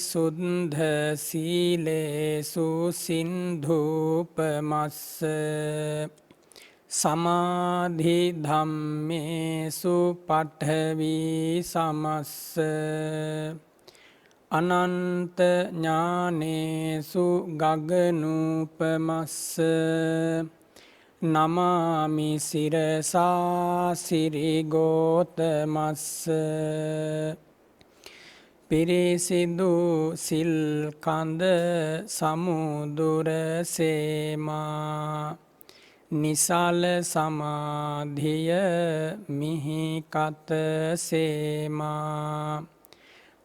සුද්ධ සීලේසු සින්ධූපමස්ස සමාධි ධම්මේසු පඨවි සමස්ස අනන්ත ඥානේසු ගගනූපමස්ස නමාමි සිරසා සිරිගෝතමස්ස පිරිසිදු සිල් කඳ සමුදුර සේමා නිසල සමාධිය මිහිකත සේමා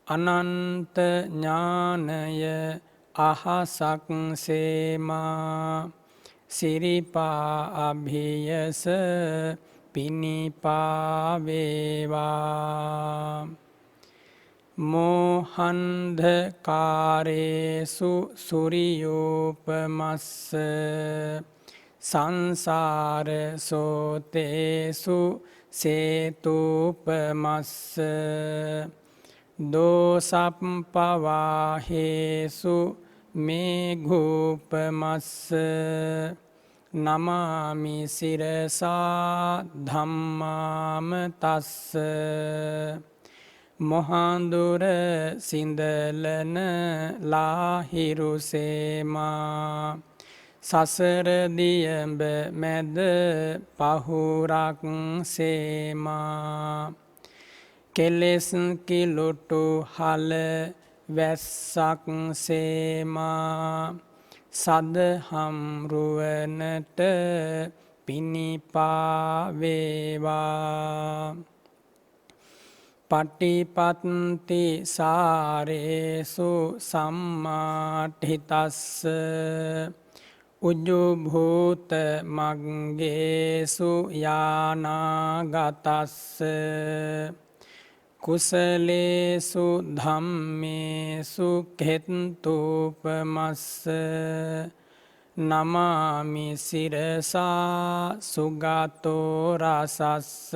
අනන්ත ඥානය අහසක් සේමා සිරිපා අභියස පිනිපා වේවා මෝහන්ධකාරේසු සුරියෝපමස්ස සංසාර සෝතේසු සේතුපමස්ස දෝසප්පවාහේසු මේඝූපමස්ස නමාමි සිරසා ධම්මාම තස්ස මොහඳුර සිඳලන ලාහිරු සේමා සසර දියඹ මැද පහුරක් සේමා කෙලෙස් කිලුටු හල වැස්සක් සේමා සදහම් රුවනට පිනිපා වේවා පටිපත්ති සාරේසු සම්මාඨිතස්ස උජුභූත මග්ගේසු යානාගතස්ස කුසලේසු ධම්මේසු කෙත්තුපමස්ස නමාමි සිරසා සුගතෝ රසස්ස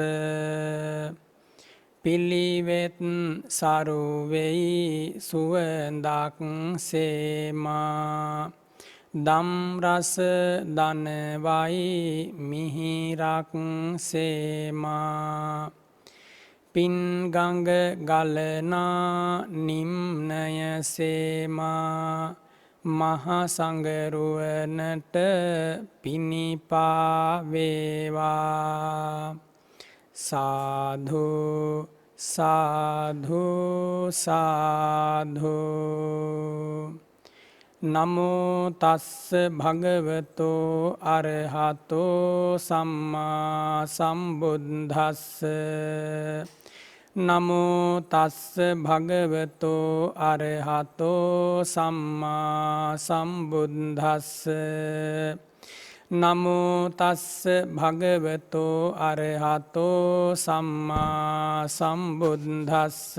පිළිවෙත් සරුවෙයි සුවඳක් සේමා දම්රස දනවයි මිහිරක් සේමා පින්ගඟ ගලනා නිම්නය සේමා මහසඟරුවනට පිනිපා වේවා සාධු සාධු සාධු නමෝ තස්ස භගවතෝ අරහතෝ සම්මා සම්බුද්දස්ස නමෝ තස්ස භගවතෝ අරහතෝ සම්මා සම්බුද්දස්ස නමෝ තස්ස භගවතෝ අරහතෝ සම්මා සම්බුද්දස්ස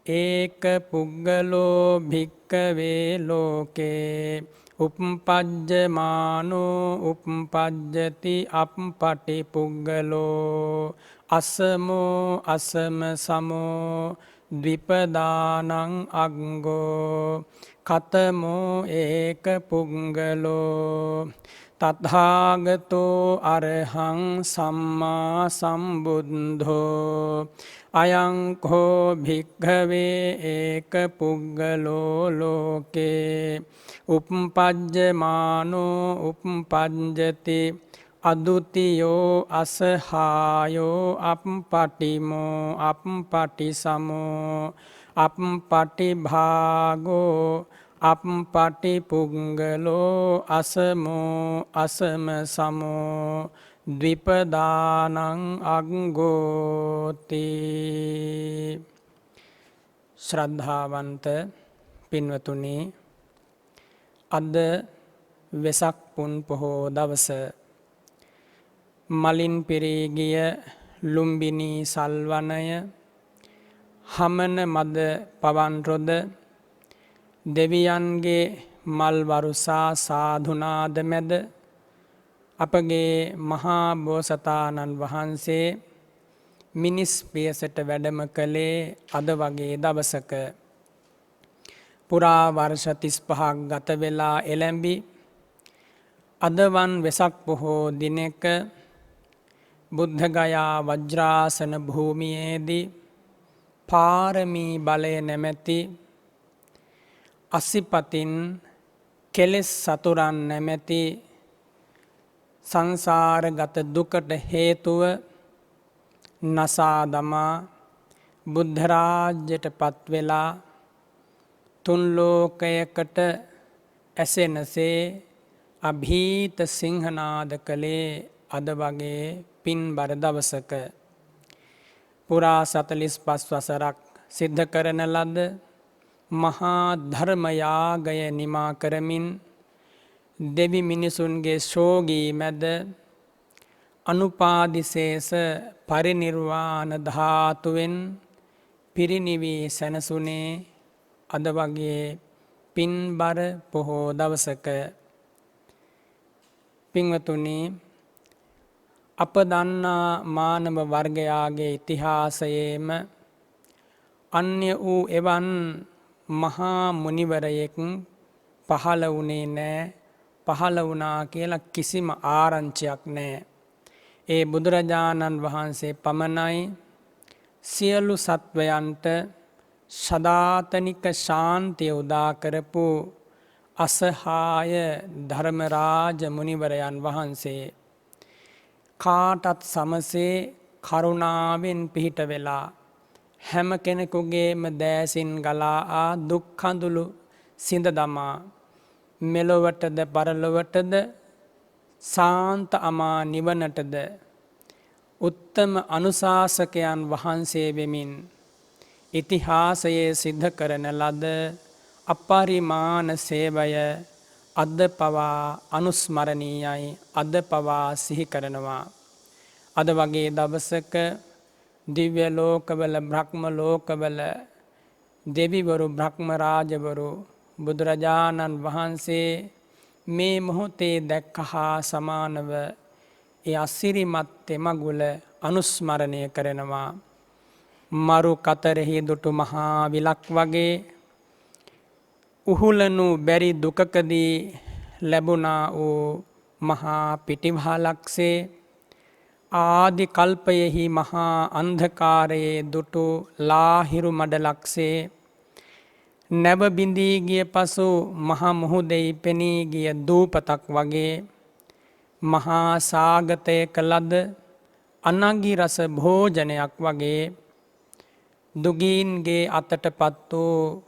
ඒක පුග්ගලෝ භික්කවේ ලෝකේ උප්පජ්ජමානෝ උප්පජ්ජති අප්පටි පුග්ගලෝ අසමෝ අසම සමෝ ද්විපදානං අග්ගෝ කතමෝ ඒක පුග්ගලෝ තථාගතෝ අරහං සම්මා සම්බුද්ධෝ අයං කෝ භික්ඛවේ ඒක පුග්ගලෝ ලෝකේ උප්පජ්ජමානෝ උප්පජ්ජති අදුතියෝ අසහායෝ අප්පටිමෝ අප්පටිසමෝ අප්පටිභාගෝ අප්පටි පුග්ගලෝ අසමෝ අසම සමෝ ද්විපදානං අග්ගෝති. ශ්‍රද්ධාවන්ත පින්වතුනි, අද වෙසක් පුන් පොහෝ දවස මලින් පිරී ගිය ලුම්බිනී සල්වනය හමන මද පවන් රොද දෙවියන්ගේ මල් වරුසා සාධුනාද මැද අපගේ මහා බෝසතාණන් වහන්සේ මිනිස් පියසට වැඩම කළේ අද වගේ දවසක. පුරා වර්ෂ 35ක් ගත වෙලා එළඹි අදවන් වෙසක් පොහෝ දිනක බුද්ධගයා වජ්‍රාසන භූමියේදී පාරමී බලය නැමැති අසිපතින් කෙලෙස් සතුරන් නැමැති සංසාරගත දුකට හේතුව නසා දමා බුද්ධ රාජ්‍යයට පත් වෙලා තුන් ලෝකයකට ඇසෙනසේ අභීත සිංහනාද කළේ අද වගේ පින්බර දවසක පුරා 45 වසරක් සිද්ධ කරන ලද මහා ධර්ම යාගය නිමා කරමින් දෙවි මිනිසුන්ගේ ශෝගී මැද අනුපාදිශේෂ පරිනිර්වාණ ධාතුවෙන් පිරිනිවී සැනසුනේ අද වගේ පින්බර පොහෝ දවසක. පින්වතුනි, අප දන්නා මානව වර්ගයාගේ ඉතිහාසයේම අන්‍ය වූ එවන් මහා මුනිවරයෙක් පහළ වුණේ නැහැ. පහළ වුණා කියලා කිසිම ආරංචියක් නැහැ. ඒ බුදුරජාණන් වහන්සේ පමණයි සියලු සත්වයන්ට සදාතනික ශාන්තිය උදා කරපු අසහාය ධර්මරාජ මුනිවරයන් වහන්සේ. කාටත් සමසේ කරුණාවෙන් පිහිට වෙලා හැම කෙනෙකුගේම දෑසින් ගලා ආ දුක් කඳුළු සිඳ දමා මෙලොවටද පරලොවටද සාන්ත අමා නිවනටද උත්තම අනුශාසකයන් වහන්සේ වෙමින් ඉතිහාසයේ සිද්ධ කරන ලද අපරිමාණ සේවය අද පවා අනුස්මරණීයයි, අද පවා සිහි කරනවා. අද වගේ දවසක දිව්‍ය ලෝකවල බ්‍රහ්ම ලෝකවල දෙවිවරු බ්‍රහ්ම රාජවරු බුදුරජාණන් වහන්සේ මේ මොහොතේ දැක්ක හා සමානව ඒ අසිරිමත් තෙමගුල අනුස්මරණය කරනවා. මරු කතරෙහි දුටු මහා විලක් වගේ උහුලනු බැරි දුකකදී ලැබුණා වූ මහා පිටිවහලක්සේ ආදි කල්පයෙහි මහා අන්ධකාරයේ දුටු ලාහිරු මඩලක්සේ නැව බිඳී ගිය පසු මහා මුහුදෙහි පෙනී ගිය දූපතක් වගේ මහා සාගතයක ලද අනගි රස භෝජනයක් වගේ දුගීන්ගේ අතටපත් වූ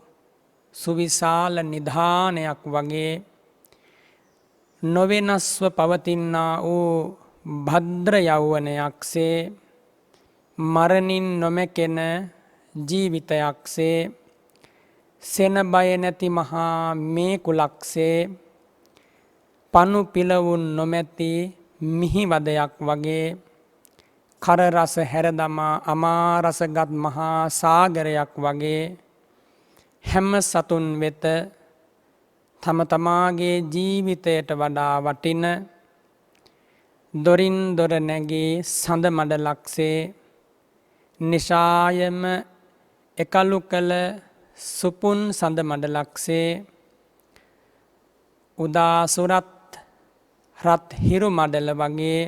සුවිශාල නිධානයක් වගේ නොවෙනස්ව පවතිනා වූ භද්‍ර යෞවනයක්සේ මරණින් නොමැකෙන ජීවිතයක්සේ සෙන බය නැති මහා මේ කුලක්සේ පනු පිලවුන් නොමැති මිහිවදයක් වගේ කරරස හැරදමා අමාරසගත් මහා සාගරයක් වගේ හැම සතුන් වෙත තම තමාගේ ජීවිතයට වඩා වටින දොරින් දොර නැගී සඳ මඩලක්සේ නිශායම එකලු කළ සුපුන් සඳ මඩලක්සේ උදාසුරත් රත් හිරු මඩල වගේ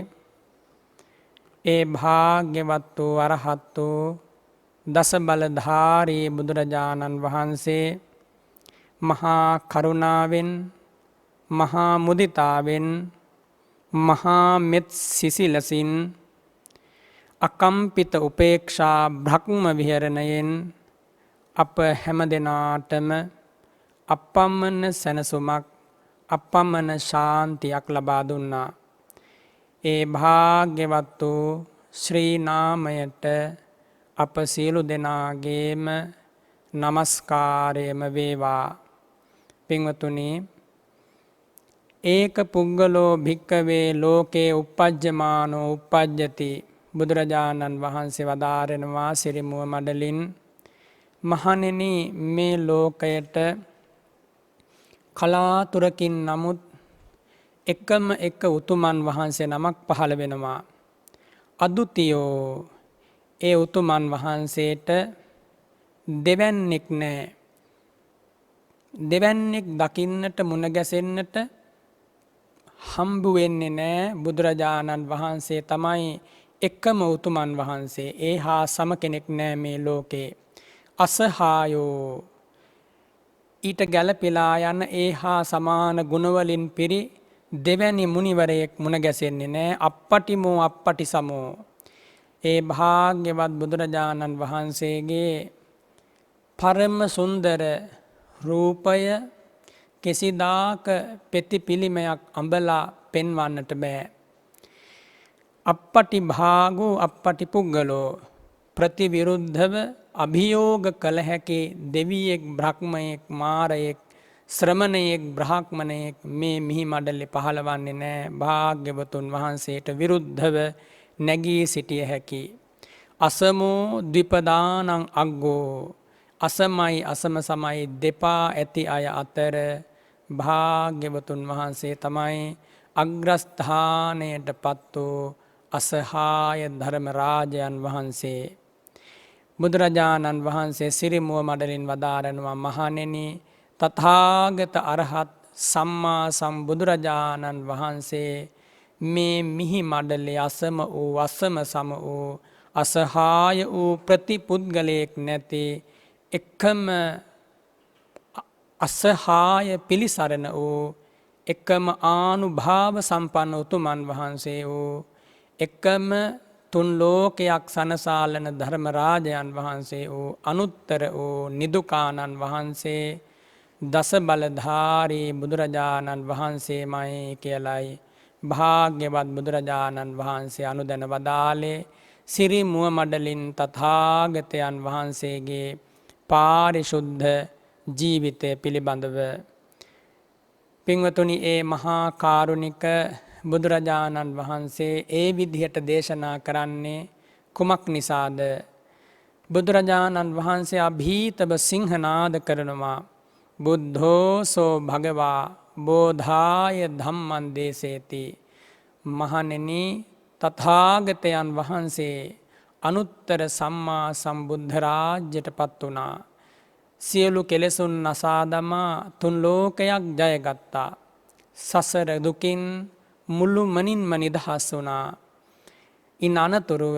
ඒ භාග්‍යවත් වූ අරහත් වූ දස බලධාරී බුදුරජාණන් වහන්සේ මහා කරුණාවෙන් මහා මුදිතාවෙන් මහා මෙත් සිසිලසින් අකම්පිත උපේක්ෂා බ්‍රහ්ම විහරණයෙන් අප හැම දෙනාටම අපමණ සැනසුමක් අපමණ ශාන්තියක් ලබා දුන්නා. ඒ භාග්‍යවත් වූ ශ්‍රී නාමයට අප සියලු දෙනාගේම නමස්කාරයම වේවා. පින්වතුනි, ඒක පුද්ගලෝ භික්කවේ ලෝකේ උපජ්ජමානෝ උපජ්ජති. බුදුරජාණන් වහන්සේ වදාරනවා සිරිමුව මඩලින්, මහණෙනි, මේ ලෝකයට කලාතුරකින් නමුත් එකම එක උතුමන් වහන්සේ නමක් පහළ වෙනවා. අදුතියෝ, ඒ උතුමන් වහන්සේට දෙවැන්නෙක් නෑ. දෙවැන්නෙක් දකින්නට මුණ ගැසෙන්නට හම්බ වෙන්නේ නැහැ. බුදුරජාණන් වහන්සේ තමයි එකම උතුමන් වහන්සේ. ඒ හා සම කෙනෙක් නැහැ මේ ලෝකේ. අසහායෝ ඊට ගැළපෙලා යන ඒ හා සමාන ගුණවලින් පිරි දෙවැනි මුනිවරයෙක් මුණ ගැසෙන්නේ නැහැ. අප්පටිමෝ අප්පටි සමෝ. ඒ භාග්‍යවත් බුදුරජාණන් වහන්සේගේ පරම සුන්දර රූපය කිසිදාක පෙති පිළිමයක් අඹලා පෙන්වන්නට බෑ. අප්පටි භාගෝ අප්පටි පුද්ගලෝ ප්‍රතිවිරුද්ධව අභියෝග කළ හැකි දෙවියෙක් බ්‍රහ්මයෙක් මාරයෙක් ශ්‍රමණයෙක් බ්‍රාහ්මණයෙක් මේ මිහි මඩලේ පහළවන්නේ නැහැ. භාග්‍යවතුන් වහන්සේට විරුද්ධව නැගී සිටිය හැකි. අසමෝ ද්විපදානං අග්ගෝ අසමයි අසම සමයි දෙපා ඇති අය අතර භාග්‍යවතුන් වහන්සේ තමයි අග්‍රස්ථානයට පත් වූ අසහාය ධර්ම රාජයන් වහන්සේ. බුදුරජාණන් වහන්සේ සිරිමුව මඩලින් වදාරනවා මහණෙනි තථාගත අරහත් සම්මා සම්බුදුරජාණන් වහන්සේ මේ මිහි මඩලේ අසම වූ අසම සම වූ අසහාය වූ ප්‍රතිපුද්ගලයෙක් නැති එකම අසහාය පිළිසරණ වූ එකම ආනුභාව සම්පන්න උතුමන් වහන්සේ වූ එකම තුන් ලෝකයක් සනසාලන ධර්ම රාජයන් වහන්සේ වූ අනුත්තර වූ නිදුකානන් වහන්සේ දස බලධාරී බුදුරජාණන් වහන්සේමයි කියලයි භාග්‍යවත් බුදුරජාණන් වහන්සේ අනුදැන වදාළේ. සිරි මුව මඩලින් තථාගතයන් වහන්සේගේ පාරිශුද්ධ ජීවිතය පිළිබඳව. පින්වතුනි, ඒ මහා කාරුණික බුදුරජාණන් වහන්සේ ඒ විදිහට දේශනා කරන්නේ කුමක් නිසාද? බුදුරජාණන් වහන්සේ අභීතව සිංහනාද කරනවා බුද්ධෝසෝ භගවා බෝධාය ධම්මං දේසේති. මහණෙනි, තථාගතයන් වහන්සේ අනුත්තර සම්මා සම්බුද්ධ රාජ්‍යයට පත් වුණා. සියලු කෙලෙසුන් නසා දමා තුන් ලෝකයක් ජයගත්තා. සසර දුකින් මුළු මනින්ම නිදහස් වුණා. ඉන් අනතුරුව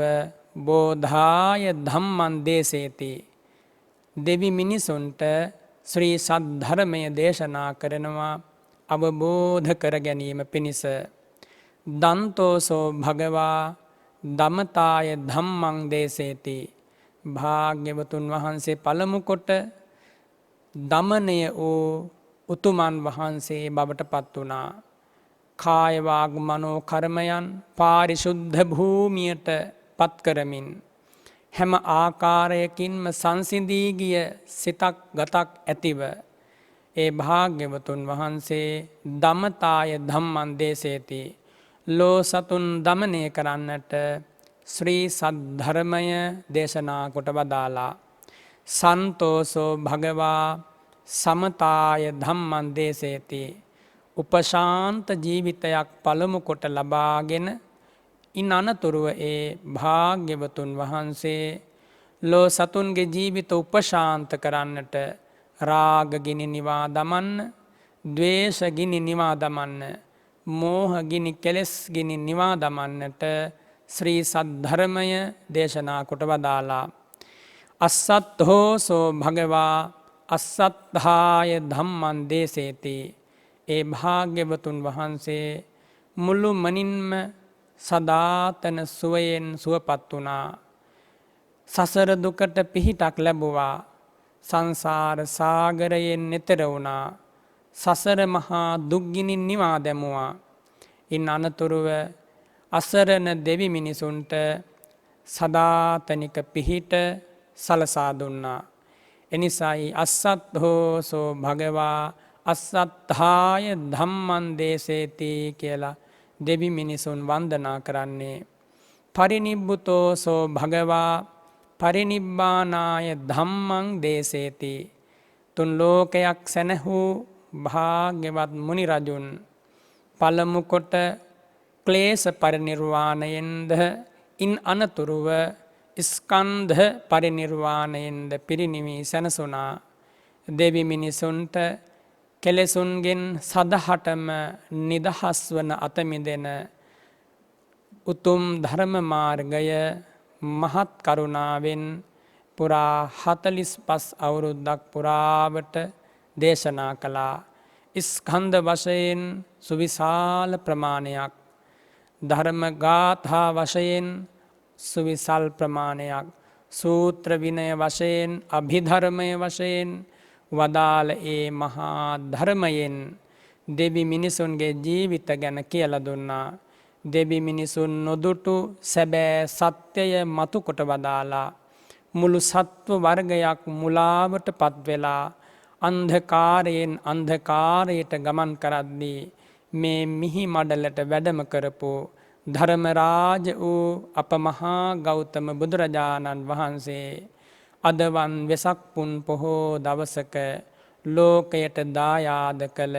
බෝධාය ධම්මං දේසේති. දෙවි මිනිසුන්ට ශ්‍රී සද්ධර්මය දේශනා කරනවා අවබෝධ කර ගැනීම පිණිස. දන්තෝසෝ භගවා දමතාය ධම්මං දේසේති. භාග්‍යවතුන් වහන්සේ පළමු කොට දමනය වූ උතුමන් වහන්සේ බවට පත් වුණා. කාය වාග් මනෝ කර්මයන් පාරිශුද්ධ භූමියට පත් කරමින් හැම ආකාරයකින්ම සංසිඳී ගිය සිතක් ගතක් ඇතිව ඒ භාග්‍යවතුන් වහන්සේ දමතාය ධම්මං දේසේති. ලෝ සතුන් දමනය කරන්නට ශ්‍රී සද්ධර්මය දේශනා කොට වදාලා. සන්තෝසෝ භගවා සමතාය ධම්මං දේසේති. උපශාන්ත ජීවිතයක් පළමු කොට ලබාගෙන ඉන් අනතුරුව ඒ භාග්‍යවතුන් වහන්සේ ලෝ සතුන්ගේ ජීවිත උපශාන්ත කරන්නට රාග ගිනි නිවා දමන්න, ද්වේෂ ගිනි නිවා දමන්න, මෝහ ගිනි කෙලෙස් ගිනි නිවා දමන්නට ශ්‍රී සද්ධර්මය දේශනා කොට වදාලා. අස්සත්හෝසෝ භගවා අස්සත්හාය ධම්මං දේසේති. ඒ භාග්‍යවතුන් වහන්සේ මුළු මනින්ම සදාතන සුවයෙන් සුවපත් වුණා. සසර දුකට පිහිටක් ලැබුවා. සංසාර සාගරයෙන් එතෙර වුණා. සසර මහා දුක්ගිනි නිවා දැමුවා. ඉන් අනතුරුව අසරණ දෙවි මිනිසුන්ට සදාතනික පිහිට සලසා දුන්නා. එනිසායි අස්සත්හෝසෝ භගවා අස්සත්හාය ධම්මං දේසේති කියලා දෙවි මිනිසුන් වන්දනා කරන්නේ. පරිනිබ්බුතෝසෝ භගවා පරිනිබ්බානාය ධම්මං දේසේති. තුන් ලෝකයක් සැනහූ භාග්‍යවත් මුනි රජුන් පළමු කොට ක්ලේශ පරිනිර්වාණයෙන්ද ඉන් අනතුරුව ස්කන්ධ පරිනිර්වාණයෙන්ද පිරිනිවී සැනසුණා. දෙවි මිනිසුන්ට කෙලෙසුන්ගෙන් සදහටම නිදහස් වන අතමිදෙන උතුම් ධර්ම මාර්ගය මහත් කරුණාවෙන් පුරා 45 අවුරුද්දක් පුරාවට දේශනා කළා. ස්කන්ධ වශයෙන් සුවිශාල ප්‍රමාණයක්, ධර්ම ගාථා වශයෙන් සුවිශාල ප්‍රමාණයක්, සූත්‍ර විනය වශයෙන්, අභිධර්මය වශයෙන් වදාළ ඒ මහා ධර්මයෙන් දෙවි මිනිසුන්ගේ ජීවිත ගැන කියලා දුන්නා. දෙවි මිනිසුන් නොදුටු සැබෑ සත්‍යය මතු කොට වදාලා මුළු සත්ව වර්ගයක් මුලාවට පත්වෙලා අන්ධකාරයෙන් අන්ධකාරයට ගමන් කරද්දී මේ මිහි මඩලට වැඩම කරපු ධර්මරාජ වූ අප මහා ගෞතම බුදුරජාණන් වහන්සේ අදවන් වෙසක් පුන් පොහෝ දවසක ලෝකයට දායාද කළ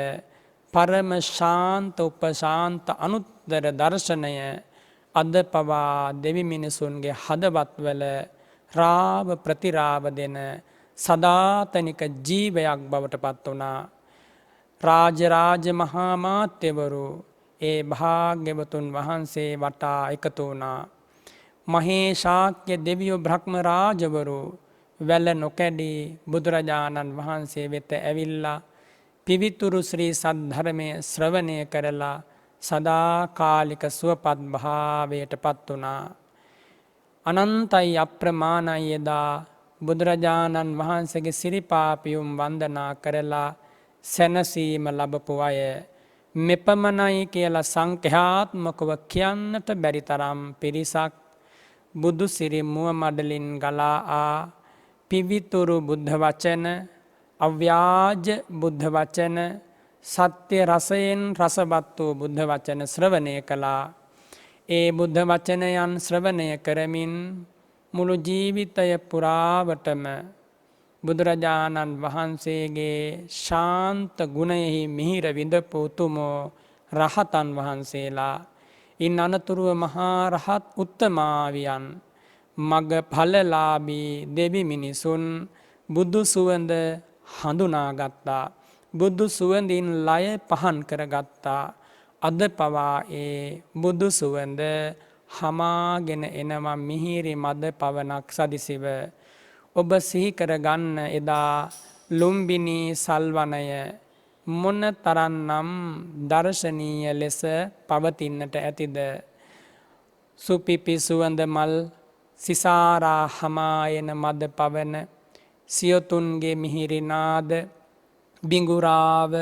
පරම ශාන්ත උපශාන්ත අනුත්තර දර්ශනය අද පවා දෙවි මිනිසුන්ගේ හදවත්වල රාව ප්‍රතිරාව දෙන සදාතනික ජීවයක් බවට පත් වුණා. රාජරාජ මහා මාත්‍යවරු ඒ භාග්‍යවතුන් වහන්සේ වටා එකතු වුණා. මහේශාක්‍ය දෙවියෝ බ්‍රහ්ම රාජවරු වැල නොකැඩී බුදුරජාණන් වහන්සේ වෙත ඇවිල්ලා පිවිතුරු ශ්‍රී සද්ධර්මය ශ්‍රවණය කරලා සදාකාලික සුවපත් භාවයට පත් වුණා. අනන්තයි අප්‍රමාණයි එදා බුදුරජාණන් වහන්සේගේ සිරිපාපියුම් වන්දනා කරලා සැනසීම ලබපු අය මෙපමණයි කියලා සංඛ්‍යාත්මකව කියන්නට බැරි තරම් පිරිසක් බුදු සිරි මුව මඩලින් ගලා ආ පිවිතුරු බුද්ධ වචන, අව්‍යාජ බුද්ධ වචන, සත්‍ය රසයෙන් රසවත් වූ බුද්ධ වචන ශ්‍රවණය කළා. ඒ බුද්ධ වචනයන් ශ්‍රවණය කරමින් මුළු ජීවිතය පුරාවටම බුදුරජාණන් වහන්සේගේ ශාන්ත ගුණයෙහි මිහිර විඳපු උතුමෝ රහතන් වහන්සේලා, ඉන් අනතුරුව මහා රහත් උත්තමාවියන්, මග ඵලලාභී දෙවි මිනිසුන් බුදු සුවඳ හඳුනාගත්තා. බුදු සුවඳින් ලය පහන් කරගත්තා. අද පවා ඒ බුදු සුවඳ හමාගෙන එනවා මිහිරි මද පවනක් සදිසිව. ඔබ සිහි කරගන්න එදා ලුම්බිනී සල්වනය මොන තරන්නම් දර්ශනීය ලෙස පවතින්නට ඇතිද. සුපිපි සුවඳ මල්, සිසාරා හමායන මද පවන, සියොතුන්ගේ මිහිරි නාද, බිඟුරාව,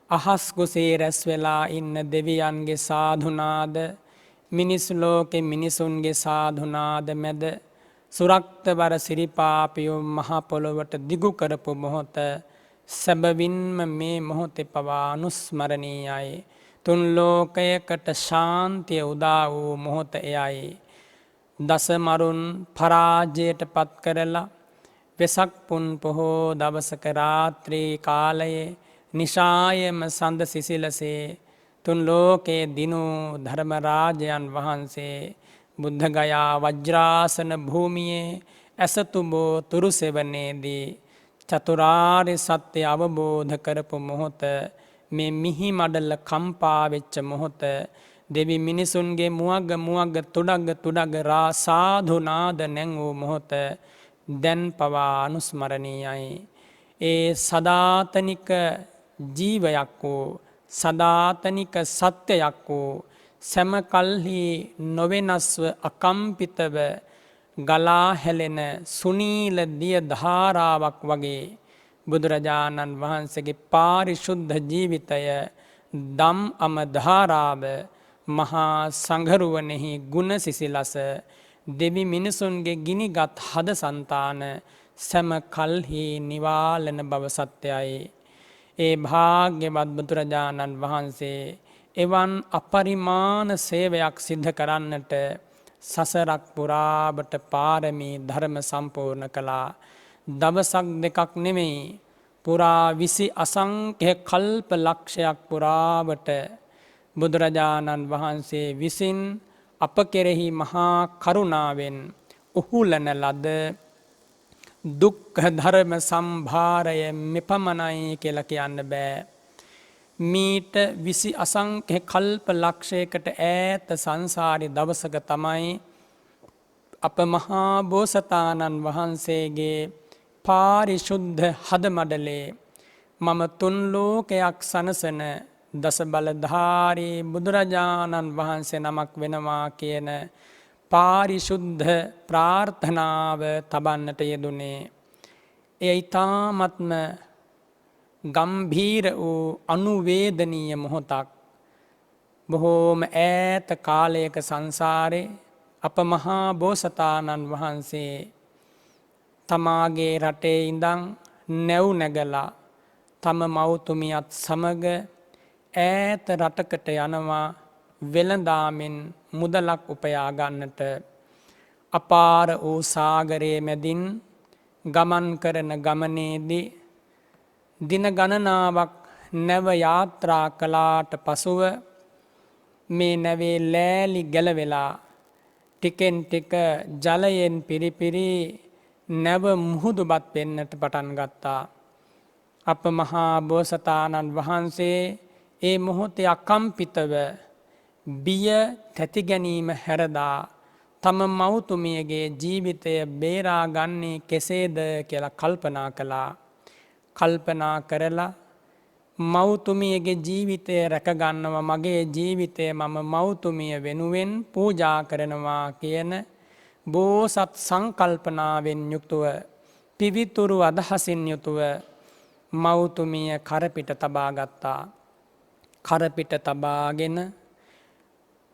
අහස් කුසේ රැස් වෙලා ඉන්න දෙවියන්ගේ සාධුනාද, මිනිස් ලෝකෙ මිනිසුන්ගේ සාධුනාද මැද සුරක්තවර සිරිපාපියුම් මහ පොළොවට දිගු කරපු මොහොත සැබවින්ම මේ මොහොතේ පවා අනුස්මරණීයයි. තුන් ලෝකයකට ශාන්තිය උදා වූ මොහොත එයයි. දසමරුන් පරාජයට පත් කරලා වෙසක් පුන් පොහෝ දවසක රාත්‍රී කාලයේ නිශායම සඳ සිසිලසේ තුන් ලෝකයේ දිනූ ධර්මරාජයන් වහන්සේ බුද්ධගයා වජ්‍රාසන භූමියේ ඇසතුබෝ තුරුසෙවනේදී චතුරාර්ය සත්‍ය අවබෝධ කරපු මොහොත, මේ මිහි මඩල කම්පා වෙච්ච මොහොත, දෙවි මිනිසුන්ගේ මුවග තුඩග රා සාධුනාද නැංවූ මොහොත දැන් පවා අනුස්මරණීයයි. ඒ සදාතනික ජීවයක් වූ, සදාතනික සත්‍යයක් වූ, සැමකල්හි නොවෙනස්ව අකම්පිතව ගලා හැලෙන සුනීල දිය ධාරාවක් වගේ බුදුරජාණන් වහන්සේගේ පාරිශුද්ධ ජීවිතය දම් අම ධාරාව මහා සංඝරුවනෙහි ගුණ සිසිලස දෙවි මිනිසුන්ගේ ගිනිගත් හද සන්තාන සැම කල්හි නිවාලන බව සත්‍යයි. ඒ භාග්‍යවත් බුදුරජාණන් වහන්සේ එවන් අපරිමාණ සේවයක් සිද්ධ කරන්නට සසරක් පුරාවට පාරමී ධර්ම සම්පූර්ණ කළා. දවසක් දෙකක් නෙමෙයි, පුරා 20 අසංඛ්‍ය කල්ප ලක්ෂයක් පුරාවට බුදුරජාණන් වහන්සේ විසින් අප කෙරෙහි මහා කරුණාවෙන් උහුලන ලද දුක්ඛ ධර්ම සම්භාරය මෙපමණයි කියලා කියන්න බෑ. මීට විසි අසංඛ්‍ය කල්ප ලක්ෂයකට ඈත සංසාරි දවසක තමයි අප මහා බෝසතාණන් වහන්සේගේ පාරිශුද්ධ හදමඩලේ මම තුන් ලෝකයක් සනසන දස බලධාරී බුදුරජාණන් වහන්සේ නමක් වෙනවා කියන පාරිශුද්ධ ප්‍රාර්ථනාව තබන්නට යෙදුනේ. එය ඊ타ත්ම ගම්භීර වූ අනුවේදනීය මොහොතක්. බොහෝම ඈත කාලයක සංසාරේ අප මහා බෝසතාණන් වහන්සේ තමාගේ රටේ ඉඳන් නැව් නැගලා තම මව්තුමියත් සමග ඈත රටකට යනවා වෙළඳාමෙන් මුදලක් උපයා ගන්නට. අපාර වූ සාගරයේ මැදින් ගමන් කරන ගමනේදී දින ගණනාවක් නැව යාත්‍රා කළාට පසුව මේ නැවේ ලෑලි ගැලවෙලා ටිකෙන් ටික ජලයෙන් පිරිපිරි නැව මුහුදුබත් වෙන්නට පටන් ගත්තා. අප මහා බෝසතාණන් වහන්සේ ඒ මොහොතේ අකම්පිතව බිය තැති ගැනීම හැරදා තම මව්තුමියගේ ජීවිතය බේරා ගන්නේ කෙසේද කියලා කල්පනා කළා. කල්පනා කරලා මව්තුමියගේ ජීවිතය රැකගන්නවා, මගේ ජීවිතය මම මව්තුමිය වෙනුවෙන් පූජා කරනවා කියන බෝසත් සංකල්පනාවෙන් යුතුව පිවිතුරු අදහසින් යුතුව මව්තුමිය කරපිට තබා ගත්තා. කරපිට තබාගෙන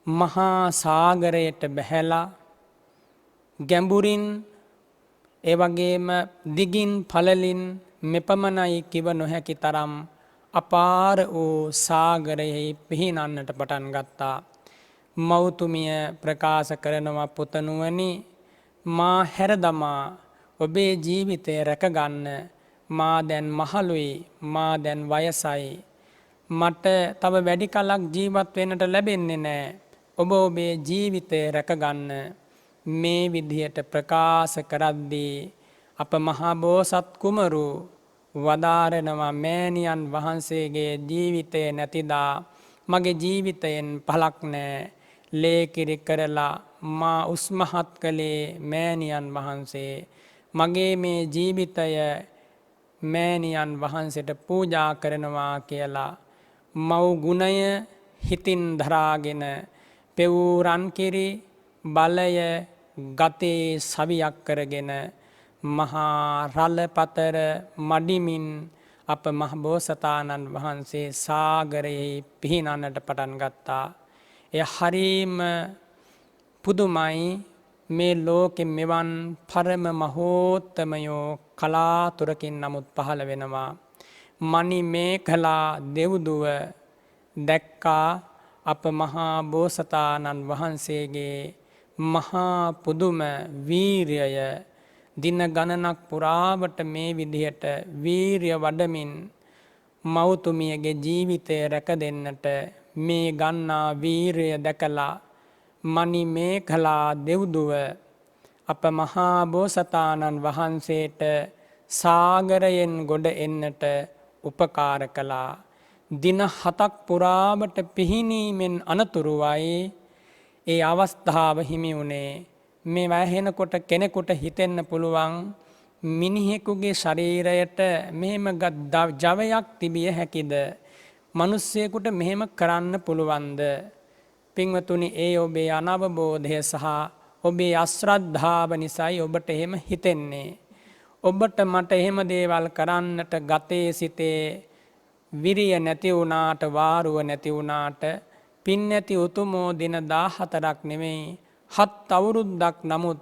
මහා සාගරයට බැහැලා ගැඹුරින් එවැගේම දිගින් පළලින් මෙපමණයි කිව නොහැකි තරම් අපාර වූ සාගරයෙහි පිහිනන්නට පටන් ගත්තා. මව්තුමිය ප්‍රකාශ කරනවා, පුතණුවනි, මා හැරදමා ඔබේ ජීවිතය රැකගන්න. මා දැන් මහලුයි, මා දැන් වයසයි. මට තව වැඩි කලක් ජීවත් වෙන්නට ලැබෙන්නේ නැහැ. ඔබ ඔබේ ජීවිතය රැකගන්න. මේ විදිහට ප්‍රකාශ කරද්දී අප මහා බෝසත් කුමරු වදාරනවා, මෑණියන් වහන්සේගේ ජීවිතය නැතිදා මගේ ජීවිතයෙන් පළක් නැහැ. ලේකිරි කරලා මා උස්මහත් කළේ මෑණියන් වහන්සේ. මගේ මේ ජීවිතය මෑණියන් වහන්සේට පූජා කරනවා කියලා මව් ගුණය හිතින් දරාගෙන පෙවූ රන්කිරි බලය ගතේ සවියක් කරගෙන මහා රළපතර මඩිමින් අප මහ බෝසතාණන් වහන්සේ සාගරයේ පිහිනන්නට පටන් ගත්තා. එය හරීම පුදුමයි. මේ ලෝකෙ මෙවන් පරම මහෝත්තමයෝ කලාතුරකින් නමුත් පහළ වෙනවා. මණි මේඛලා දෙව්දුව දැක්කා අප මහා බෝසතාණන් වහන්සේගේ මහා පුදුම වීරියය. දින ගණනක් පුරාවට මේ විදිහට වීරිය වඩමින් මව්තුමියගේ ජීවිතය රැක දෙන්නට මේ ගන්නා වීරිය දැකලා මණි මේඛලා දෙව්දුව අප මහා බෝසතාණන් වහන්සේට සාගරයෙන් ගොඩ එන්නට උපකාර කළා. දින 7ක් පුරාවට පිහිනීමෙන් අනතුරුවයි ඒ අවස්ථාව හිමි වුණේ. මේ වැහෙනකොට කෙනෙකුට හිතෙන්න පුළුවන් මිනිහෙකුගේ ශරීරයට මෙහෙම ජවයක් තිබිය හැකිද? මිනිස්සෙකුට මෙහෙම කරන්න පුළුවන්ද? පින්වතුනි, ඒ ඔබේ අනවබෝධය සහ ඔබේ අශ්‍රද්ධාව නිසායි ඔබට එහෙම හිතෙන්නේ. ඔබට මට එහෙම දේවල් කරන්නට ගතේ සිතේ විරිය නැති වුණාට, වාරුව නැති වුණාට, පින් නැති උතුමෝ දින 14ක් නෙමෙයි 7 අවුරුද්දක් නමුත්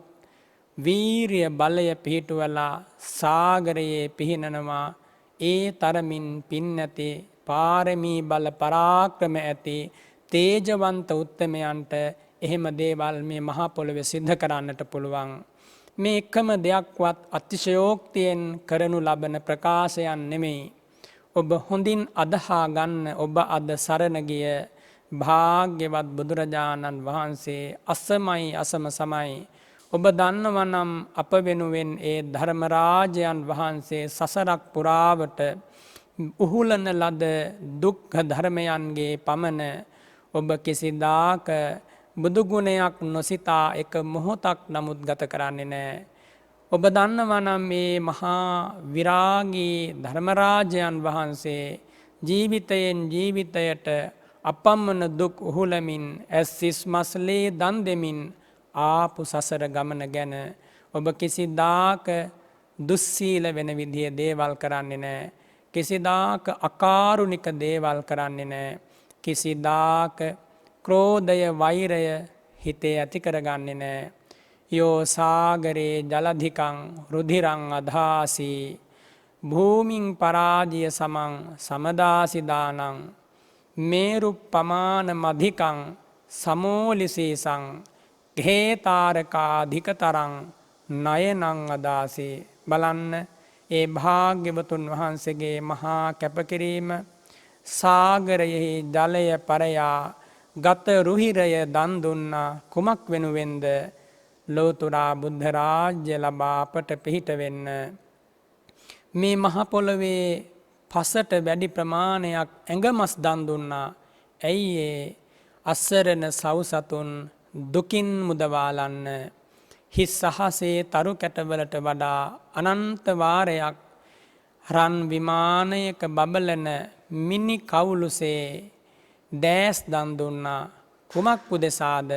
වීරිය බලය පිහිටුවලා සාගරයේ පිහිනනවා. ඒ තරමින් පින් නැති, පාරමී බල පරාක්‍රම ඇති තේජවන්ත උත්තමයන්ට එහෙම දේවල් මේ මහා පොළොවේ සිද්ධ කරන්නට පුළුවන්. මේ එකම දෙයක්වත් අතිශයෝක්තියෙන් කරනු ලබන ප්‍රකාශයන් නෙමෙයි. ඔබ හොඳින් අදහා ගන්න. ඔබ අද සරණ ගිය භාග්‍යවත් බුදුරජාණන් වහන්සේ අසමයි අසම සමයි. ඔබ දන්නවනම් අප වෙනුවෙන් ඒ ධර්මරාජයන් වහන්සේ සසරක් පුරාවට උහුලන ලද දුක්ඛ ධර්මයන්ගේ පමණ ඔබ කිසිදාක බුදුගුණයක් නොසිතා එක මොහොතක් නමුත් ගත කරන්නේ නැහැ. ඔබ දන්නවනම් මේ මහා විරාගී ධර්මරාජයන් වහන්සේ ජීවිතයෙන් ජීවිතයට අපමණ දුක් උහුලමින් ඇස් සිස් මස්ලේ දන් දෙමින් ආපු සසර ගමන ගැන ඔබ කිසිදාක දුස්සීල වෙන විදිහේ දේවල් කරන්නේ නැහැ. කිසිදාක අකාරුණික දේවල් කරන්නේ නැහැ. කිසිදාක ක්‍රෝධය වෛරය හිතේ ඇති කරගන්නේ නැහැ. යෝ සාගරේ ජලධිකං රුධිරං අධාසී භූමින් පරාජිය සමං සමදාසිදානං මේරු පමාන මධිකං සමෝලිසීසං ඝේතාරකාධිකතරං නයනං අදාසේ. බලන්න ඒ භාග්‍යවතුන් වහන්සේගේ මහා කැපකිරීම සාගරයෙහි ජලය පරයා ගත රුහිරය දන් දුන්නා කුමක් වෙනුවෙන්ද? ලෝතුරා බුද්ධ රාජ්‍ය ලබා අපට පිහිට වෙන්න. මේ මහ පොළවේ පසට වැඩි ප්‍රමාණයක් ඇඟමස් දන් දුන්නා. ඇයි ඒ? අසරණ සව්සතුන් දුකින් මුදවාලන්න. හිස් අහසේ තරු කැටවලට වඩා අනන්ත වාරයක් රන් විමානයක බබලන මිනි කවුළුසේ දෑස් දන් දුන්නා. කුමක් උදෙසාද?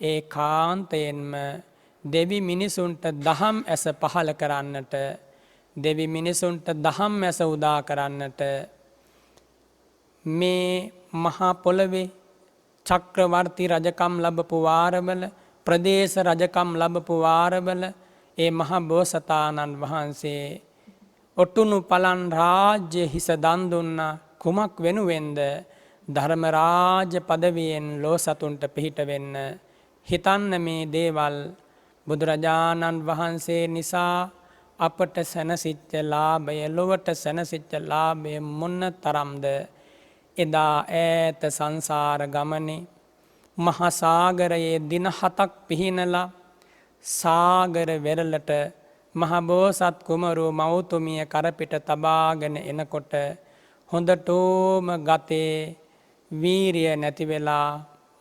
ඒ කාන්තයෙන්ම දෙවි මිනිසුන්ට දහම් ඇස පහල කරන්නට, දෙවි මිනිසුන්ට දහම් ඇස උදා කරන්නට. මේ මහා පොළවේ චක්‍රවර්ති රජකම් ලබපු වාරවල, ප්‍රදේශ රජකම් ලබපු වාරවල ඒ මහා බෝසතාණන් වහන්සේ ඔටුනු පලන් රාජ්‍ය හිස දන් දුන්නා. කුමක් වෙනුවෙන්ද? ධර්මරාජ පදවියෙන් ලෝ සතුන්ට පිහිට වෙන්න. හිතන්න මේ දේවල් බුදුරජාණන් වහන්සේ නිසා අපට සැනසිච්ච ලාභය, ලොවට සැනසිච්ච ලාභය මොන්න තරම්ද? එදා ඈත සංසාර ගමනේ මහසාගරයේ දින 7ක් පිහිනලා සාගර වෙරළට මහබෝසත් කුමරු මෞතුමිය කරපිට තබාගෙන එනකොට හොඳටෝම ගතේ වීරිය නැති වෙලා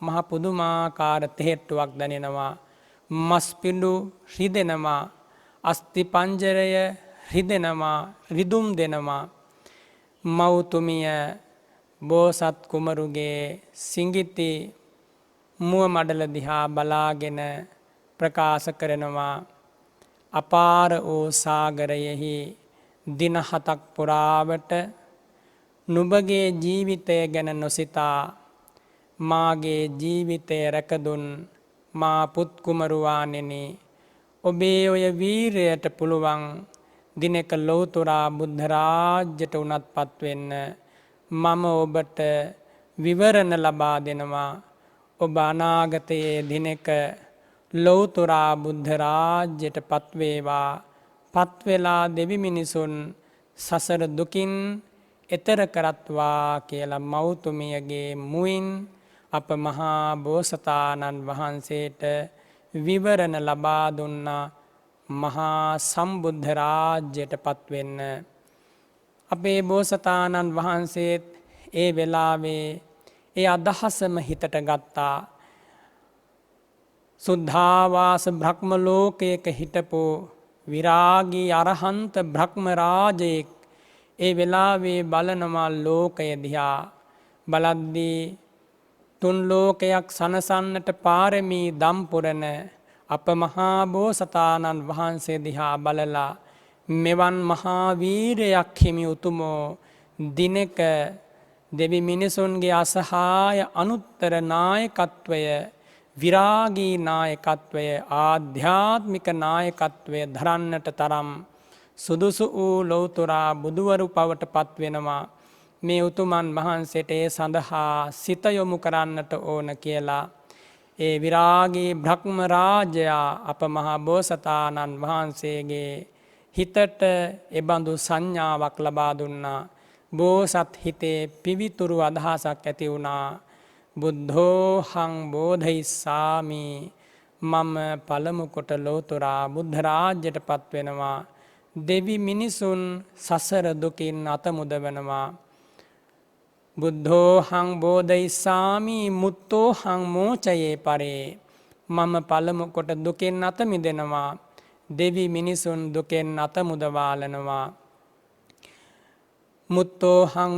මහ පුදුමාකාර තෙහෙට්ටුවක් දැනෙනවා. මස් පිඬු රිදෙනවා, අස්ථි පංජරය රිදෙනවා, රිදුම් දෙනවා. මෞතුමිය බෝසත් කුමරුගේ සිඟිති මුව මඩල දිහා බලාගෙන ප්‍රකාශ කරනවා, අපාර වූ සාගරයෙහි දින 7ක් පුරාවට නුඹගේ ජීවිතය ගැන නොසිතා මාගේ ජීවිතය රැකදුන් මා පුත් කුමරුවාණෙනි, ඔබේ ඔය වීරයට පුළුවන් දිනක ලෞතුරා බුද්ධ රාජ්‍යයට උනත් පත්වෙන්න මම ඔබට විවරණ ලබා දෙනවා. ඔබ අනාගතයේ දිනක ලෞතුරා බුද්ධ රාජ්‍යයට පත්වේවා. පත්වෙලා දෙවි මිනිසුන් සසර දුකින් එතර කරත්වා කියලා මෞතුමියගේ මුවින් අප මහා බෝසතාණන් වහන්සේට විවරණ ලබා දුන්නා මහා සම්බුද්ධ රාජ්‍යයට පත්වෙන්න. අපේ බෝසතාණන් වහන්සේත් ඒ වෙලාවේ ඒ අදහසම හිතට ගත්තා. සුද්ධාවාස බ්‍රහ්ම ලෝකයක හිටපු විරාගී අරහන්ත බ්‍රහ්ම රාජයෙක් ඒ වෙලාවේ බලනවා ලෝකය දිහා. බලද්දී තුන් ලෝකයක් සනසන්නට පාරමී දම්පුරන අප මහා බෝසතාණන් වහන්සේ දිහා බලලා මෙවන් මහා වීරයක් හිමි උතුමෝ දිනක දෙවි මිනිසුන්ගේ අසහාය අනුත්තර නායකත්වය, විරාගී නායකත්වය, ආධ්‍යාත්මික නායකත්වය දරන්නට තරම් සුදුසු වූ ලෞතුරා බුදුවරු පවට පත්වෙනවා. මේ උතුමන් වහන්සේට ඒ සඳහා සිත යොමු කරන්නට ඕන කියලා ඒ විරාගී බ්‍රහ්ම රාජයා අප මහා බෝසතාණන් වහන්සේගේ හිතට එබඳු සංඥාවක් ලබා දුන්නා. බෝසත් හිතේ පිවිතුරු අදහසක් ඇති වුණා. බුද්ධෝහං බෝධයිස්සාමි මම පළමු කොට ලෝතුරා බුද්ධ රාජ්‍යයට පත්වෙනවා. දෙවි මිනිසුන් සසර දුකින් අත මුදවනවා. බුද්ධෝහං බෝධයිස්සාමි මුත්තෝහං මෝචයේ පරේ. මම පළමු කොට දුකෙන් අත මිදෙනවා. දෙවි මිනිසුන් දුකෙන් අත මුදවාලනවා. මුත්තෝහං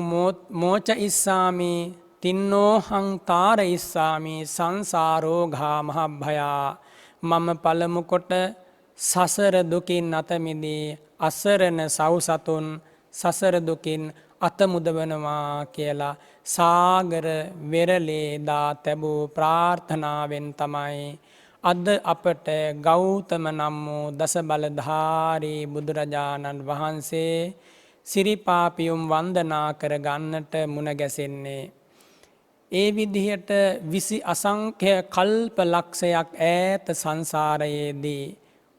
මෝච ඉස්සාමි තින්නෝහං තාර ඉස්සාමි සංසාරෝඝා මහභයා. මම පළමු කොට සසර දුකින් අත මිදී අසරණ සව්සතුන් සසර දුකින් අත මුදවනවා කියලා සාගර වෙරළේ දා තැබූ ප්‍රාර්ථනාවෙන් තමයි අද අපට ගෞතම නම් වූ දස බලධාරී බුදුරජාණන් වහන්සේ සිරිපාපියුම් වන්දනා කර ගන්නට මුණ ගැසෙන්නේ. ඒ විදිහට විසි අසංඛ්‍ය කල්ප ලක්ෂයක් ඈත සංසාරයේදී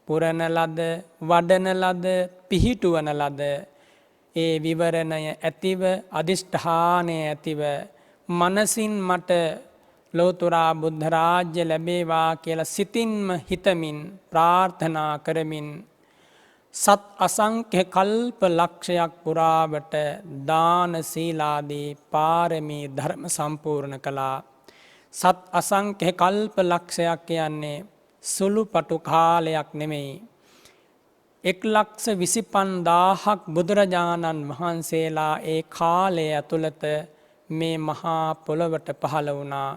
පුරන ලද වඩන ලද පිහිටුවන ලද ඒ විවරණය ඇතිව අධිෂ්ඨානය ඇතිව මනසින් මට ලෝතුරා බුද්ධ රාජ්‍ය ලැබේවා කියලා සිතින්ම හිතමින් ප්‍රාර්ථනා කරමින් සත් අසංඛ්‍ය කල්ප ලක්ෂයක් පුරාවට දාන සීලාදී පාරමී ධර්ම සම්පූර්ණ කළා. සත් අසංඛ්‍ය කල්ප ලක්ෂයක් කියන්නේ සුළු පටු කාලයක් නෙමෙයි. 1,25,000ක් බුදුරජාණන් වහන්සේලා ඒ කාලය ඇතුළත මේ මහා පොළොවට පහළ වුණා.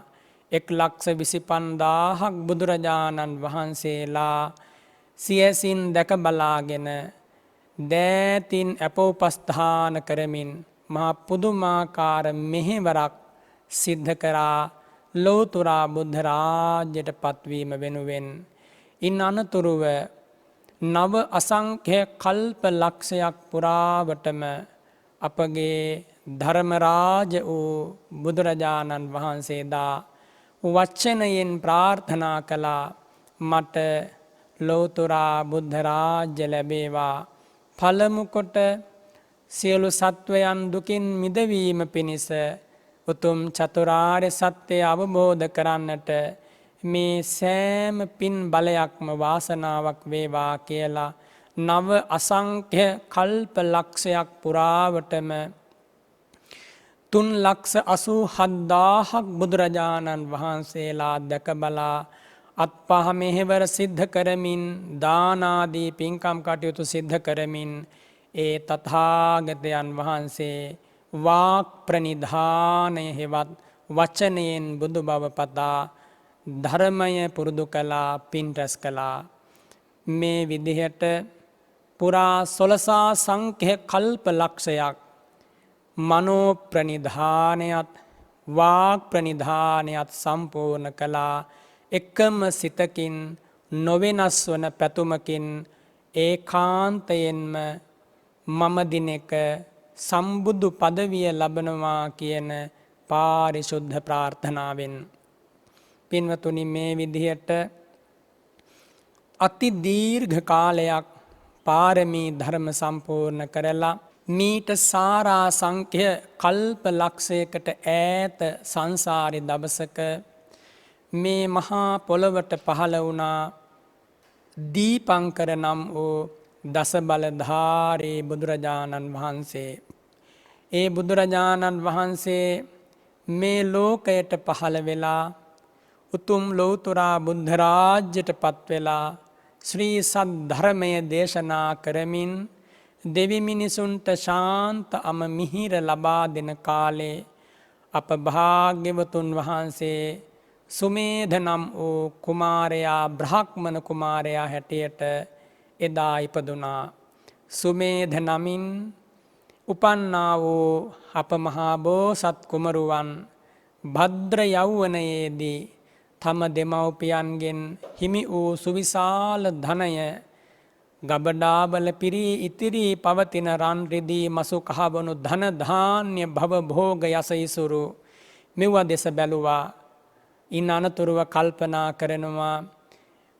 1,25,000ක් බුදුරජාණන් වහන්සේලා සියසින් දැක බලාගෙන දෑතින් අපෝපස්ථාන කරමින් මහා පුදුමාකාර මෙහෙවරක් සිද්ධ කරා ලෝතුරා බුද්ධ රාජ්‍යයට පත්වීම වෙනුවෙන්. ඉන් අනතුරුව නව අසංඛ්‍ය කල්ප ලක්ෂයක් පුරාවටම අපගේ ධර්මරාජ වූ බුදුරජාණන් වහන්සේදා වචනයෙන් ප්‍රාර්ථනා කළා මට ලෝතුරා බුද්ධ රාජ්‍ය ලැබේවා. පළමු කොට සියලු සත්වයන් දුකින් මිදවීම පිණිස උතුම් චතුරාර්ය සත්‍යය අවබෝධ කරන්නට මේ සෑම පින් බලයක්ම වාසනාවක් වේවා කියලා නව අසංඛ්‍ය කල්ප ලක්ෂයක් පුරාවටම 3,87,000ක් බුදුරජාණන් වහන්සේලා දැක බලා අත්පහ මෙහෙවර සිද්ධ කරමින් දානාදී පින්කම් කටයුතු සිද්ධ කරමින් ඒ තථාගතයන් වහන්සේ වාක් ප්‍රනිධානය හෙවත් වචනයෙන් බුදු බව පතා ධර්මය පුරුදු කළා පින් රැස් කළා. මේ විදිහට පුරා 16 සංඛ්‍ය කල්ප ලක්ෂයක් මනෝ ප්‍රනිධානයත් වාක් ප්‍රනිධානයත් සම්පූර්ණ කළා. එකම සිතකින් නොවෙනස් වන පැතුමකින් ඒකාන්තයෙන්ම මම දිනක සම්බුදු පදවිය ලබනවා කියන පාරිශුද්ධ ප්‍රාර්ථනාවෙන්. පින්වතුනි මේ විදිහට අති දීර්ඝ කාලයක් පාරමී ධර්ම සම්පූර්ණ කරලා මීට සාරා සංඛ්‍ය කල්ප ලක්ෂයකට ඈත සංසාරි දවසක මේ මහා පොළොවට පහළ වුණා දීපංකර නම් වූ දස බලධාරී බුදුරජාණන් වහන්සේ. ඒ බුදුරජාණන් වහන්සේ මේ ලෝකයට පහළ වෙලා උතුම් ලෝතුරා බුද්ධ රාජ්‍යයට පත් වෙලා ශ්‍රී සද්ධර්මය දේශනා කරමින් දෙවි මිනිසුන්ට ශාන්ත අම මිහිර ලබා දෙන කාලේ අප භාග්‍යවතුන් වහන්සේ සුමේධ නම් වූ කුමාරයා බ්‍රහ්මණ කුමාරයා හැටියට එදා ඉපදුනා. සුමේධ නමින් උපන්නා වූ අප මහා බෝසත් කුමරුවන් භද්‍ර යෞවනයේදී තම දෙමව්පියන්ගෙන් හිමි වූ සුවිශාල ධනය ගබඩාවල පිරී ඉතිරි පවතින රන් රිදී මසු කහවණු ධන ධාන්‍ය භව භෝග යසයිසුරු මෙව දෙස බැලුවා. ඉන් අනතුරුව කල්පනා කරනවා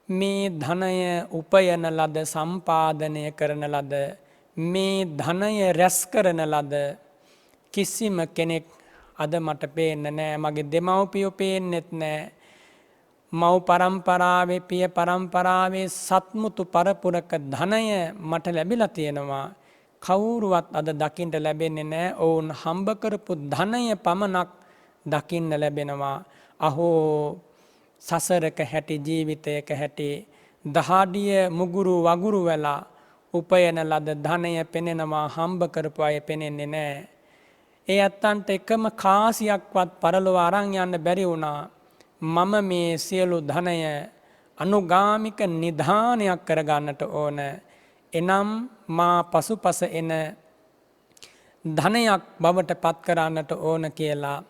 මේ ධනය උපයන ලද සම්පාදනය කරන ලද මේ ධනය රැස් කරන ලද කිසිම කෙනෙක් අද මට පේන්න නෑ. මගේ දෙමව්පියෝ පේන්නෙත් නෑ. මව් පරම්පරාවේ පිය පරම්පරාවේ සත්මුතු පරපුරක ධනය මට ලැබිලා තියෙනවා. කවුරුවත් අද දකින්න ලැබෙන්නේ නැහැ. ඔවුන් හම්බ කරපු ධනය පමණක් දකින්න ලැබෙනවා. අහෝ සසරක හැටි ජීවිතයක හැටි දහඩිය මුගුරු වගුරු වෙලා උපයන ලද ධනය පෙනෙනවා, හම්බ කරපු අය පෙනෙන්නේ නැහැ. ඒ ඇත්තන්ට එකම කාසියක්වත් පරලොව අරන් යන්න බැරි වුණා. මම මේ සියලු ධනය අනුගාමික නිධානයක් කරගන්නට ඕන. එනම් මා පසුපස එන ධනයක් බවට පත් කරන්නට ඕන කියලා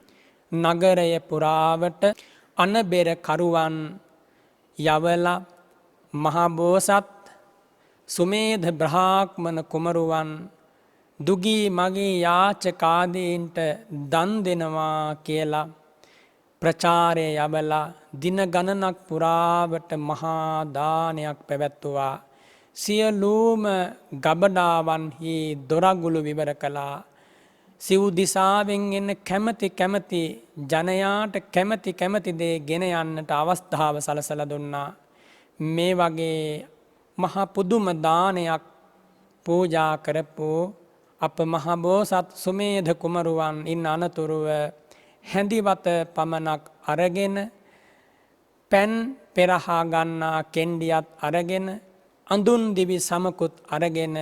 නගරය පුරාවට අනබෙර කරුවන් යවලා මහබෝසත් සුමේධ බ්‍රාහ්මණ කුමරුවන් දුගී මගේ යාචකාදීන්ට දන් දෙනවා කියලා ප්‍රචාරය යවලා දින ගණනක් පුරාවට මහා දානයක් පැවැත්තුවා. සියලුම ගබඩාවන්හි දොරගුළු විවර කළා. සිව් දිසාවෙන් එන කැමති ජනයාට කැමති දේ ගෙන යන්නට අවස්ථාව සලසලා දුන්නා. මේ වගේ මහා පුදුම දානයක් පූජා කරපු අප මහබෝසත් සුමේධ කුමරුවන් ඉන්න අනතුරුව හැඳිවත පමණක් අරගෙන පැන් පෙරහා ගන්නා කෙන්ඩියත් අරගෙන අඳුන් දිවි සමකුත් අරගෙන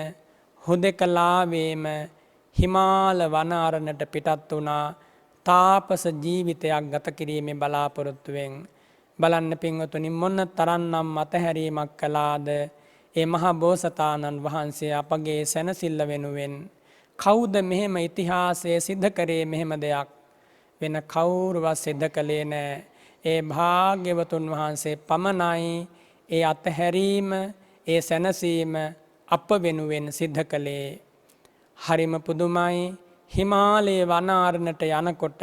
හුදෙකලාවේම හිමාල වනාරණට පිටත් වුණා. තාපස ජීවිතයක් ගත කිරීමේ බලාපොරොත්තුවෙන්. බලන්න පින්වතුනි මොන තරම්නම් අතහැරීමක් කළාද ඒ මහා බෝසතාණන් වහන්සේ අපගේ සැනසෙල්ල වෙනුවෙන්. කවුද මෙහෙම ඉතිහාසයේ සිද්ධ කරේ මෙහෙම දෙයක්? වෙන කවුරුවත් සිද්ධ කළේ නැහැ. ඒ භාග්‍යවතුන් වහන්සේ පමණයි ඒ අතහැරීම, ඒ සැනසීම අප වෙනුවෙන් සිද්ධ කළේ. හරිම පුදුමයි. හිමාලයේ වනාරණට යනකොට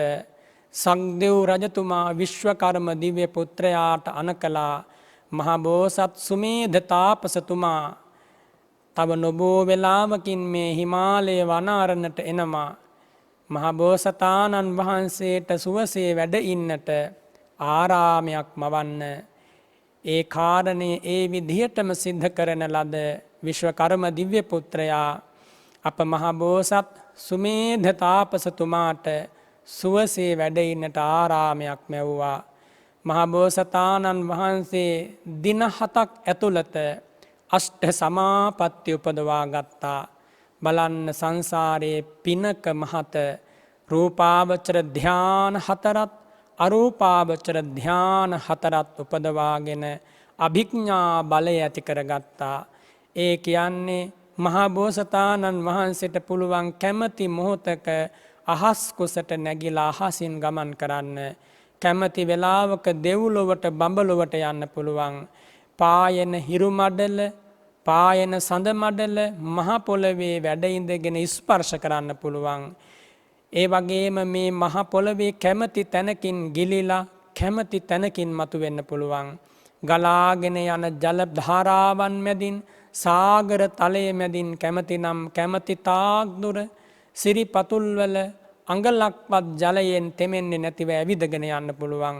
සක්දෙව් රජතුමා විශ්වකර්ම දිව්‍ය පුත්‍රයාට අනකලා මහබෝසත් සුමේධ තාපසතුමා තව නොබෝ වෙලාවකින් මේ හිමාලයේ වනාරණට එනවා. මහබෝසතාණන් වහන්සේට සුවසේ වැඩ ඉන්නට ආරාමයක් මවන්න. ඒ කාරණේ ඒ විදිහටම සිද්ධ කරන ලද විශ්වකර්ම දිව්‍ය පුත්‍රයා අප මහබෝසත් සුමේධ තාපසතුමාට සුවසේ වැඩ ඉන්නට ආරාමයක් මැව්වා. මහබෝසතාණන් වහන්සේ දින 7ක් ඇතුළත අෂ්ට සමාපatti උපදවා ගත්තා. බලන්න සංසාරයේ පිනක මහත රූපාවචර ධ්‍යාන 4ත් අරූපාවචර ධ්‍යාන 4ත් උපදවාගෙන අභිඥා බලය ඇති කරගත්තා. ඒ කියන්නේ මහබෝසතාණන් වහන්සේට පුළුවන් කැමැති මොහොතක අහස් කුසට නැගිලා අහසින් ගමන් කරන්න. කැමැති වෙලාවක දෙව්ලොවට බඹලොවට යන්න පුළුවන්. පායන හිරු මඩල, පායන සඳ මඩල මහ පොළවේ වැඩ ඉඳගෙන ස්පර්ශ කරන්න පුළුවන්. ඒ වගේම මේ මහ පොළවේ කැමැති තැනකින් ගිලිලා කැමැති තැනකින් මතුවෙන්න පුළුවන්. ගලාගෙන යන ජල ධාරාවන් මැදින්, සාගර තලයේ මැදින් කැමැතිනම් කැමැති තාක් දුර සිරිපතුල්වල අඟලක්වත් ජලයෙන් තෙමෙන්නේ නැතිව ඇවිදගෙන යන්න පුළුවන්.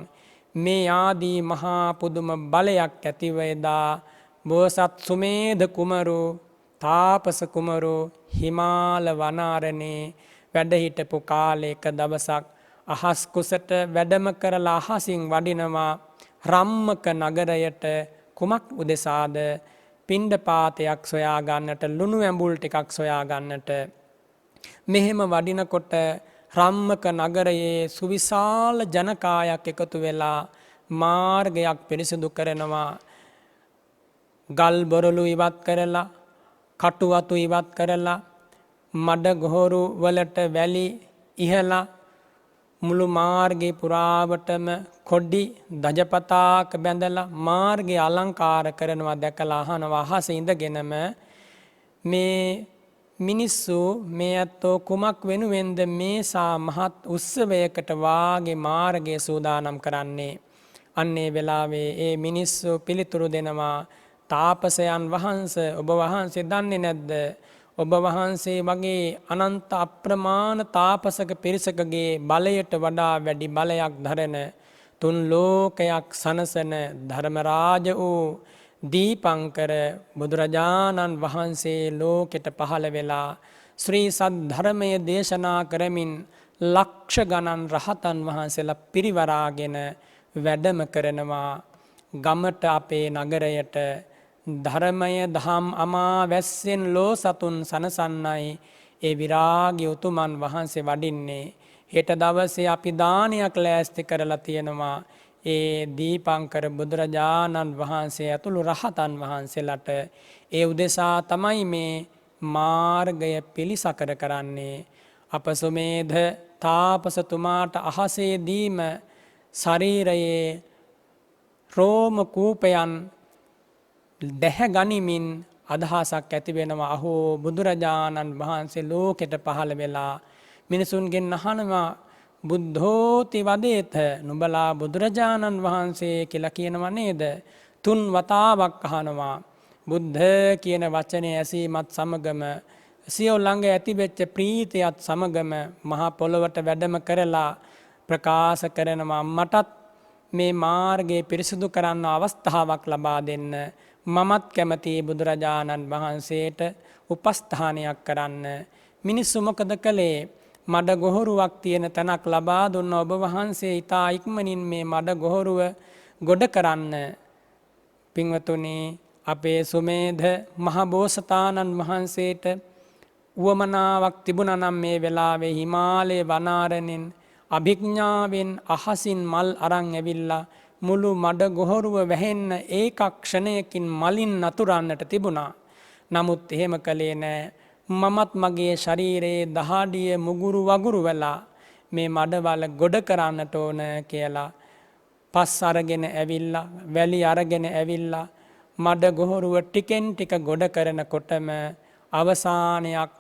මේ ආදී මහා පුදුම බලයක් ඇතිව එදා බෝසත් සුමේධ කුමරු, තාපස කුමරු හිමාල වනාරණේ වැඩ හිටපු කාලයක දවසක් අහස් කුසට වැඩම කරලා අහසින් වඩිනවා. රම්මක නගරයට කුමක් උදෙසාද? පිණ්ඩපාතයක් සොයා ගන්නට, ලුණු ඇඹුල් ටිකක් සොයා ගන්නට. මෙහෙම වඩිනකොට රම්මක නගරයේ සුවිශාල ජනකායක් එකතු වෙලා මාර්ගයක් පිරිසිදු කරනවා. ගල් බොරළු ඉවත් කරලා, කටු වතු ඉවත් කරලා, මඩ ගොහරු වලට වැලි ඉහලා මුළු මාර්ගේ පුරාවටම කොඩි දජපතාක බැඳලා මාර්ගය අලංකාර කරනවා. දැකලා අහනවා අහසේ ඉඳගෙනම මේ මිනිස්සු මේ ඇත්තෝ කුමක් වෙනුවෙන්ද මේසා මහත් උත්සවයකට වාගේ මාර්ගය සූදානම් කරන්නේ? අන්නේ වෙලාවේ ඒ මිනිස්සු පිළිතුරු දෙනවා, තාපසයන් වහන්සේ, ඔබ වහන්සේ දන්නේ නැද්ද? ඔබ වහන්සේ වගේ අනන්ත අප්‍රමාණ තාපසක පිරිසකගේ බලයට වඩා වැඩි බලයක් දරන තුන් ලෝකයක් සනසන ධර්මරාජ වූ දීපංකර බුදුරජාණන් වහන්සේ ලෝකෙට පහළ වෙලා ශ්‍රී සද්ධර්මය දේශනා කරමින් ලක්ෂ ගණන් රහතන් වහන්සේලා පිරිවරාගෙන වැඩම කරනවා ගමට අපේ නගරයට ධර්මය දහම් අමා වැස්සෙන් ලෝ සතුන් සනසන්නයි ඒ විරාගී උතුමන් වහන්සේ වඩින්නේ. හෙට දවසේ අපි දානයක් ලෑස්ති කරලා තියෙනවා ඒ දීපංකර බුදුරජාණන් වහන්සේ ඇතුළු රහතන් වහන්සේලාට. ඒ උදෙසා තමයි මේ මාර්ගය පිළිසකර කරන්නේ. අප සුමේධ තාපසතුමාට අහසේදීම ශරීරයේ රෝම කූපයන් දැහැ ගනිමින් අදහසක් ඇති වෙනවා. අහෝ බුදුරජාණන් වහන්සේ ලෝකෙට පහළ වෙලා මිනිසුන්ගෙන් අහනවා බුද්ධෝති වදේත, නුඹලා බුදුරජාණන් වහන්සේ කියලා කියනවා නේද? තුන් වතාවක් අහනවා. බුද්ධ කියන වචනේ ඇසීමත් සමගම සියෝ ළඟ ඇතිවෙච්ච ප්‍රීතියත් සමගම මහා පොළොවට වැඩම කරලා ප්‍රකාශ කරනවා මටත් මේ මාර්ගයේ පිරිසිදු කරන්න අවස්ථාවක් ලබා දෙන්න. මමත් කැමතියි බුදුරජාණන් වහන්සේට උපස්ථානයක් කරන්න. මිනිස්සු මොකද කළේ? මඩ ගොහරුවක් තියෙන තැනක් ලබා දුන්න ඔබ වහන්සේ ඉතා ඉක්මනින් මේ මඩ ගොහරුව ගොඩ කරන්න. පින්වතුනි, අපේ සුමේධ මහබෝසතාණන් වහන්සේට උවමනාවක් තිබුණා නම් මේ වෙලාවේ හිමාලයේ වනාරණෙන් අභිඥාවෙන් අහසින් මල් අරන් ඇවිල්ලා මුළු මඩ ගොහරුව වැහෙන්න ඒකක් ක්ෂණයකින් මලින් නතුරන්නට තිබුණා. නමුත් එහෙම කළේ නෑ. මමත් මගේ ශරීරයේ දහඩිය මුගුරු වගුරු වෙලා මේ මඩවල ගොඩ කරන්නට ඕන කියලා පස් අරගෙන ඇවිල්ලා වැලි අරගෙන ඇවිල්ලා මඩ ගොහරුව ටිකෙන් ටික ගොඩ කරනකොටම අවසානයක්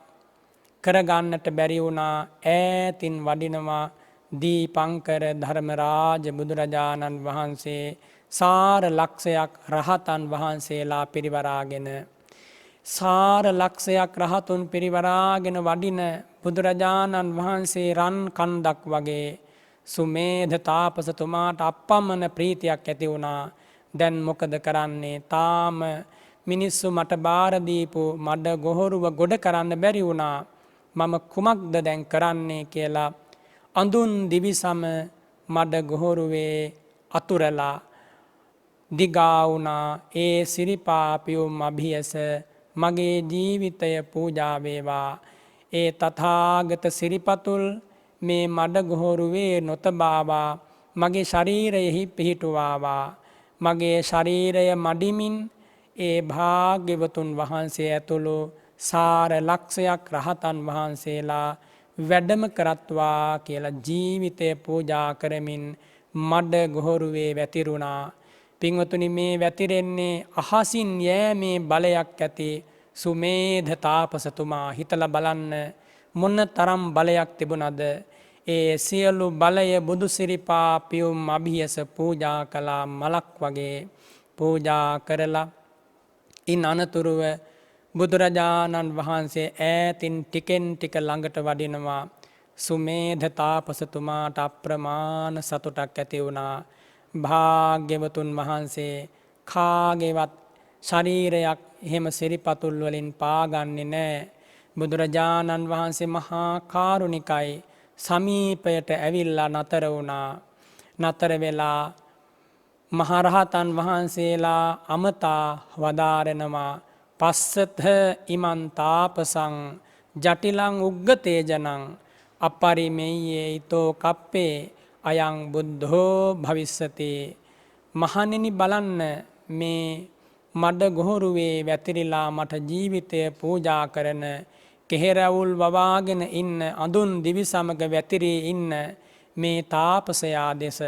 කරගන්නට බැරි වුණා. ඈතින් වඩිනවා දීපංකර ධර්මරාජ බුදුරජාණන් වහන්සේ සාර ලක්ෂයක් රහතන් වහන්සේලා පිරිවරාගෙන. සාර ලක්ෂයක් රහතුන් පිරිවරාගෙන වඩින බුදුරජාණන් වහන්සේ රන් කන්දක් වගේ සුමේධ තාපසතුමාට අපමණ ප්‍රීතියක් ඇති වුණා. දැන් මොකද කරන්නේ? තාම මිනිස්සු මට බාර දීපු මඩ ගොහරුව ගොඩ කරන්න බැරි වුණා. මම කුමක්ද දැන් කරන්නේ කියලා අඳුන් දිවිසම මඩ ගොහරුවේ අතුරලා දිගා වුණා. ඒ සිරිපා පියුම් අභියස මගේ ජීවිතය පූජා වේවා. ඒ තථාගත සිරිපතුල් මේ මඩ ගොහරුවේ නොතබාවා මගේ ශරීරයෙහි පිහිටුවාවා. මගේ ශරීරය මඩිමින් ඒ භාග්‍යවතුන් වහන්සේ ඇතුළු සාර ලක්ෂයක් රහතන් වහන්සේලා වැඩම කරත්වා කියලා ජීවිතය පූජා කරමින් මඩ ගොහරුවේ වැතිරුණා. පින්වතුනි, මේ වැතිරෙන්නේ අහසින් යෑමේ බලයක් ඇති සුමේධ තාපසතුමා. හිතලා බලන්න මොන තරම් බලයක් තිබුණද? ඒ සියලු බලය බුදු සිරිපා පියුම් අභියස පූජා කළා මලක් වගේ පූජා කරලා ඉන් අනතුරුව බුදුරජාණන් වහන්සේ ඈතින් ටිකෙන් ටික ළඟට වඩිනවා. සුමේධ තාපසතුමාට අප්‍රමාණ සතුටක් ඇති වුණා. භාග්‍යවතුන් වහන්සේ කාගේවත් ශරීරයක් එහෙම සිරිපතුල් වලින් පාගන්නේ නැහැ. බුදුරජාණන් වහන්සේ මහා කාරුණිකයි. සමීපයට ඇවිල්ලා නතර වුණා. නතර වෙලා මහරහතන් වහන්සේලා අමතා වදාරනවා පස්සත ඉමන් තාපසං ජටිලං උග්ගතේජනං අපරිමෙය්යේ ඊතෝ කප්පේ අයං බුද්ධෝ භවිස්සති. මහණෙනි, බලන්න මේ මඩ ගොහරුවේ වැතිරිලා මට ජීවිතය පූජා කරන කෙහෙරවුල් වවාගෙන ඉන්න අඳුන් දිවි සමග වැතිරී ඉන්න මේ තාපසයා දෙස.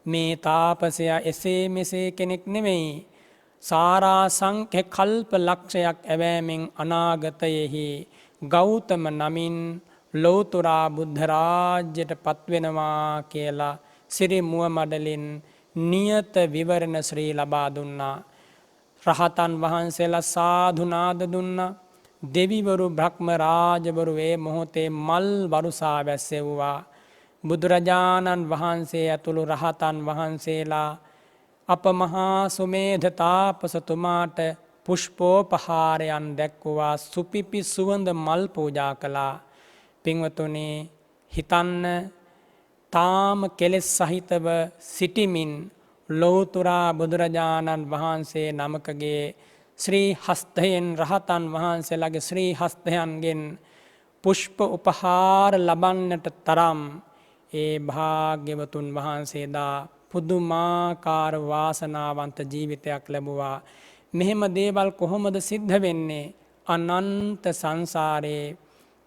මේ තාපසයා එසේ මෙසේ කෙනෙක් නෙමෙයි. සාරා සංඛ්‍ය කල්ප ලක්ෂයක් ඇවෑමෙන් අනාගතයෙහි ගෞතම නමින් ලෝතුරා බුද්ධ රාජ්‍යයට පත්වෙනවා කියලා සිරි මුව මඩලින් නියත විවරණ ශ්‍රී ලබා දුන්නා. රහතන් වහන්සේලා සාදු නාද දුන්නා. දෙවිවරු බ්‍රහ්ම රාජවරු ඒ මොහොතේ මල් වරුසා වැස්සෙව්වා. බුදුරජාණන් වහන්සේ ඇතුළු රහතන් වහන්සේලා අප මහා සුමේධ තාපසතුමාට පුෂ්පෝපහාරයන් දැක්වුවා, සුපිපි සුවඳ මල් පූජා කළා. පින්වතුනි, හිතන්න, තාම කෙලෙස් සහිතව සිටිමින් ලෞතුරා බුදුරජාණන් වහන්සේ නමකගේ ශ්‍රී හස්තයෙන්, රහතන් වහන්සේලාගේ ශ්‍රී හස්තයන්ගෙන් පුෂ්ප උපහාර ලබන්නට තරම් ඒ භාග්‍යවතුන් වහන්සේදා පුදුමාකාර වාසනාවන්ත ජීවිතයක් ලැබුවා. මෙහෙම දේවල් කොහොමද සිද්ධ වෙන්නේ? අනන්ත සංසාරේ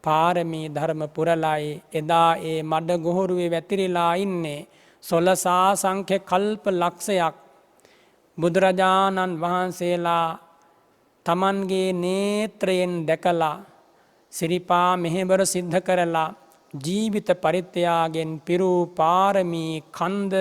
පාරමී ධර්ම පුරලයි එදා ඒ මඩ ගොහරුවේ වැතිරිලා ඉන්නේ. සොලසා සංඛ්‍ය කල්ප ලක්ෂයක් බුදුරජාණන් වහන්සේලා තමන්ගේ නේත්‍රයෙන් දැකලා සිරිපා මෙහෙවර සිද්ධ කරලා ජීවිත පරිත්‍යාගයෙන් පිරූ පාරමී කන්ද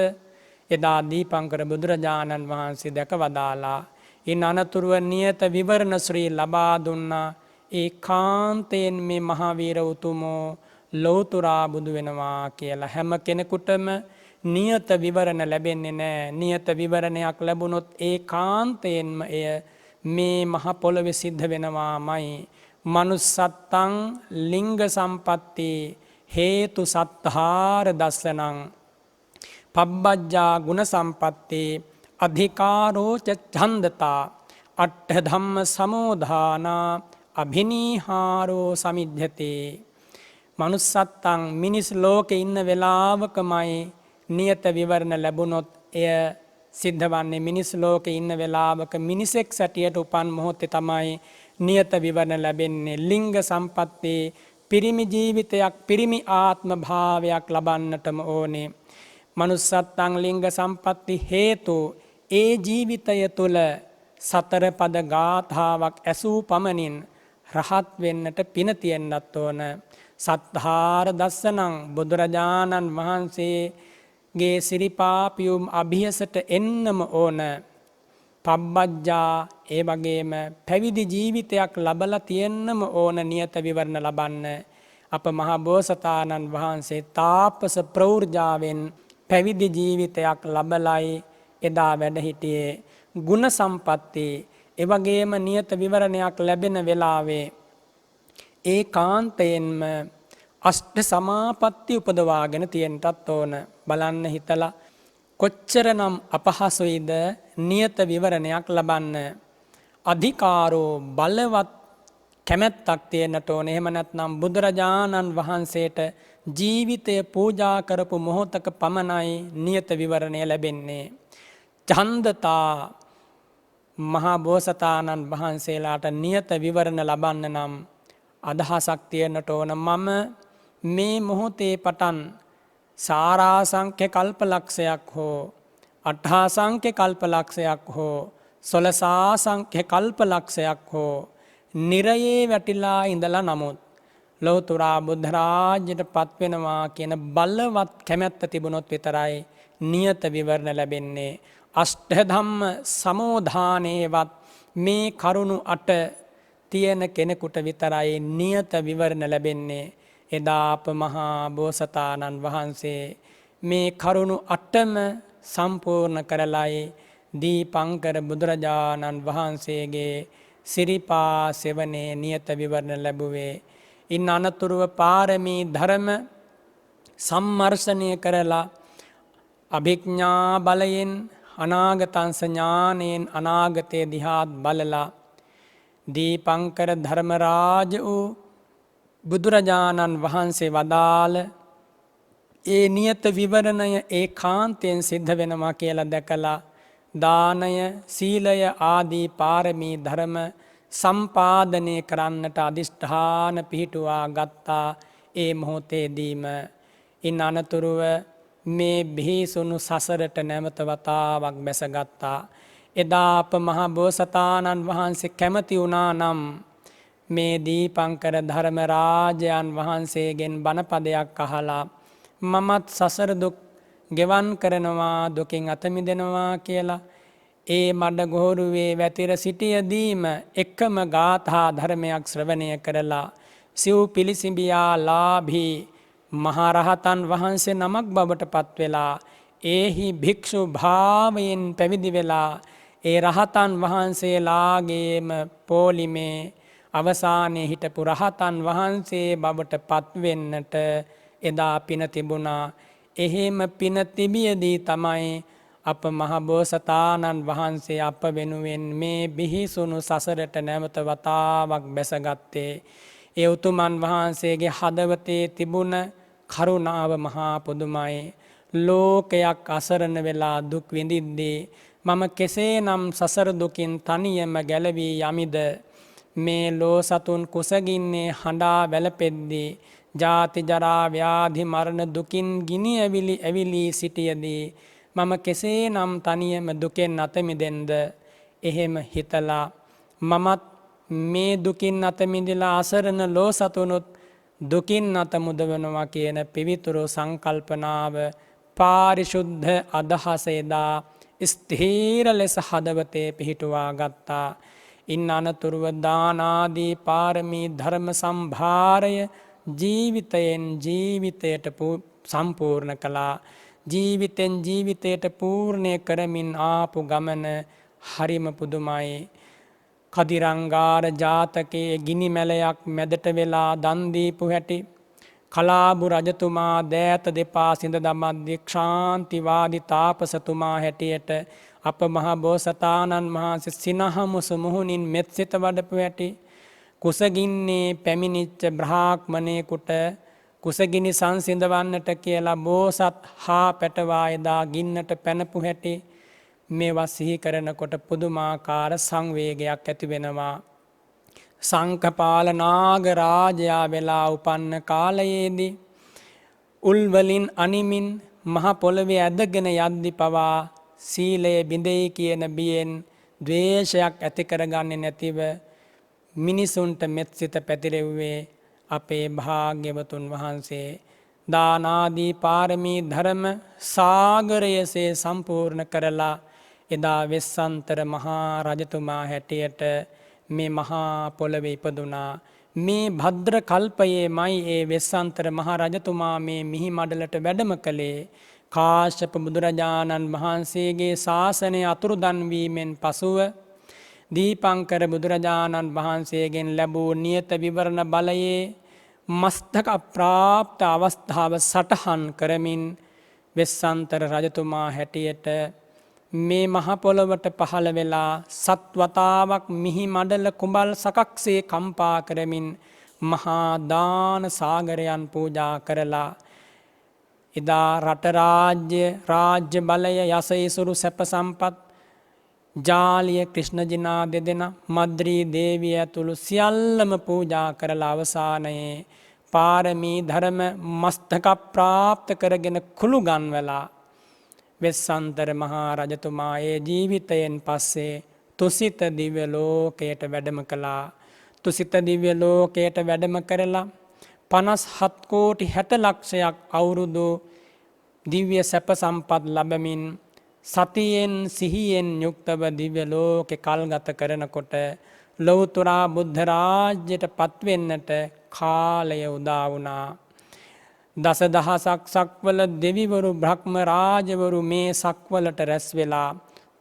එදා දීපංකර බුදුරජාණන් වහන්සේ දැක වදාලා. ඉන් අනතුරුව නියත විවරණ ශ්‍රී ලබා දුන්නා. ඒ කාන්තයෙන් මේ මහාවීර උතුමෝ ලෞතුරා බුදු වෙනවා කියලා. හැම කෙනෙකුටම නියත විවරණ ලැබෙන්නේ නැහැ. නියත විවරණයක් ලැබුණොත් ඒ කාන්තයෙන්ම එය මේ මහ පොළොවේ සිද්ධ වෙනවාමයි. මනුස්සත්තං ලිංග සම්පatti හේතු සත්තාර දස්සනං පබ්බජ්ජා ගුණ සම්පatti අධිකාරෝච ඡන්දතා අට්ඨ ධම්ම සමෝධානා අභිනීහාරෝ සමිද්ධති. මනුස්සත්තං මිනිස් ලෝකේ ඉන්න වෙලාවකමයි නියත විවරණ ලැබුණොත් එය සිද්ධ වන්නේ. මිනිස් ලෝකේ ඉන්න වෙලාවක මිනිසෙක් සැටියට උපන් මොහොතේ තමයි නියත විවරණ ලැබෙන්නේ. ලිංග සම්පatti පිරිමි ජීවිතයක්, පිරිමි ආත්ම භාවයක් ලබන්නටම ඕනේ. මනුස්සත්තං ලිංග සම්පatti හේතු ඒ ජීවිතය තුළ සතර පද ගාථාවක් ඇසූ පමණින් රහත් වෙන්නට පින තියෙන්නත් ඕන. සත්හාර දස්සනං බුදුරජාණන් වහන්සේගේ සිරිපාපියුම් අභියසට එන්නම ඕන. පබ්බජ්ජා ඒ වගේම පැවිදි ජීවිතයක් ලබලා තියෙන්නම ඕන නියත විවරණ ලබන්න. අප මහා බෝසතාණන් වහන්සේ තාපස ප්‍රවෘජාවෙන් පැවිදි ජීවිතයක් ලබලයි එදා වැඩ හිටියේ. ගුණ සම්පatti ඒ වගේම නියත විවරණයක් ලැබෙන වෙලාවේ ඒ කාන්තයෙන්ම අෂ්ඨ සමාපatti උපදවාගෙන තියෙන්නටත් ඕන. බලන්න හිතලා කොච්චරනම් අපහසුයිද නියත විවරණයක් ලබන්න. අධිකාරෝ බලවත් කැමැත්තක් තියෙන්නට ඕන. එහෙම නැත්නම් බුදුරජාණන් වහන්සේට ජීවිතය පූජා කරපු මොහොතක පමණයි නියත විවරණය ලැබෙන්නේ. ඡන්දතා මහා බෝසතාණන් වහන්සේලාට නියත විවරණ ලබන්න නම් අදහසක් තියෙන්නට ඕන. මම මේ මොහොතේ පටන් සාරාසංඛ්‍ය කල්පලක්ෂයක් හෝ අට්ඨාසංඛ්‍ය කල්පලක්ෂයක් හෝ සොළසාසංඛ්‍ය කල්පලක්ෂයක් හෝ නිරයේ වැටිලා ඉඳලා නමුත් ලෞතුරා බුද්ධ රාජ්‍යයට පත්වෙනවා කියන බලවත් කැමැත්ත තිබුණොත් විතරයි නියත විවරණ ලැබෙන්නේ. අෂ්ඨ ධම්ම සමෝධානේවත් මේ කරුණු 8 තියෙන කෙනෙකුට විතරයි නියත විවරණ ලැබෙන්නේ. එදා අප මහා බෝසතාණන් වහන්සේ මේ කරුණු 8ම සම්පූර්ණ කරලයි දීපංකර බුදුරජාණන් වහන්සේගේ සිරිපා සෙවනේ නියත විවරණ ලැබුවේ. ඉන් අනතුරුව පාරමී ධර්ම සම්මර්ෂණය කරලා අභිඥා බලයෙන් අනාගතංස ඥානයෙන් අනාගතය දිහාත් බලලා දීපංකර ධර්මරාජ වූ බුදුරජාණන් වහන්සේ වදාළ ඒ නියත විවරණය ඒකාන්තයෙන් සිද්ධ වෙනවා කියලා දැකලා දානය, සීලය ආදී පාරමී ධර්ම සම්පාදනය කරන්නට අදිෂ්ඨාන පිහිටුවා ගත්තා. ඒ මොහොතේදීම ඉන් අනතුරුව මේ බිහිසුණු සසරට නැවත වතාවක් බැසගත්තා. එදා අප මහා බෝසතාණන් වහන්සේ කැමති වුණා නම් මේ දීපංකර ධර්ම රාජයන් වහන්සේගෙන් බණපදයක් අහලා මමත් සසර දුක් ගෙවන් කරනවා, දුකින් අත මිදෙනවා කියලා ඒ මඩ ගොහරුවේ වැතිර සිටියදීම එකම ගාථා ධර්මයක් ශ්‍රවණය කරලා සිව් පිළිසිඹියා ලාභී මහරහතන් වහන්සේ නමක් බවට පත් වෙලා ඒහි භික්ෂු භාවයෙන් පැවිදි වෙලා ඒ රහතන් වහන්සේලාගේම පෝලිමේ අවසානයේ හිටපු රහතන් වහන්සේ බවට පත්වෙන්නට එදා පින තිබුණා. එහෙම පින තිබියදී තමයි අප මහබෝසතාණන් වහන්සේ අප වෙනුවෙන් මේ බිහිසුණු සසරට නැවත වතාවක් බැසගත්තේ. ඒ උතුමන් වහන්සේගේ හදවතේ තිබුණ කරුණාව මහා පුදුමයි. ලෝකයක් අසරණ වෙලා දුක් විඳිද්දී මම කෙසේනම් සසර දුකින් තනියම ගැලවී යමිද, මේ ලෝ සතුන් කුසගින්නේ හඬා වැළපෙද්දී ජාති ජරා ව්‍යාධි මරණ දුකින් ගිනි ඇවිලි සිටියදී මම කෙසේනම් තනියම දුකෙන් අත මිදෙන්ද? එහෙම හිතලා මමත් මේ දුකින් අත මිදලා අසරණ ලෝ සතුනුත් දුකින් අත මුදවනවා කියන පිවිතුරු සංකල්පනාව, පාරිශුද්ධ අදහස එදා ස්ථීර ලෙස හදවතේ පිහිටුවා ගත්තා. ඉන් අනතුරුව දාන ආදී පාරමී ධර්ම සම්භාරය ජීවිතයෙන් ජීවිතයට සම්පූර්ණ කළා. ජීවිතෙන් ජීවිතයට පූර්ණය කරමින් ආපු ගමන හරිම පුදුමයි. කදිරංගාර ජාතකයේ ගිනි මැලයක් මැදට වෙලා දන් දීපු හැටි, කලාබු රජතුමා දෑත දෙපා සිඳ දමද්දී ක්ෂාන්තිවාදී තාපසතුමා හැටියට අප මහ බෝසතාණන් වහන්සේ සිනහමුසු මුහුණින් මෙත් සිත වඩපු හැටි, කුසගින්නේ පැමිණිච්ච බ්‍රාහ්මණයෙකුට කුසගිනි සංසිඳවන්නට කියලා බෝසත් හා පැටවා එදා ගින්නට පැනපු හැටි, මේවා සිහි කරනකොට පුදුමාකාර සංවේගයක් ඇති වෙනවා. සංකපාල නාග රාජයා වෙලා උපන්න කාලයේදී උල්වලින් අනිමින් මහ පොළවේ ඇදගෙන යද්දි පවා සීලය බිඳෙයි කියන බියෙන් ද්වේෂයක් ඇති කරගන්නේ නැතිව මිනිසුන්ට මෙත්සිත පැතිරෙව්වේ අපේ භාග්‍යවතුන් වහන්සේ. දානාදී පාරමී ධර්ම සාගරයසේ සම්පූර්ණ කරලා එදා වෙස්සන්තර මහා රජතුමා හැටියට මේ මහා පොළවේ ඉපදුනා. මේ භද්‍ර කල්පයේ මයි ඒ වෙස්සන්තර මහා රජතුමා මේ මිහි මඩලට වැඩම කළේ. කාශ්‍යප බුදුරජාණන් වහන්සේගේ ශාසනය අතුරුදන් වීමෙන් පසුව දීපංකර බුදුරජාණන් වහන්සේගෙන් ලැබූ නියත විවරණ බලයේ මස්තක ප්‍රාප්ත අවස්ථාව සටහන් කරමින් වෙස්සන්තර රජතුමා හැටියට මේ මහ පොළොවට පහළ වෙලා සත්වතාවක් මිහි මඩල කුඹල් සකක්සේ කම්පා කරමින් මහා දාන සාගරයන් පූජා කරලා එදා රට රාජ්‍ය බලය යසයිසුරු සැප සම්පත් ජාලිය ක්‍රිෂ්ණජිනා දෙදෙනා මද්‍රී දේවිය ඇතුළු සියල්ලම පූජා කරලා අවසානයේ පාරමී ධර්ම මස්තක ප්‍රාප්ත කරගෙන කුළු ගන්වලා වෙස්සන්තර මහා රජතුමා ඒ ජීවිතයෙන් පස්සේ තුසිත දිව්‍ය ලෝකයට වැඩම කළා. තුසිත දිව්‍ය ලෝකයට වැඩම කරලා 57 කෝටි 60 ලක්ෂයක් අවුරුදු දිව්‍ය සැප සම්පත් ලැබමින් සතියෙන් සිහියෙන් යුක්තව දිව්‍ය ලෝකේ කල්ගත කරනකොට ලෞතර බුද්ධ රාජ්‍යයට පත්වෙන්නට කාලය උදා වුණා. දසදහසක් සක්වල දෙවිවරු බ්‍රහ්ම රාජවරු මේ සක්වලට රැස් වෙලා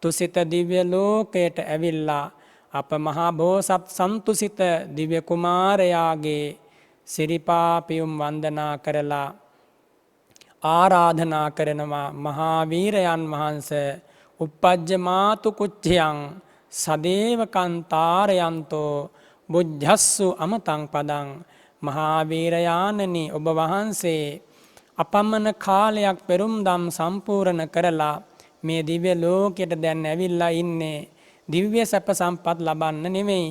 තුසිත දිව්‍ය ලෝකයට ඇවිල්ලා අප මහා බෝසත් සන්තුසිත දිව්‍ය කුමාරයාගේ සිරිපාපියුම් වන්දනා කරලා ආරාධනා කරනවා. මහා වීරයන් වහන්සේ උප්පජ්ජමාතු කුච්චයන් සදේවකං තාරයන්තෝ බුද්ධස්සු අමතං පදං. මහා වීරයාණනි, ඔබ වහන්සේ අපමණ කාලයක් පෙරුම්දම් සම්පූර්ණ කරලා මේ දිව්‍ය ලෝකයට දැන් ඇවිල්ලා ඉන්නේ දිව්‍ය සැප සම්පත් ලබන්න නෙමෙයි.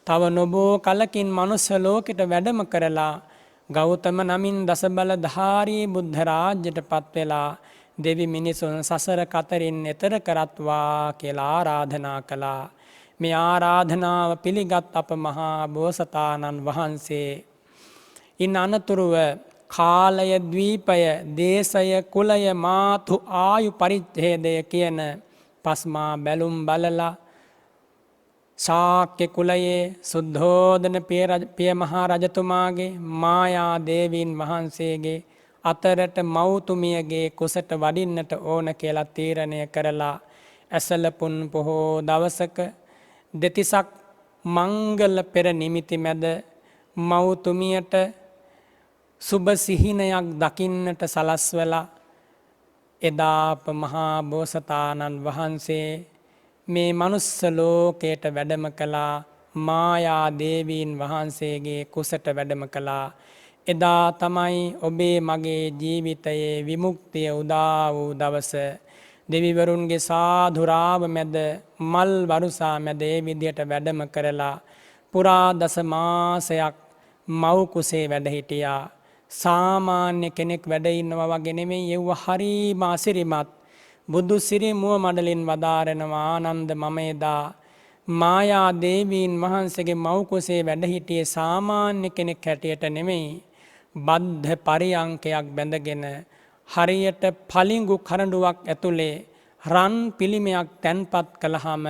තව නොබෝ කලකින් මනුස්ස ලෝකෙට වැඩම කරලා ගෞතම නමින් දසබලධාරී බුද්ධ රාජ්‍යයට පත් වෙලා දෙවි මිනිසුන් සසර කතරින් එතර කරත්වා කියලා ආරාධනා කළා. මේ ආරාධනාව පිළිගත් අප මහා බෝසතාණන් වහන්සේ ඉන් අනතුරුව කාලය, ද්වීපය, දේශය, කුලය, මාතු, ආයු පරිච්ඡේදය කියන පස්මා බැලුම් බලලා ශාක්‍ය කුලයේ සුද්ධෝදන පිය මහා රජතුමාගේ මායා දේවීන් වහන්සේගේ අතරට මව්තුමියගේ කුසට වඩින්නට ඕන කියලා තීරණය කරලා ඇසලපුන් පොහෝ දවසක දෙතිසක් මංගල පෙර නිමිති මැද මව්තුමියට සුබ සිහිනයක් දකින්නට සලස්වලා එදා අප මහා බෝසතාණන් වහන්සේ මේ මනුස්ස ලෝකයට වැඩම කළා. මායා දේවීන් වහන්සේගේ කුසට වැඩම කළා. එදා තමයි ඔබේ මගේ ජීවිතයේ විමුක්තිය උදා වූ දවස. දෙවිවරුන්ගේ සාධුරාව මැද මල් වරුසා මැද ඒ විදියට වැඩම කරලා පුරා දස මාසයක් මව් කුසේ වැඩ හිටියා. සාමාන්‍ය කෙනෙක් වැඩ ඉන්නවා වගේ නෙමෙයි, යෙව්ව හරිම අසිරිමත්. බුදු සිරි මුව මඩලින් වදාරනවා ආනන්ද මම එදා මායා දේවීන් වහන්සේගේ මව් කුසේ වැඩ හිටියේ සාමාන්‍ය කෙනෙක් හැටියට නෙමෙයි, බද්ධ පරියංකයක් බැඳගෙන හරියට පලිඟු කරඬුවක් ඇතුලේ රන් පිළිමයක් තැන්පත් කළාම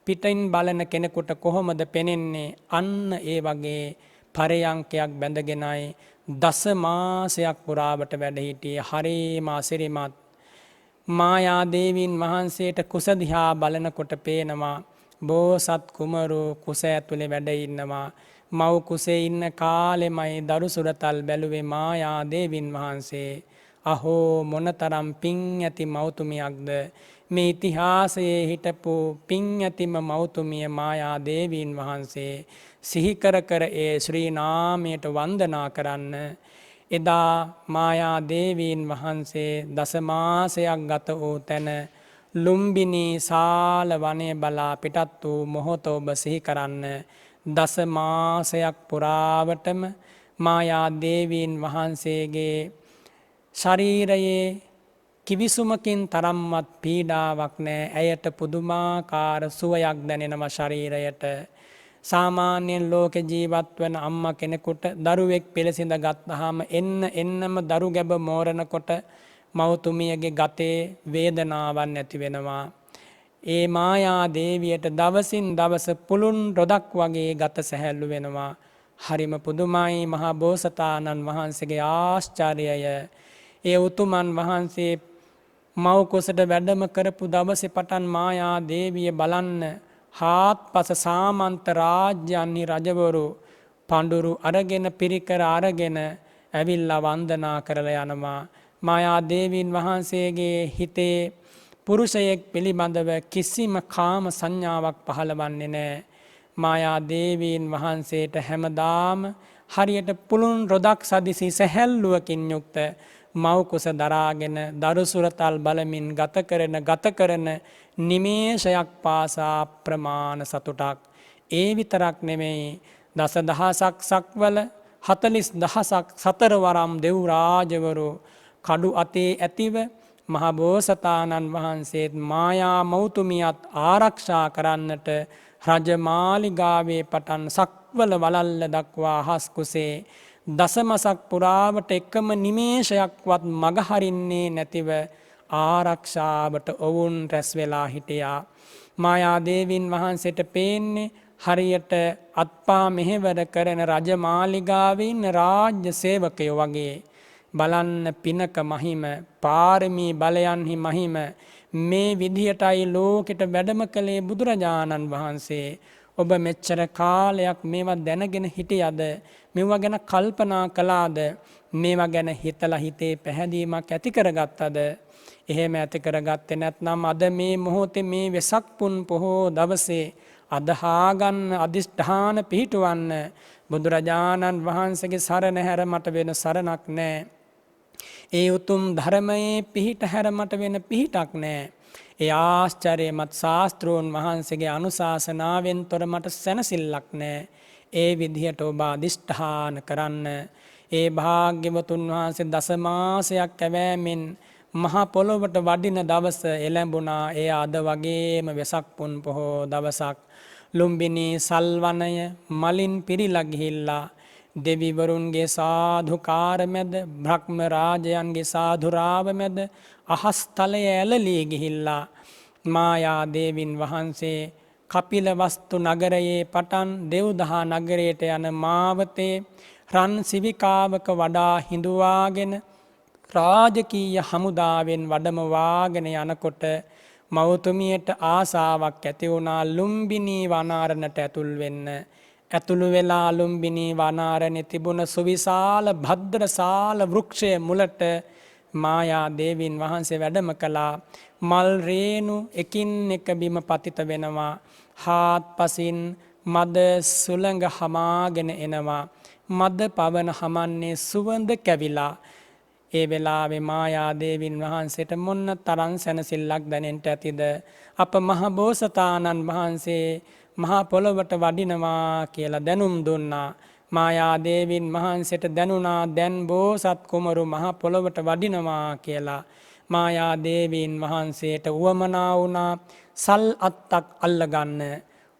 පිටින් බලන කෙනෙකුට කොහොමද පෙනෙන්නේ? අන්න ඒ වගේ පරියංකයක් බැඳගෙනයි දස මාසයක් පුරාවට වැඩ හිටියේ. හරිම අසිරිමත්. මායා දේවීන් වහන්සේට කුස දිහා බලනකොට පේනවා බෝසත් කුමරු කුස ඇතුලේ වැඩ ඉන්නවා. මව් කුසේ ඉන්න කාලෙමයි දරු සුරතල් බැලුවේ මායා දේවීන් වහන්සේ. අහෝ මොනතරම් පිං ඇති මව්තුමියක්ද මේ ඉතිහාසයේ හිටපු පිං ඇතිම මව්තුමිය මායා දේවීන් වහන්සේ. සිහි කර කර ඒ ශ්‍රී නාමයට වන්දනා කරන්න. එදා මායා දේවීන් වහන්සේ දස මාසයක් ගත වූ තැන ලුම්බිනී සාල වනය බලා පිටත් වූ මොහොත ඔබ සිහි කරන්න. දස මාසයක් පුරාවටම මායා දේවීන් වහන්සේගේ ශරීරයේ කිවිසුමකින් තරම්වත් පීඩාවක් නෑ. ඇයට පුදුමාකාර සුවයක් දැනෙනවා ශරීරයට. සාමාන්‍යයෙන් ලෝක ජීවත් වන අම්මා කෙනෙකුට දරුවෙක් පිළිසිඳ ගත්තාම එන්නම දරු ගැබ මෝරනකොට මව්තුමියගේ ගතේ වේදනාවක් නැති වෙනවා. ඒ මායා දේවියට දවසින් දවස පුළුන් රොදක් වගේ ගත සැහැල්ලු වෙනවා. හරිම පුදුමයි මහා බෝසතාණන් වහන්සේගේ ආශ්චර්යය. ඒ උතුමන් වහන්සේ මව් කුසට වැඩම කරපු දවසේ පටන් මායා දේවිය බලන්න හාත්පස සාමන්ත රාජ්‍යයන්හි රජවරු පඬුරු අරගෙන පිරිකර අරගෙන ඇවිල්ලා වන්දනා කරලා යනවා. මායා දේවීන් වහන්සේගේ හිතේ පුරුෂයෙක් පිළිබඳව කිසිම කාම සංඥාවක් පහළවන්නේ නැහැ. මායා දේවීන් වහන්සේට හැමදාම හරියට පුළුන් රොදක් සදිසි සැහැල්ලුවකින් යුක්ත මව් කුස දරාගෙන දරු සුරතල් බලමින් ගත කරන නිමේෂයක් පාසා ප්‍රමාණ සතුටක්. ඒ විතරක් නෙමෙයි, දස දහසක් සක්වල 40,000ක් සතරවරම් දෙව් රාජවරු කඩු අතේ ඇතිව මහ බෝසතාණන් වහන්සේත් මායා මෞතුමියත් ආරක්ෂා කරන්නට රජමාලිගාවේ පටන් සක්වල වලල්ල දක්වා අහස් කුසේ දසමසක් පුරාවට එකම නිමේෂයක්වත් මගහරින්නේ නැතිව ආරක්ෂාවට ඔවුන් රැස් වෙලා හිටියා. මායා දේවීන් වහන්සේට පේන්නේ හරියට අත්පා මෙහෙවර කරන රජමාලිගාවේ ඉන්න රාජ්‍ය සේවකයෝ වගේ. බලන්න පිනක මහිම, පාරමී බලයන්හි මහිම මේ විදිහටයි ලෝකෙට වැඩම කළේ බුදුරජාණන් වහන්සේ. ඔබ මෙච්චර කාලයක් මේවා දැනගෙන හිටියද? මේවා ගැන කල්පනා කළාද? මේවා ගැන හිතලා හිතේ පැහැදීමක් ඇති කරගත්තද? එහෙම ඇති කරගත්තේ නැත්නම් අද මේ මොහොතේ මේ වෙසක් පුන් පොහෝ දවසේ අදහාගන්න අදිෂ්ඨාන පිහිටවන්න බුදුරජාණන් වහන්සේගේ සරණ හැර මට වෙන සරණක් නැහැ. ඒ උතුම් ධර්මයේ පිහිට හැර මට වෙන පිහිටක් නැහැ. ඒ ආශ්චර්යමත් ශාස්ත්‍රෝන් වහන්සේගේ අනුශාසනාවෙන් තොර මට සැනසෙල්ලක් නැහැ. ඒ විදිහට ඔබ අදිෂ්ඨාන කරන්න. ඒ භාග්‍යවතුන් වහන්සේ දස මාසයක් ඇවෑමෙන් මහ පොළොවට වඩින දවස එළඹුණා. ඒ අද වගේම වෙසක් පුන් පොහෝ දවසක්. ලුම්බිනී සල්වනය මලින් පිරීලා ගිහිල්ලා දෙවිවරුන්ගේ සාධුකාර මැද, බ්‍රහ්ම රාජයන්ගේ සාධුරාව මැද අහස් තලය ඇලලී ගිහිල්ලා මායා දේවින් වහන්සේ කපිලවස්තු නගරයේ පටන් දෙව්දහා නගරයට යන මාවතේ රන් සිවිකාවක වඩා හිඳුවාගෙන රාජකීය හමුදාවෙන් වඩමවාගෙන යනකොට මෞතුමියට ආසාවක් ඇති වුණා ලුම්බිනී වනාරණට ඇතුල් වෙන්න. ඇතුළු වෙලා ලුම්බිනී වනාරණේ තිබුණ සුවිශාල භද්‍රශාල වෘක්ෂය මුලට මායා දේවීන් වහන්සේ වැඩම කළා. මල් රේණු එකින් එක බිම පතිත වෙනවා. හාත්පසින් මද සුළඟ හමාගෙන එනවා. මද පවන හමන්නේ සුවඳ කැවිලා. ඒ වෙලාවේ මායා දේවීන් වහන්සේට මොන්න තරම් සැනසෙල්ලක් දැනෙන්න ඇතිද? අප මහ බෝසතාණන් වහන්සේ මහා පොළොවට වඩිනවා කියලා දැනුම් දුන්නා. මායා දේවීන් වහන්සේට දැනුණා දැන් බෝසත් කුමරු මහා පොළොවට වඩිනවා කියලා. මායා දේවීන් වහන්සේට උවමනා වුණා සල් අත්තක් අල්ලගන්න.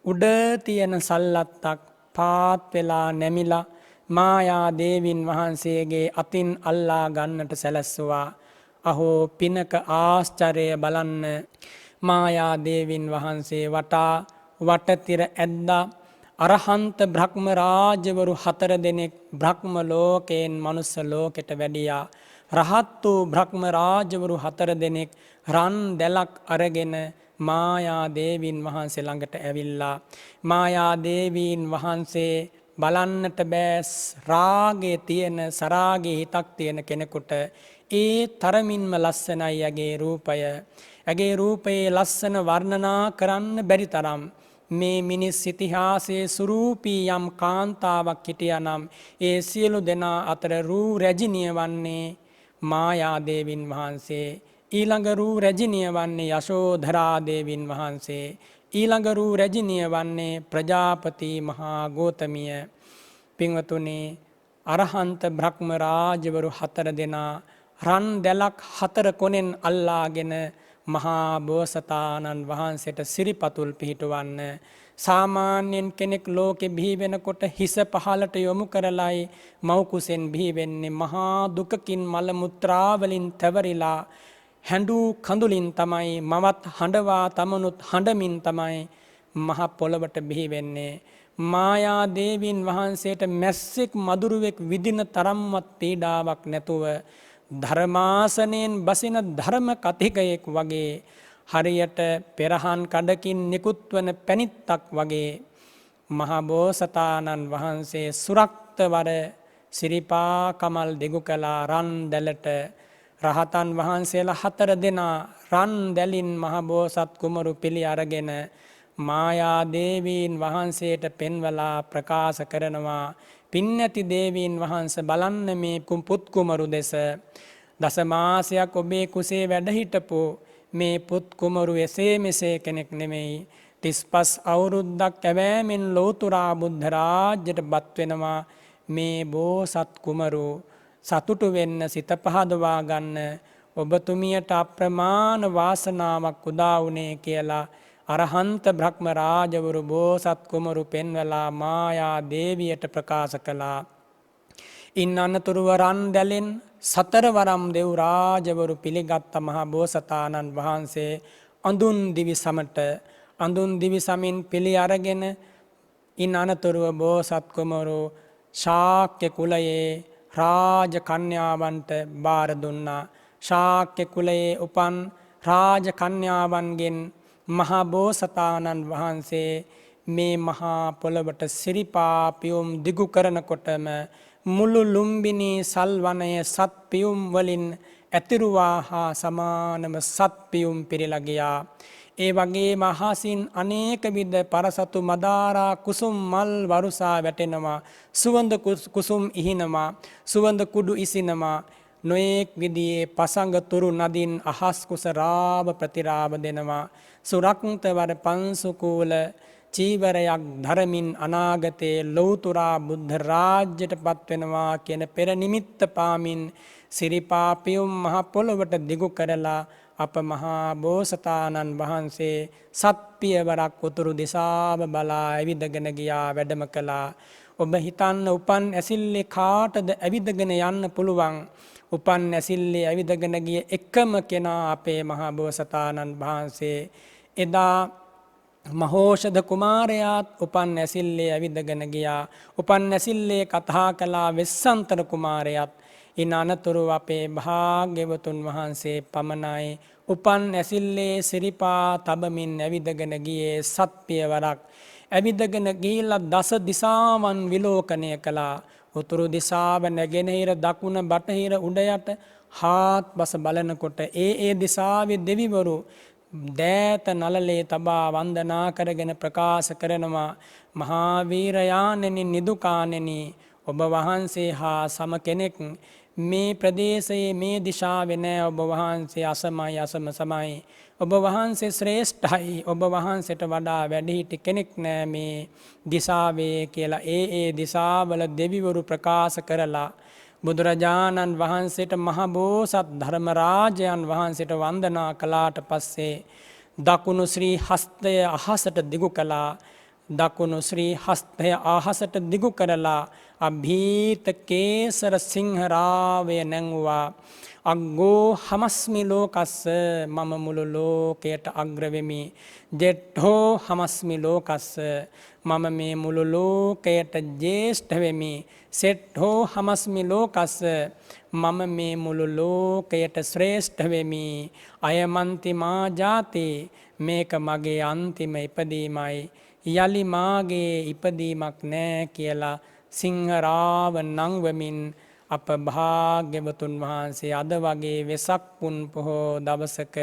උඩ තියෙන සල් අත්තක් පාත් වෙලා නැමිලා මායා දේවීන් වහන්සේගේ අතින් අල්ලා ගන්නට සැලැස්සුවා. අහෝ පිනක ආශ්චර්යය බලන්න. මායා දේවීන් වහන්සේ වටා වටතිර ඇද්දා අරහන්ත බ්‍රහ්ම රාජවරු 4 දෙනෙක් බ්‍රහ්ම ලෝකයෙන් මනුස්ස ලෝකෙට වැඩියා. රහත් වූ බ්‍රහ්ම රාජවරු 4 දෙනෙක් රන් දැලක් අරගෙන මායා දේවීන් වහන්සේ ළඟට ඇවිල්ලා. මායා දේවීන් වහන්සේ බලන්නට බෑස් රාගයේ තියෙන සරාගයේ හිතක් තියෙන කෙනෙකුට ඒ තරමින්ම ලස්සනයි ඇගේ රූපය. ඇගේ රූපයේ ලස්සන වර්ණනා කරන්න බැරි තරම් මේ මිනිස් ඉතිහාසයේ සුරූපී යම් කාන්තාවක් හිටියානම් ඒ සියලු දෙනා අතර රූ රැජිනිය වන්නේ මායා දේවීන් වහන්සේ. ඊළඟ රූ රැජිනිය වන්නේ යශෝධරා දේවීන් වහන්සේ. ඊළඟ රූ රැජිනිය වන්නේ ප්‍රජාපති මහා ගෝතමිය. පින්වතුනි අරහන්ත බ්‍රහ්ම රාජවරු 4 දෙනා රන් දැලක් 4 කොනෙන් අල්ලාගෙන මහා බෝසතාණන් වහන්සේට සිරිපතුල් පිහිටවන්න. සාමාන්‍යයෙන් කෙනෙක් ලෝකෙ බිහි වෙනකොට හිස පහළට යොමු කරලයි මව් කුසෙන් බිහි වෙන්නේ. මහා දුකකින් මල මුත්‍රා වලින් තැවරිලා හැඬු කඳුලින් තමයි මවත් හඬවා තමනුත් හඬමින් තමයි මහ පොළවට බිහි වෙන්නේ. මායා දේවීන් වහන්සේට මැස්සෙක් මදුරුවෙක් විදින තරම්වත් පීඩාවක් නැතුව ධර්මාසනයෙන් බසින ධර්ම කතිකයෙක් වගේ හරියට පෙරහන් කඩකින් නිකුත් වන පැනිත්තක් වගේ මහා බෝසතාණන් වහන්සේ සුරක්තවර සිරිපා කමල් දෙගු කළා රන් දැලට. රහතන් වහන්සේලා 4 දෙනා රන් දැලින් මහ බෝසත් කුමරු පිළි අරගෙන මායා දේවීන් වහන්සේට පෙන්වලා ප්‍රකාශ කරනවා. පින්නැති දේවීන් වහන්සේ බලන්න මේ පුත් කුමරු දෙස. දස මාසයක් ඔබේ කුසේ වැඩ හිටපු මේ පුත් කුමරු එසේ මෙසේ කෙනෙක් නෙමෙයි. 35 අවුරුද්දක් ඇවෑමෙන් ලෝතුරා බුද්ධ රාජ්‍යයට බත් වෙනවා. මේ බෝසත් කුමරු සතුටු වෙන්න සිත පහදවා ගන්න ඔබතුමියට අප්‍රමාණ වාසනාවක් උදා වුණේ කියලා අරහන්ත බ්‍රහ්ම රාජවරු බෝසත් කුමරු පෙන්වලා මායා දේවියට ප්‍රකාශ කළා. ඉන් අනතුරුව රන් දැලෙන් 4 වරම් දෙව් රාජවරු පිළිගත් මහා බෝසතාණන් වහන්සේ අඳුන් දිවි සමට අඳුන් දිවි සමින් පිළි අරගෙන ඉන් අනතුරුව බෝසත් කුමරු ශාක්‍ය කුලයේ රාජ කන්‍යාවන්ට බාර දුන්නා. ශාක්‍ය කුලයේ උපන් රාජ කන්‍යාවන්ගෙන් මහා බෝසතාණන් වහන්සේ මේ මහා පොළවට සිරිපා පියුම් දිගු කරනකොටම මුළු ලුම්බිනී සල්වනය සත් පියුම් වලින් ඇතිරුවා හා සමානම සත් පියුම් පිරීලා ගියා. ඒ වගේම අහසින් අනේක විද පරසතු මදාරා කුසුම් මල් වරුසා වැටෙනවා. සුවඳ කුසුම් ඉහිනවා. සුවඳ කුඩු ඉසිනවා. නොයෙක් විදියේ පසඟ තුරු නදින් අහස් කුස රාව ප්‍රතිරාව දෙනවා. සුරක්තවර පන්සුකූල චීවරයක් ධරමින් අනාගතයේ ලෞතුරා බුද්ධ රාජ්‍යයට පත් වෙනවා කියන පෙර නිමිත්ත පාමින් සිරිපා පියුම් මහ පොළොවට දිගු කරලා අප මහා බෝසතාණන් වහන්සේ සත්පියවරක් උතුරු දිසාව බලා ඇවිදගෙන ගියා වැඩම කළා. ඔබ හිතන්න උපන් ඇසිල්ලේ කාටද ඇවිදගෙන යන්න පුළුවන්? උපන් ඇසිල්ලේ ඇවිදගෙන ගිය එකම කෙනා අපේ මහා බෝසතාණන් වහන්සේ. එදා මහෝෂධ කුමාරයාත් උපන් ඇසිල්ලේ ඇවිදගෙන ගියා. උපන් ඇසිල්ලේ කතා කළා වෙස්සන්තර කුමාරයාත්. ඉන් අනතුරු අපේ භාග්‍යවතුන් වහන්සේ පමණයි උපන් ඇසිල්ලේ සිරිපා තබමින් ඇවිදගෙන ගියේ සත්පියවරක්. ඇවිදගෙන ගිහිල්ලා දස දිසාවන් විලෝකනය කළා. උතුරු දිසාව, නැගෙනහිර, දකුණ, බටහිර, උඩ යට හාත්පස බලනකොට ඒ දිසාවේ දෙවිවරු දෑත නළලේ තබා වන්දනා කරගෙන ප්‍රකාශ කරනවා, මහාවීරයාණෙනි, නිදුකාණෙනි, ඔබ වහන්සේ හා සම කෙනෙක් මේ ප්‍රදේශයේ මේ දිශාවේ නෑ. ඔබ වහන්සේ අසමයි, අසම සමයි. ඔබ වහන්සේ ශ්‍රේෂ්ඨයි. ඔබ වහන්සේට වඩා වැඩිහිටි කෙනෙක් නෑ මේ දිසාවේ කියලා ඒ දිසාවල දෙවිවරු ප්‍රකාශ කරලා බුදුරජාණන් වහන්සේට මහබෝසත් ධර්මරාජයන් වහන්සේට වන්දනා කළාට පස්සේ දකුණු ශ්‍රී හස්තය අහසට දිගු කළා. දකුණු ශ්‍රී හස්තය අහසට දිගු කරලා අභීත කේසර සිංහරාවය නැංවුවා. අග්ගෝ හමස්මි ලෝකස්ස, මම මුළු ලෝකයට අග්‍රවෙමි. ජෙට්හෝ හමස්මි ලෝකස්ස, මම මේ මුළු ලෝකයට ජේෂ්ඨ වෙමි. සෙට්හෝ හමස්මි ලෝකස්ස, මම මේ මුළු ලෝකයට ශ්‍රේෂ්ඨ වෙමි. අයමන්තිමා ජාති, මේක මගේ අන්තිම ඉපදීමයි. යලි මාගේ ඉපදීමක් නෑ කියලා සිංහරාව නංවමින් අප භාග්‍යවතුන් වහන්සේ අද වගේ වෙසක් පුන් පොහෝ දවසක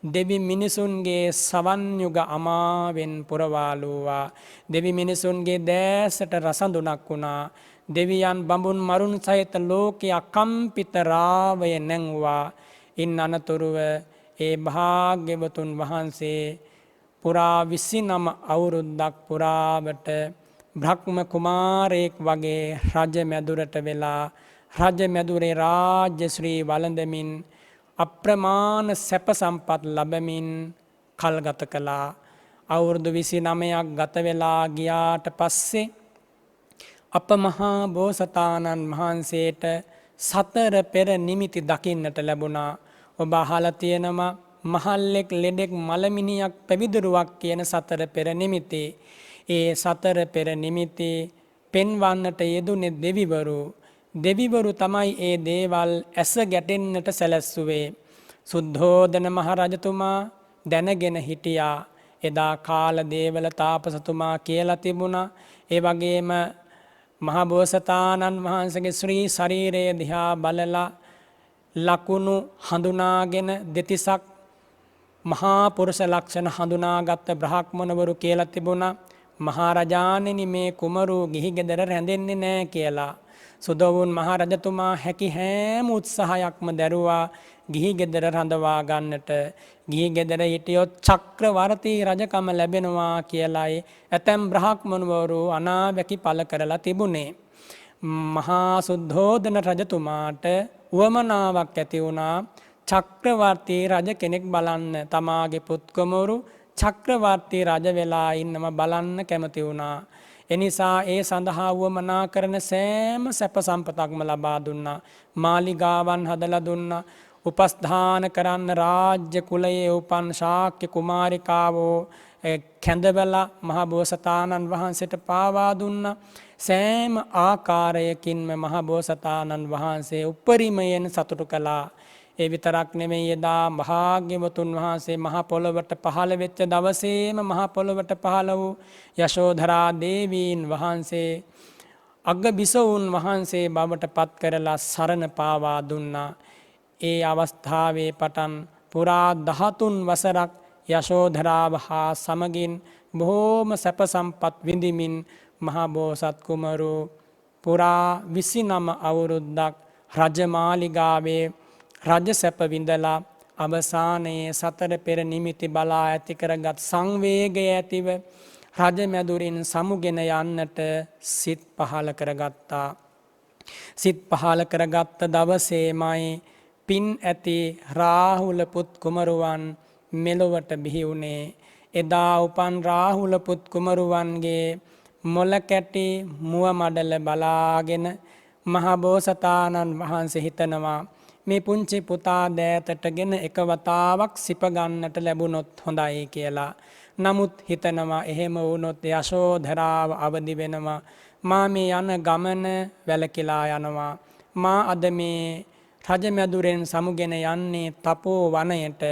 දෙවි මිනිසුන්ගේ සවන් යුග අමාවෙන් පුරවාලුවා. දෙවි මිනිසුන්ගේ දෑසට රසඳුනක් වුණා. දෙවියන් බඹුන් මරුන් සහිත ලෝකයේ අකම්පිත රාවය නැංවා. ඉන් අනතුරුව ඒ භාග්‍යවතුන් වහන්සේ පුරා 29 අවුරුද්දක් පුරාවට බ්‍රහ්ම කුමාරයෙක් වගේ රජ මැදුරට වෙලා රජ මැදුරේ රාජ්‍ය ශ්‍රී වළඳමින් අප්‍රමාණ සැප සම්පත් ලැබමින් කල් ගත කළා. අවුරුදු 29ක් ගත වෙලා ගියාට පස්සේ අප මහා බෝසතාණන් වහන්සේට සතර පෙර නිමිති දකින්නට ලැබුණා. ඔබ අහලා තියෙනවා මහල්ලෙක්, ලෙඩෙක්, මලමිනියක්, පැවිදුරුවක් කියන සතර පෙර නිමිති. ඒ සතර පෙර නිමිති පෙන්වන්නට යෙදුනේ දෙවිවරු. දෙවිවරු තමයි ඒ දේවල් ඇස ගැටෙන්නට සැලැස්සුවේ. සුද්ධෝදන මහරජතුමා දැනගෙන හිටියා. එදා කාල දේවල තාපසතුමා කියලා තිබුණා. ඒ වගේම මහබෝසතාණන් වහන්සේගේ ශ්‍රී ශරීරය දිහා බලලා ලකුණු හඳුනාගෙන දෙතිසක් මහා පුරුෂ ලක්ෂණ හඳුනාගත්ත බ්‍රහ්මණවරු කියලා තිබුණා. මහරජාණෙනි, මේ කුමරු ගිහි ගෙදර රැඳෙන්නේ නැහැ කියලා. සුදවුන් මහරජතුමා හැකි හැම උත්සාහයක්ම දැරුවා ගිහි ගෙදර රඳවා ගන්නට. ගිහි ගෙදර හිටියොත් චක්‍රවර්ති රජකම ලැබෙනවා කියලායි ඇතැම් බ්‍රහ්මණවරු අනාවැකි පළ කරලා තිබුණේ. මහා සුද්ධෝදන රජතුමාට උවමනාවක් ඇති වුණා චක්‍රවර්ති රජ කෙනෙක් බලන්න. තමාගේ පුත්කුමරු චක්‍රවර්ති රජ වෙලා ඉන්නම බලන්න කැමති වුණා. එනිසා ඒ සඳහා වුවමනා කරන සෑම සැප සම්පතක්ම ලබා දුන්නා. මාලිගාවන් හදලා දුන්නා. උපස්ථාන කරන්න රාජ්‍ය කුලයේ උපන් ශාක්‍ය කුමාරිකාවෝ කැඳවලා මහබෝසතාණන් වහන්සේට පාවා දුන්නා. සෑම ආකාරයකින්ම මහබෝසතාණන් වහන්සේ උපරිමයෙන් සතුටු කළා. ඒ විතරක් නෙමෙයි, එදා භාග්‍යවතුන් වහන්සේ මහ පොළොවට පහළ වෙච්ච දවසේම මහ පොළොවට පහළ වූ යශෝධරා දේවීන් වහන්සේ අග්ගබිසවුන් වහන්සේ බවට පත් කරලා සරණ පාවා දුන්නා. ඒ අවස්ථාවේ පටන් පුරා 13 වසරක් යශෝධරාව හා සමගින් බොහෝම සැප සම්පත් විඳිමින් මහා බෝසත් කුමරු පුරා 29 අවුරුද්දක් රජමාලිගාවේ රජ සැප විඳලා අවසානයේ සතර පෙර නිමිති බලා ඇති කරගත් සංවේගය ඇතිව රජ මැදුරින් සමුගෙන යන්නට සිත් පහළ කරගත්තා. සිත් පහළ කරගත්ත දවසේමයි පින් ඇති රාහුල පුත් කුමරුවන් මෙලොවට බිහි වුණේ. එදා උපන් රාහුල පුත් කුමරුවන්ගේ මොල කැටි මුව මඩල බලාගෙන මහබෝසතාණන් වහන්සේ හිතනවා මේ පුංචි පුතා දෑතටගෙන එක වතාවක් සිප ගන්නට ලැබුණොත් හොඳයි කියලා. නමුත් හිතනවා එහෙම වුණොත් යශෝධරාව අවදි වෙනවා. මා මේ යන ගමන වැළකීලා යනවා. මා අද මේ රජමැදුරෙන් සමුගෙන යන්නේ තපෝ වනයට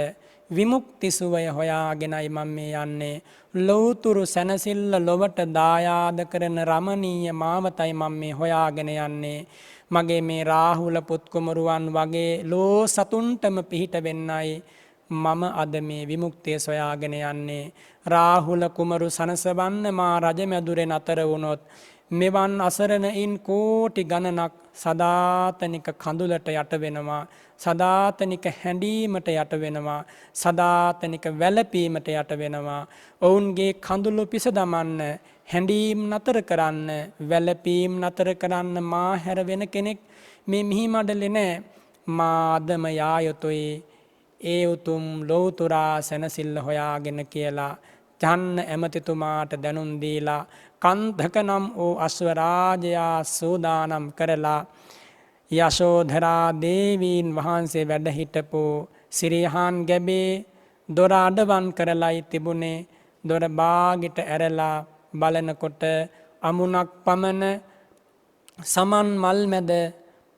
විමුක්ති සුවය හොයාගෙනයි මම මේ යන්නේ. ලෞතුරු සැනසෙල්ල ලොවට දායාද කරන රමණීය මාවතයි මම මේ හොයාගෙන යන්නේ. මගේ මේ රාහුල පුත් කුමරුවන් වගේ ලෝ සතුන්ටම පිහිට වෙන්නයි මම අද මේ විමුක්තිය සොයාගෙන යන්නේ. රාහුල කුමරු සනසවන්න මා රජමැදුරෙන් අතර වුණොත් මෙවන් අසරණයින් කෝටි ගණනක් සදාතනික කඳුලට යට වෙනවා. සදාතනික හැඬීමට යට වෙනවා. සදාතනික වැළපීමට යට වෙනවා. ඔවුන්ගේ කඳුළු පිස දමන්න, හැඬීම් නතර කරන්න, වැළපීම් නතර කරන්න මා හැර වෙන කෙනෙක් මේ මිහිමඩලේ නැහැ. මා අදම යා යුතුයි ඒ උතුම් ලෞතුරා සැනසෙල්ල හොයාගෙන කියලා ජන්න ඇමතිතුමාට දැනුම් දීලා කන්ධක නම් වූ අශ්වරාජයා සූදානම් කරලා යශෝධරා දේවීන් වහන්සේ වැඩ හිටපු සිරිහාන් ගැබේ දොර අඩවන් කරලයි තිබුණේ. දොර බාගෙට ඇරලා බලනකොට අමුණක් පමණ සමන් මල් මැද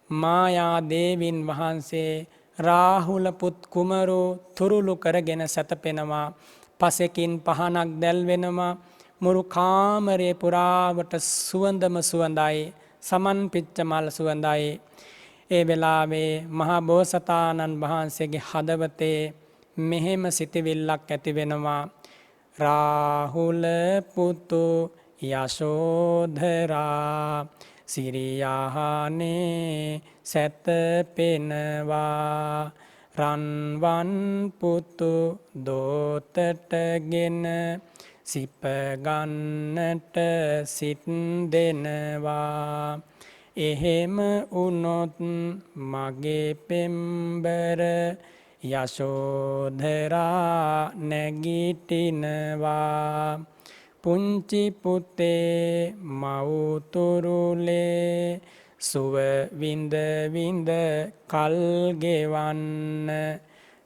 මායා දේවීන් වහන්සේ රාහුල පුත් කුමරු තුරුළු කරගෙන සැතපෙනවා. පසෙකින් පහනක් දැල්වෙනවා. මුරු කාමරේ පුරාවට සුවඳම සුවඳයි. සමන් පිච්ච මල් සුවඳයි. ඒ වෙලාවේ මහා බෝසතාණන් වහන්සේගේ හදවතේ මෙහෙම සිතවිල්ලක් ඇති වෙනවා. රාහුල පුතු යශෝධරා සිරියාහනේ සැතපෙනවා. රන්වන් පුතු දෝතටගෙන සිපගන්නට සිත් දෙනවා. එහෙම වුණොත් මගේ පෙම්බර යශෝධරා නැගිටිනවා. පුංචි පුතේ මව්තුරුලේ සුව විඳ විඳ කල් ගෙවන්න.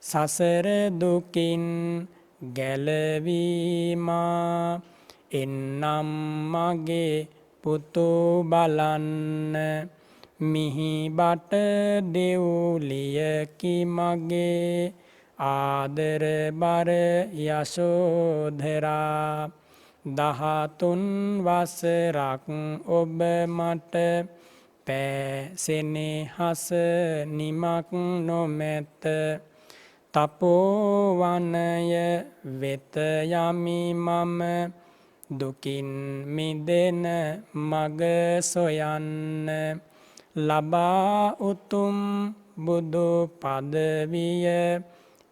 සසර දුකින් ගැලවීමා එන්නම් මගේ පුතු බලන්න. මිහිබට දෙව්ලියකි මගේ ආදර බර යශෝධරා. 13 වසරක් ඔබ මට පෑසෙනෙහස නිමක් නොමැත. තපෝවනය වෙත යමි මම දුකින් මිදෙන මග සොයන්න. ලබා උතුම් බුදු පදවිය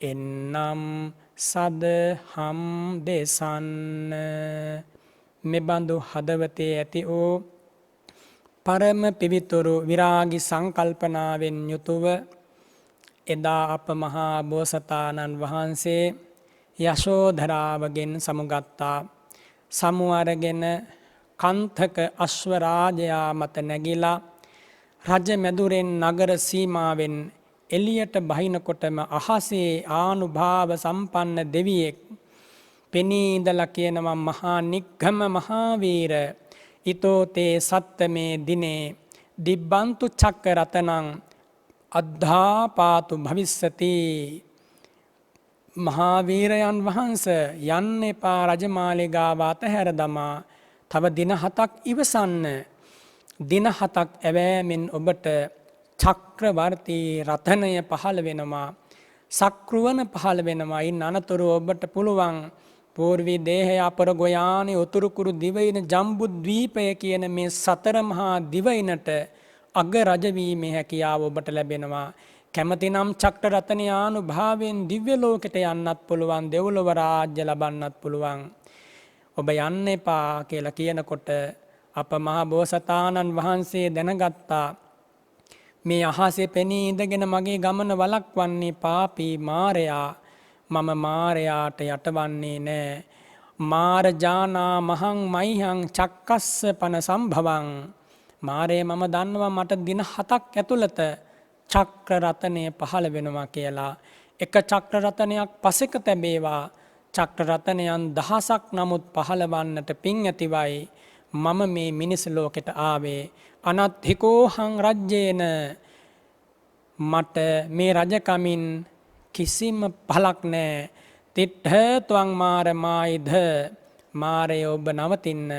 එන්නම් සදහම් දෙසන්න. මෙබඳු හදවතේ ඇති වූ පරම පිවිතුරු විරාගි සංකල්පනාවෙන් යුතුව එදා අප මහා බෝසතාණන් වහන්සේ යශෝධරාවගෙන් සමුගත්තා. සමු අරගෙන කන්තක අශ්වරාජයා මත නැගිලා රජ මැදුරෙන් නගර සීමාවෙන් එළියට බහිනකොටම අහසේ ආනුභාව සම්පන්න දෙවියෙක් පෙනී ඉඳලා කියනවා මහා නිග්ගම මහාවීර ඊතෝතේ සත්තමේ දිනේ දිබ්බන්තු චක්ක රතනං අද්ධාපාතු භවිස්සති. මහාවීරයන් වහන්ස යන්න එපා රජමාලිගාව අතහැර දමා තව දින 7ක් ඉවසන්න. දින 7ක් ඇවෑමෙන් ඔබට චක්‍රවර්ති රතනය පහළ වෙනවා. සක්‍රුවන පහළ වෙනවා. ඉන් අනතුරු ඔබට පුළුවන් පූර්වී දේහය අපර ගොයානේ උතුරුකුරු දිවයින ජම්බුද්වීපය කියන මේ සතර මහා දිවයිනට අග රජවීමේ හැකියාව ඔබට ලැබෙනවා. කැමතිනම් චක්‍ර රතනයානුභාවයෙන් දිව්‍ය ලෝකෙට යන්නත් පුළුවන්. දෙව්ලොව රාජ්‍ය ලබන්නත් පුළුවන්. ඔබ යන්න එපා කියලා කියනකොට අප මහා බෝසතාණන් වහන්සේ දැනගත්තා මේ අහසේ පෙනී ඉඳගෙන මගේ ගමන වළක්වන්නේ පාපී මාරයා. මම මාරයාට යටවන්නේ නෑ. මාරජානා මහං මයිහං චක්කස්ස පන සම්භවං. මාරේ මම දන්නවා මට දින 7ක් ඇතුළත චක්‍ර රතනය පහළ වෙනවා කියලා. එක චක්‍ර රතනයක් පසෙක තැබේවා. චක්‍ර රතනයන් දහසක් නමුත් පහළවන්නට පින් ඇතිවයි මම මේ මිනිස් ලෝකෙට ආවේ. අනත්ථිකෝහං රජ්‍යේන මට මේ රජකමින් කිසිම පළක් නෑ. තිට්ඨ ත්වං මාර මායිධ මාරය ඔබ නවතින්න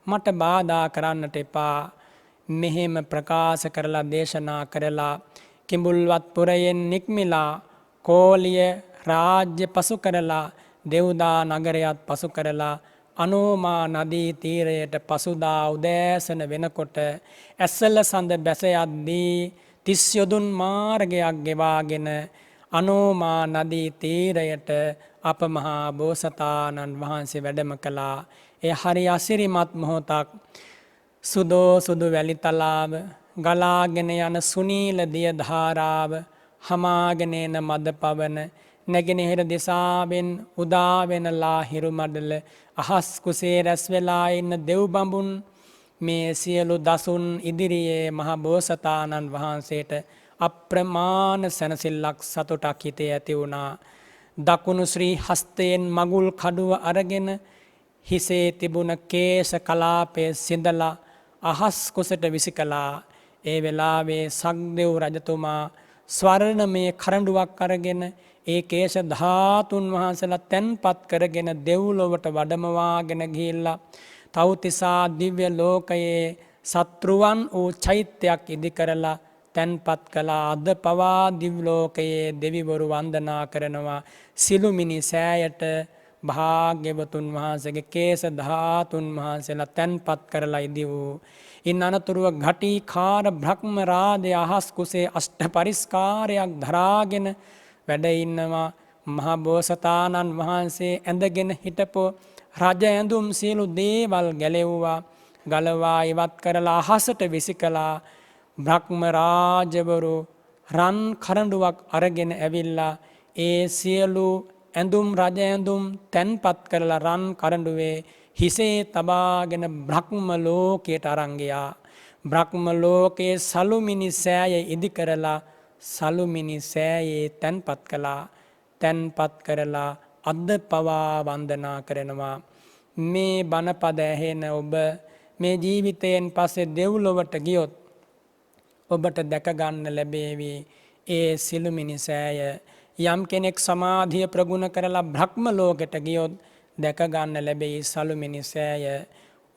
මට බාධා කරන්නට එපා. මෙහෙම ප්‍රකාශ කරලා දේශනා කරලා කිඹුල්වත් පුරයෙන් නික්මිලා කෝලිය රාජ්‍ය පසු කරලා දෙව්දා නගරයත් පසු කරලා අනෝමා නදී තීරයට පසුදා උදෑසන වෙනකොට ඇස්සල සඳ බැස යද්දී තිස් යොදුන් මාර්ගයක් ගෙවාගෙන අනෝමා නදී තීරයට අප මහා බෝසතාණන් වහන්සේ වැඩම කළා. ඒ හරි අසිරිමත් මොහොතක්. සුදෝ සුදු වැලිතලාව ගලාගෙන යන සුනීල දිය ධාරාව හමාගෙන එන මද පවන නැගෙනහිර දිසාවෙන් උදාවෙනලා හිරුමඩල අහස් කුසේ රැස් වෙලා ඉන්න දෙව් බඹුන් මේ සියලු දසුන් ඉදිරියේ මහ බෝසතාණන් වහන්සේට අප්‍රමාණ සැනසෙල්ලක් සතුටක් හිතේ ඇති වුණා. දකුණු ශ්‍රී හස්තයෙන් මගුල් කඩුව අරගෙන හිසේ තිබුණ කේශ කලාපය සිඳලා අහස් කුසට විසි කළා. ඒ වෙලාවේ සක්දෙව් රජතුමා ස්වර්ණමය කරඬුවක් අරගෙන ඒ කේශ ධාතුන් වහන්සේලා තැන්පත් කරගෙන දෙව්ලොවට වඩමවාගෙන ගිහිල්ලා තව්තිසා දිව්‍ය ලෝකයේ සත්‍රුවන් වූ චෛත්‍යයක් ඉදි කරලා තැන්පත් කළා. අද පවා දිව්‍ය ලෝකයේ දෙවිවරු වන්දනා කරනවා සිළුමිණි සෑයට භාග්‍යවතුන් වහන්සේගේ කේශ ධාතුන් වහන්සේලා තැන්පත් කරලා ඉදි වූ. ඉන් අනතුරුව ඝටිකාර බ්‍රහ්ම රාජය අහස් කුසේ අෂ්ට පරිස්කාරයක් ධරාගෙන වැඩ ඉන්නවා. මහා බෝසතාණන් වහන්සේ ඇඳගෙන හිටපු රජ ඇඳුම් සියලු දේවල් ගැලෙව්වා. ගලවා ඉවත් කරලා අහසට විසි කළා. බ්‍රහ්ම රාජවරු රන් කරඬුවක් අරගෙන ඇවිල්ලා ඒ සියලු ඇඳුම් රජ ඇඳුම් තැන්පත් කරලා රන් කරඬුවේ හිසේ තබාගෙන බ්‍රහ්ම ලෝකයට අරන් ගියා. බ්‍රහ්ම ලෝකයේ සලුමිණි සෑය ඉදි කරලා සලුමිණි සෑයේ තැන්පත් කළා. තැන්පත් කරලා අද පවා වන්දනා කරනවා. මේ බණපද ඇහෙන ඔබ මේ ජීවිතයෙන් පස්සේ දෙව්ලොවට ගියොත් ඔබට දැක ගන්න ලැබේවි ඒ සිළුමිණි සෑය. යම් කෙනෙක් සමාධිය ප්‍රගුණ කරලා බ්‍රහ්ම ලෝකයට ගියොත් දැක ගන්න ලැබෙයි සලුමිණි සෑය.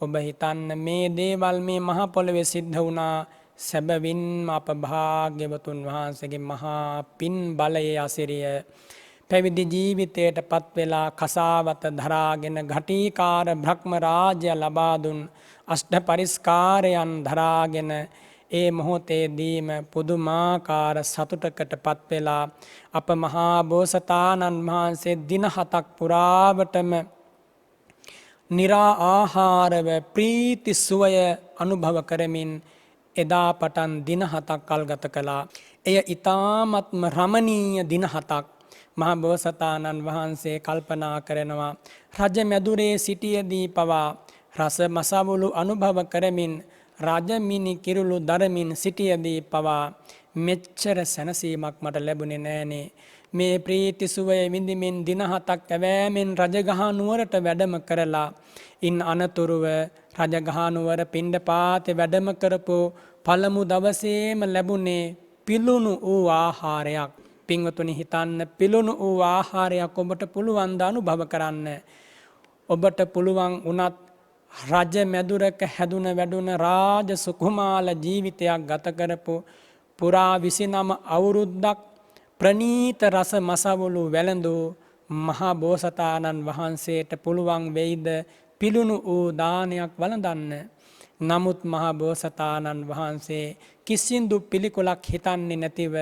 ඔබ හිතන්න මේ දේවල් මේ මහ පොළවේ සිද්ධ වුණා සැබවින්ම අප භාග්‍යවතුන් වහන්සේගේ මහා පින් බලයේ අසිරිය. පැවිදි ජීවිතයට පත් වෙලා කසාවත ධරාගෙන ඝටිකාර බ්‍රහ්ම රාජ්‍ය ලබා දුන් අෂ්ට පරිස්කාරයන් ධරාගෙන ඒ මොහොතේදීම පුදුමාකාර සතුටකට පත් වෙලා අප මහා බෝසතාණන් වහන්සේ දින 7ක් පුරාවටම නිරා ආහාරව ප්‍රීති සුවය අනුභව කරමින් එදා පටන් දින 7ක් කල්ගත කළා. එය ඊ타ත්ම රමණීය දින 7ක්. මහා බෝසතාණන් වහන්සේ කල්පනා කරනවා රජ මැදුරේ සිටියදී පවා රස මසවුලු අනුභව කරමින් රජමිනි කිරුළු දරමින් සිටියදී පවා මෙච්චර සැනසීමක් මට ලැබුණේ නෑනේ. මේ ප්‍රීති සුවය විඳිමින් දින 7ක් ඇවෑමෙන් රජගහ නුවරට වැඩම කරලා ඉන් අනතුරුව රජගහ නුවර පිණ්ඩපාතේ වැඩම කරපු පළමු දවසේම ලැබුණේ පිළුණු වූ ආහාරයක්. පින්වතුනි හිතන්න පිළුණු වූ ආහාරයක් ඔබට පුළුවන් ද අනුභව කරන්න. ඔබට පුළුවන් වුණත් රජ මැදුරක හැදුන වැඩුන රාජ සුකුමාල ජීවිතයක් ගත කරපු පුරා 29 අවුරුද්දක් ප්‍රනීත රස මසවුලු වැළඳු මහා බෝසතාණන් වහන්සේට පුළුවන් වෙයිද පිළුණු වූ දානයක් වළඳන්න. නමුත් මහා බෝසතාණන් වහන්සේ කිසිදු පිළිකුලක් හිතන්නේ නැතිව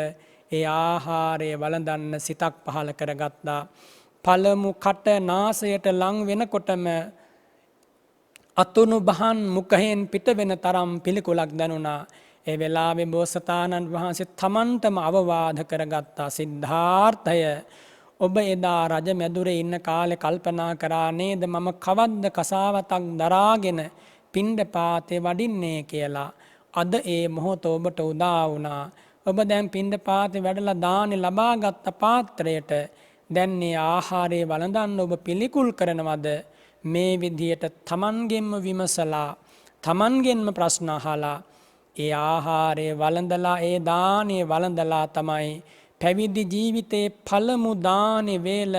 ඒ ආහාරය වළඳන්න සිතක් පහළ කරගත්තා. පළමු කට නාසයට ලං වෙනකොටම අතුණු බහන් මුඛයෙන් පිට වෙන තරම් පිළිකුලක් දැනුණා. ඒ වෙලාවේ බෝසතාණන් වහන්සේ තමන්ටම අවවාද කරගත්තා සිද්ධාර්ථය ඔබ එදා රජ මැදුරේ ඉන්න කාලේ කල්පනා කරා නේද මම කවද්ද කසාවතක් දරාගෙන පිණ්ඩපාතේ වඩින්නේ කියලා. අද ඒ මොහොත ඔබට උදා වුණා. ඔබ දැන් පිණ්ඩපාතේ වැඩලා දානේ ලබාගත් පාත්‍රයට දැන් මේ ආහාරය වළඳන්න ඔබ පිළිකුල් කරනවද? මේ විදියට තමන්ගෙන්ම විමසලා තමන්ගෙන්ම ප්‍රශ්න අහලා ඒ ආහාරය වළඳලා ඒ දානය වළඳලා තමයි පැවිදි ජීවිතයේ පළමු දානෙ වේල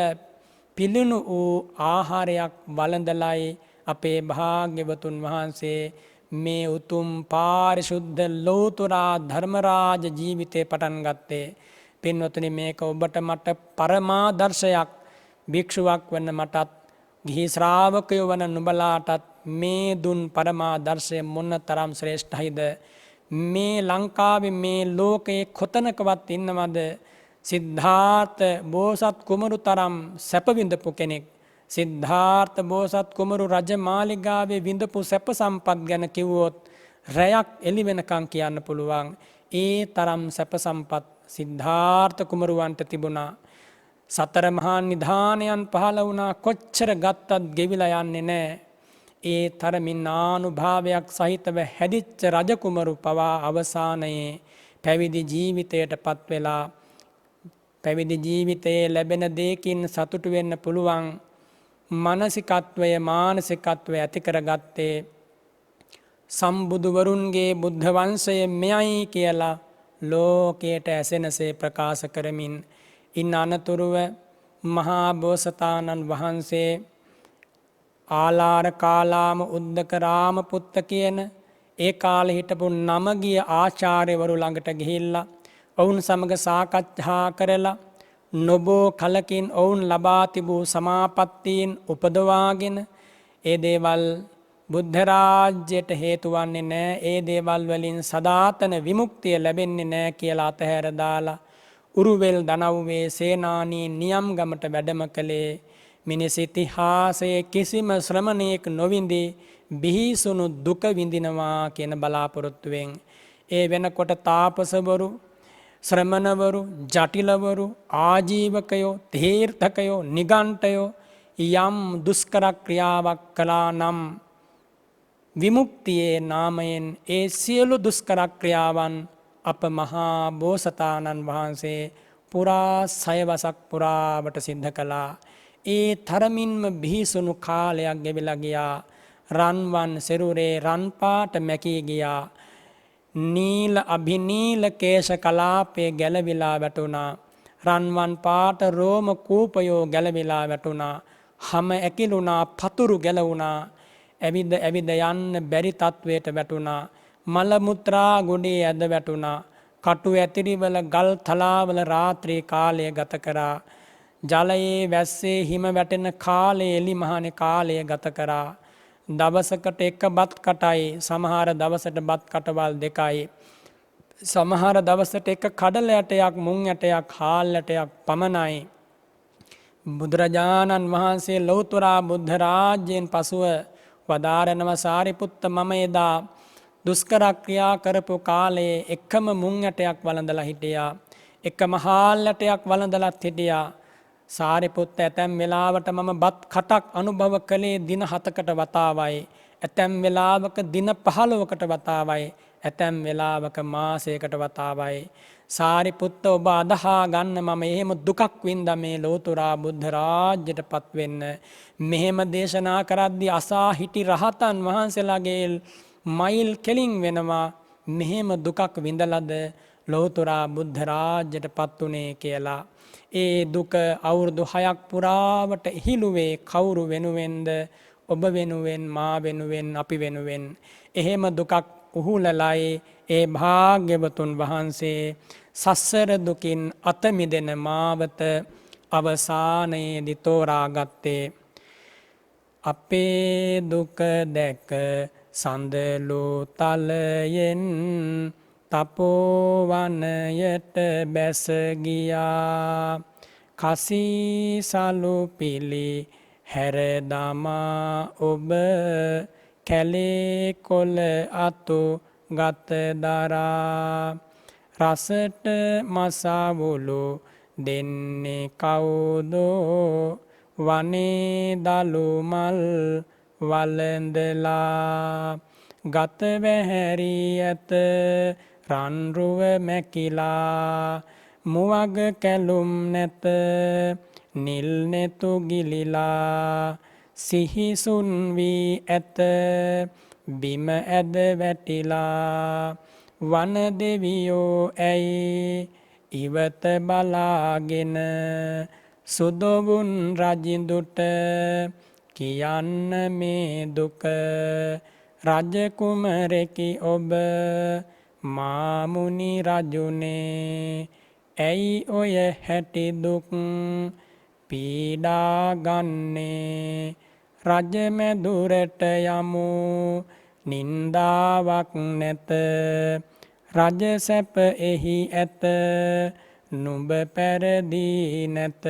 පිළිණු වූ ආහාරයක් වළඳලයි අපේ භාග්‍යවතුන් වහන්සේ මේ උතුම් පාරිශුද්ධ ලෝතුරා ධර්මරාජ ජීවිතය පටන් ගත්තේ. පින්වතුනි, මේක ඔබට මට පරමාදර්ශයක්. භික්ෂුවක් වන මටත් ගිහි ශ්‍රාවකයෝ වන නුඹලාටත් මේ දුන් පරමාදර්ශය මොන තරම් ශ්‍රේෂ්ඨයිද. මේ ලංකාවේ මේ ලෝකයේ කොතනකවත් ඉන්නවද සිද්ධාර්ථ බෝසත් කුමරු තරම් සැප විඳපු කෙනෙක්. සිද්ධාර්ථ බෝසත් කුමරු රජ මාලිගාවේ විඳපු සැප සම්පත් ගැන කිව්වොත් රැයක් එළි වෙනකන් කියන්න පුළුවන්. ඒ තරම් සැප සම්පත් සිද්ධාර්ථ කුමරුවන්ට තිබුණා. සතර මහා නිධානයන් පහළ වුණා. කොච්චර ගත්තත් ගෙවිලා යන්නේ නැහැ. ඒ තරමින් ආනුභාවයක් සහිතව හැදිච්ච රජකුමරු පවා අවසානයේ පැවිදි ජීවිතයට පත් වෙලා පැවිදි ජීවිතයේ ලැබෙන දෙයකින් සතුටු වෙන්න පුළුවන් මානසිකත්වය ඇති කරගත්තේ සම්බුදුවරුන්ගේ බුද්ධ වංශය මෙයයි කියලා ලෝකයට ඇසෙනසේ ප්‍රකාශ කරමින් ඉන් අනතුරුව මහා බෝසතාණන් වහන්සේ ආලාර කාලාම උද්දක රාමපුත්ත කියන ඒ කාලේ හිටපු නමගිය ආචාර්යවරු ළඟට ගිහිල්ලා ඔවුන් සමග සාකච්ඡා කරලා නොබෝ කලකින් ඔවුන් ලබා තිබූ සමාපත්තීන් උපදවාගෙන ඒ දේවල් බුද්ධ රාජ්‍යයට හේතු වන්නේ නැහැ. ඒ දේවල් වලින් සදාතන විමුක්තිය ලැබෙන්නේ නැහැ කියලා අතහැර දාලා උරුවෙල් දනව්වේ සේනානී නියම්ගමට වැඩම කළේ. මිනිස් ඉතිහාසයේ කිසිම ශ්‍රමණයෙක් නොවිඳි බිහිසුණු දුක විඳිනවා කියන බලාපොරොත්තුවෙන් ඒ වෙනකොට තාපසවරු, ශ්‍රමණවරු, ජටිලවරු, ආජීවකයෝ, තීර්ථකයෝ, නිගණ්ඨයෝ යම් දුෂ්කර ක්‍රියාවක් කළා නම් විමුක්තියේ නාමයෙන් ඒ සියලු දුෂ්කර ක්‍රියාවන් අප මහා බෝසතාණන් වහන්සේ පුරා 6 වසක් පුරාවට සිද්ධ කළා. ඒ තරමින්ම බිහිසුණු කාලයක් ගෙවිලා ගියා. රන්වන් සිරුරේ රන් පාට මැකී ගියා. නීල අභිනීල කේශ කලාපේ ගැලවිලා වැටුණා. රන්වන් පාට රෝම කූපයෝ ගැලවිලා වැටුණා. හම ඇකිලුණා, පතුරු ගැලවුණා. ඇවිද යන්න බැරි තත්වයට වැටුණා. මල මුත්‍රා ගොඩේ ඇද වැටුණා. කටු ඇතිරිවල ගල් තලාවල රාත්‍රී කාලය ගත කරා. ජලයේ වැස්සේ හිම වැටෙන කාලේ එලි මහනේ කාලය ගත කරා. දවසකට එක බත් කටයි, සමහර දවසට බත් කටවල් 2යි, සමහර දවසට එක කඩල ඇටයක්, මුං ඇටයක්, හාල් ඇටයක් පමණයි. බුදුරජාණන් වහන්සේ ලෞතර බුද්ධ රාජ්‍යයෙන් පසුව වදාරනවා සාරිපුත්ත මම එදා දුෂ්කර ක්‍රියා කරපු කාලයේ එකම මුං ඇටයක් වළඳලා හිටියා. එකම හාල් ඇටයක් වළඳලත් හිටියා. සාරිපුත්ත ඇතැම් වෙලාවට මම බත් කටක් අනුභව කළේ දින 7කට වතාවයි. ඇතැම් වෙලාවක දින 15කට වතාවයි. ඇතැම් වෙලාවක මාසයකට වතාවයි. සාරිපුත්ත ඔබ අදහා ගන්න මම එහෙම දුකක් වින්දා මේ ලෝතුරා බුද්ධ රාජ්‍යයට පත් වෙන්න. මෙහෙම දේශනා කරද්දී අසා හිටි රහතන් වහන්සේලාගේ මයිල් කෙලින් වෙනවා. මෙහෙම දුකක් විඳලාද ලෝතුරා බුද්ධ රාජ්‍යයට පත් උනේ කියලා. ඒ දුක අවුරුදු 6ක් පුරාවට ඉහිළුවේ කවුරු වෙනුවෙන්ද? ඔබ වෙනුවෙන්, මා වෙනුවෙන්, අපි වෙනුවෙන්. එහෙම දුකක් උහුලලයි ඒ භාග්‍යවතුන් වහන්සේ සසර දුකින් අත මිදෙන මාවත අවසානයේදී තෝරාගත්තේ. අපේ දුක දැක සඳලු තලයෙන් තපෝවනයට බැස ගියා. කසීසලු පිලි හැර දමා ඔබ කැලේ කොළ අතු ගත දරා. රසට මසවුලු දෙන්නේ කවුදෝ වනේ දලු මල් වළඳලා. ගත වැහැරි ඇත රන්රුව මැකිලා. මුවග කැලුම් නැත නිල් නෙතු ගිලිලා. සිහිසුන් වී ඇත බිම ඇද වැටිලා. වන දෙවියෝ ඇයි ඉවත බලාගෙන සුදොවුන් රජිඳුට කියන්න මේ දුක රජ කුමරෙකි ඔබ මාමුනි රජුනේ ඇයි ඔය හැටි දුක් පීඩා ගන්නේ රජ මැදුරට යමු නින්දාවක් නැත රජ සැප එහි ඇත නුඹ පැරදී නැත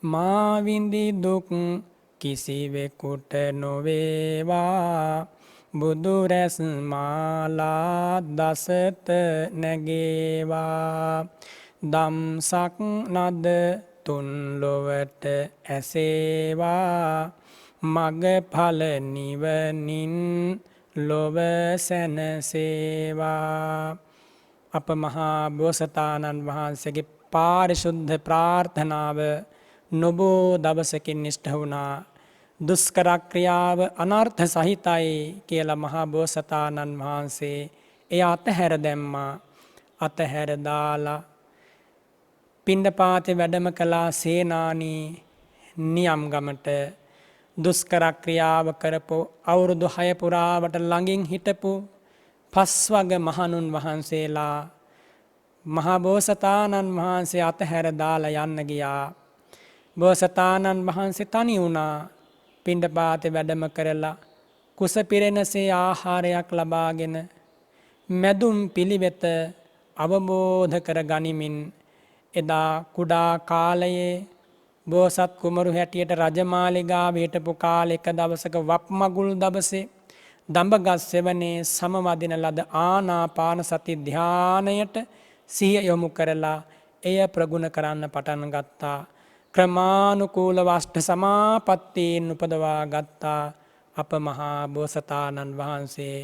මා විඳි දුක් කිසිවෙකුට නොවේවා බුදු රැස් මාලා දසත නැගේවා දම්සක් නද තුන් ලොවට ඇසේවා මගඵල නිවනින් ලොව සැනසේවා අප මහා බෝසතාණන් වහන්සේගේ පාරිශුද්ධ ප්‍රාර්ථනාව නොබෝ දවසකින් ඉෂ්ට වුණා දුෂ්කර ක්‍රියාව අනර්ථ සහිතයි කියලා මහා බෝසතාණන් වහන්සේ එය අතහැර දැම්මා අතහැර දාලා පිණ්ඩපාතේ වැඩම කළා සේනානී නියම් ගමට දුෂ්කර ක්‍රියාව කරපු අවුරුදු 6 පුරාවට ළඟින් හිටපු පස්වග මහණුන් වහන්සේලා මහා බෝසතාණන් වහන්සේ අතහැර දාලා යන්න ගියා බෝසතාණන් වහන්සේ තනි වුණා පිණ්ඩපාතේ වැඩම කරලා කුස පිරෙනසේ ආහාරයක් ලබාගෙන මැදුම් පිළිවෙත අවබෝධ කර ගනිමින් එදා කුඩා කාලයේ බෝසත් කුමරු හැටියට රජමාලිගාවේ හිටපු කාලේ එක දවසක වප් මගුල් දවසේ දඹගස් සෙවණේ සමවදින ලද ආනාපාන සති ධානයට සිහිය යොමු කරලා එය ප්‍රගුණ කරන්න පටන් ගත්තා ක්‍රමානුකූලව අෂ්ඨ සමාපත්තීන් උපදවා ගත්තා අප මහා බෝසතාණන් වහන්සේ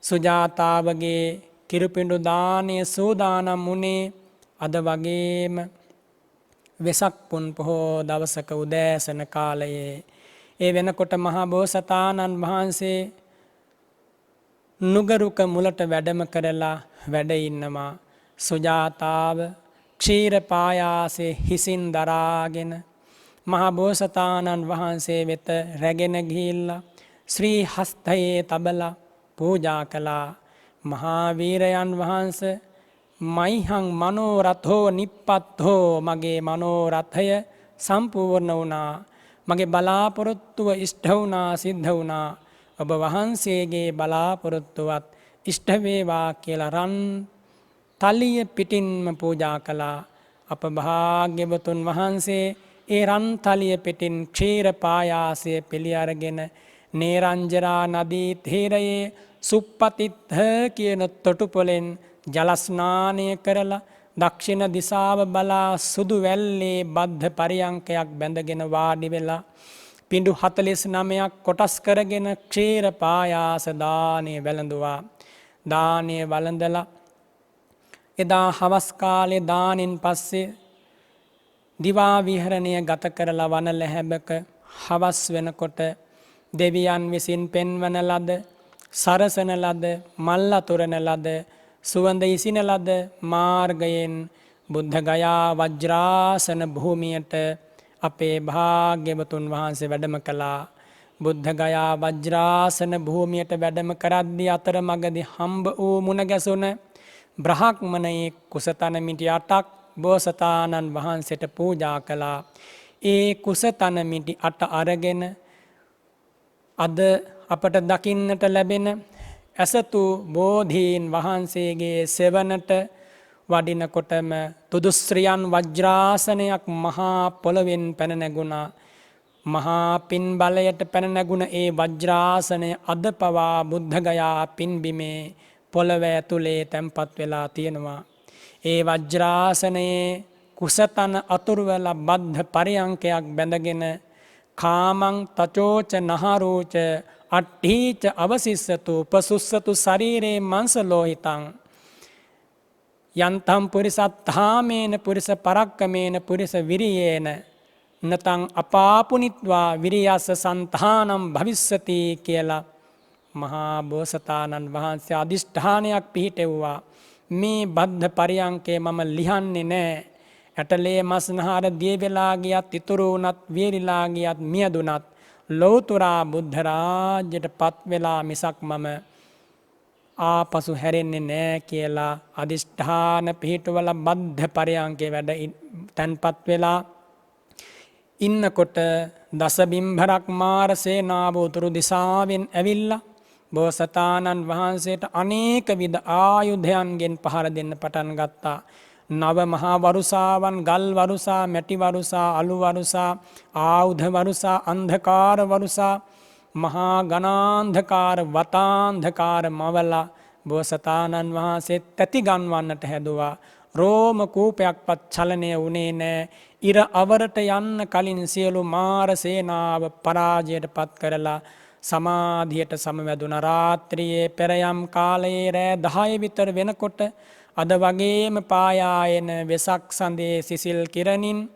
සුජාතාවගේ කිරුපිඬු දානය සූදානම් වුණේ අද වගේම වෙසක් පුන් පොහෝ දවසක උදෑසන කාලයේ ඒ වෙනකොට මහා බෝසතාණන් වහන්සේ නුගරුක මුලට වැඩම කරලා වැඩ ඉන්නවා සුජාතාව ක්ෂීර පායාසේ හිසින් දරාගෙන මහා බෝසතාණන් වහන්සේ වෙත රැගෙන ගිහිල්ලා ශ්‍රී හස්තයේ තබලා පූජා කළා මහා වීරයන් වහන්සේ මයිහං මනෝරථෝ නිප්පත්තෝ මගේ මනෝරථය සම්පූර්ණ වුණා මගේ බලාපොරොත්තුව ඉෂ්ට වුණා සිද්ධ වුණා ඔබ වහන්සේගේ බලාපොරොත්තුවත් ඉෂ්ට වේවා කියලා රන් තලිය පිටින්ම පූජා කළා අප භාග්‍යවතුන් වහන්සේ ඒ රන් තලිය පිටින් ක්ෂීර පායාසය පිළි අරගෙන නේරංජරා නදී තීරයේ සුප්පතිත්ථ කියන තොටුපොළෙන් ජල ස්නානය කරලා දක්ෂිණ දිසාව බලා සුදු වැල්ලේ බද්ධ පරියංකයක් බැඳගෙන වාඩි වෙලා පිඬු 49ක් කොටස් කරගෙන ක්ෂීර පායාස දානය වැළඳුවා දානය වළඳලා එදා හවස් කාලේ දානෙන් පස්සේ දිවා විහරණය ගත කරලා වන ලැහැබක හවස් වෙනකොට දෙවියන් විසින් පෙන්වන ලද සරසන ලද මල් අතුරන ලද සුවඳ ඉසින ලද මාර්ගයෙන් බුද්ධ ගයා වජ්‍රාසන භූමියට අපේ භාග්‍යවතුන් වහන්සේ වැඩම කළා බුද්ධ ගයා වජ්‍රාසන භූමියට වැඩම කරද්දී අතරමඟදී හම්බ වූ මුණ ගැසුණ බ්‍රහ්මණයේ කුසතන මිටි 8ක් බෝසතාණන් වහන්සේට පූජා කළා ඒ කුසතන මිටි 8 අරගෙන අද අපට දකින්නට ලැබෙන ඇසතු බෝධීන් වහන්සේගේ සෙවණට වඩිනකොටම තුදුස්ත්‍රියන් වජ්‍රාසනයක් මහා පොළවෙන් පැන නැගුණා මහා පින් බලයට පැන නැගුණ ඒ වජ්‍රාසනය අද පවා බුද්ධ ගයා පින්බිමේ පොළව ඇතුලේ තැන්පත් වෙලා තියෙනවා ඒ වජ්‍රාසනයේ කුසතන අතුරුවලා බද්ධ පරියංකයක් බැඳගෙන කාමං තචෝච නහරෝච අට්ඨීච අවසිස්සතු උපසුස්සතු ශරීරේ මංස ලෝහිතං යන්තම් පුරිසත්ථාමේන පුරිස පරක්කමේන පුරිස විරියේන නතං අපාපුනිත්වා විරියස්ස සන්තානම් භවිස්සති කියලා මහා බෝසතාණන් වහන්සේ අධිෂ්ඨානයක් පිහිටෙව්වා. මේ බද්ධ පරියංකේ මම ලිහන්නේ නෑ. ඇටලේ මස්නහර දිය වෙලා ගියත් ඉතුරු වුණත් වේලිලා ගියත් මියදුනත් ලෞතුරා බුද්ධ රාජ්‍යයට පත් වෙලා මිසක් මම ආපසු හැරෙන්නේ නෑ කියලා අධිෂ්ඨාන පිහිටුවල බද්ධ පරියංකේ වැඩ තැන්පත් වෙලා ඉන්නකොට දසබිම්භරක් මාර සේනාව උතුරු දිසාවෙන් ඇවිල්ලා බෝසතාණන් වහන්සේට අනේක විධ ආයුධයන්ගෙන් පහර දෙන්න පටන් ගත්තා. නව මහා වරුසාවන්, ගල් වරුසා, මැටි වරුසා, අලු වරුසා, ආයුධ වරුසා, අන්ධකාර වරුසා, මහා ගණාන්ධකාර වතාන්ධකාර මවලා බෝසතාණන් වහන්සේ තැති ගන්වන්නට හැදුවා. රෝම කූපයක්වත් චලනය වුණේ නෑ. ඉර අවරට යන්න කලින් සියලු මාර සේනාව පරාජයට පත් කරලා සමාධියට සමවැදුන. රාත්‍රියේ පෙරයම් කාලයේ රෑ 10 විතර වෙනකොට අද වගේම පායායන වෙසක් සඳේ සිසිල් කිරණින්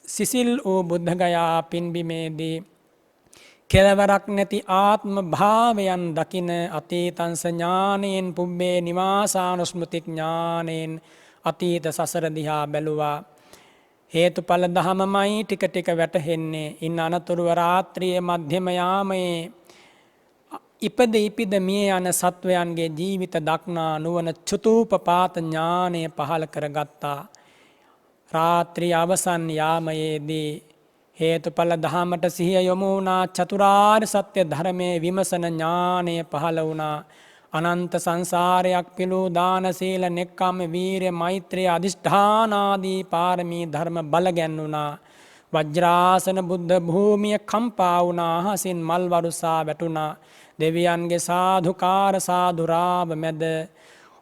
සිසිල් වූ බුද්ධගයා පින්බිමේදී කෙලවරක් නැති ආත්ම භාවයන් දකින අතීතංස ඥානයෙන් පුබ්බේ නිවාසානුස්මෘති ඥානයෙන් අතීත සසර දිහා බැලුවා. හේතුඵල ධමමයි ටික ටික වැටහෙන්නේ. ඉන් අනතුරුව රාත්‍රියේ මධ්‍යම යාමයේ ඉපද මිය යන සත්වයන්ගේ ජීවිත දක්නා නුවණ චුතූපපාත ඥානය පහළ කරගත්තා. රාත්‍රී අවසන් යාමයේදී හේතුඵල දහමට සිහිය යොමු වුණා. චතුරාර්ය සත්‍ය ධර්මයේ විමසන ඥානය පහළ වුණා. අනන්ත සංසාරයක් පිළූ දාන සීල නෙක්ඛම්ම වීරිය මෛත්‍රිය අධිෂ්ඨානාදී පාරමී ධර්ම බල ගැන්වුණා. වජ්‍රාසන බුද්ධ භූමිය කම්පා වුණා. අහසින් මල් වරුසා වැටුණා. දෙවියන්ගේ සාධුකාර සාධුරාව මැද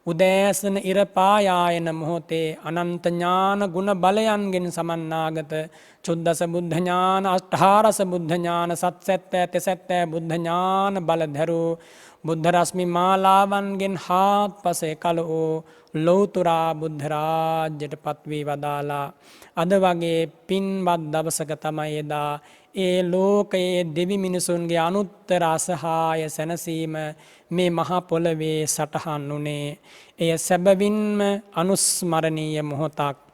උදෑසන ඉර පායායන මොහොතේ අනන්ත ඥාන ගුණ බලයන්ගෙන් සමන්නාගත චුද්දස බුද්ධ ඥාන, අෂ්ඨාරස බුද්ධ ඥාන, සත්සැත්තෑ තෙසැත්තෑ බුද්ධ ඥාන බල ධරු බුද්ධ රශ්මි මාලාවන්ගෙන් හාත්පස එකල වූ ලෞතුරා බුද්ධ රාජ්‍යයට පත්වී වදාලා. අද වගේ පින්වත් දවසක තමයි එදා ඒ ලෝකයේ දෙවි මිනිසුන්ගේ අනුත්තර අසහාය සැනසීම මේ මහ පොළවේ සටහන් වුණේ. එය සැබවින්ම අනුස්මරණීය මොහොතක්.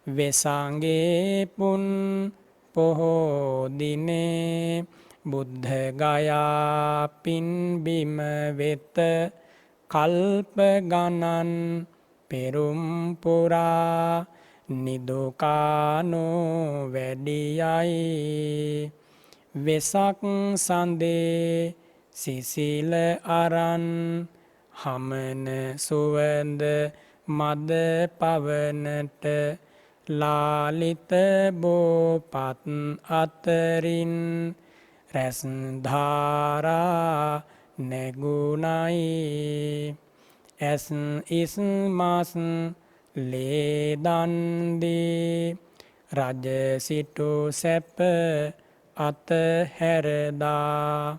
වෙසාංගේ පුන් පොහෝ දිනේ බුද්ධ ගයා පින්බිම වෙත කල්ප ගණන් පෙරුම් පුරා නිදුකානෝ වැඩියයි. වෙසක් සඳේ සිසිල අරන් හමන සුවඳ මද පවනට ලාලිත බෝපත් අතරින් රැස් ධාරා නැගුණයි. ඇස් ඉස් මස් ලේදන්දී රජ සිටු සැප අතහැරදා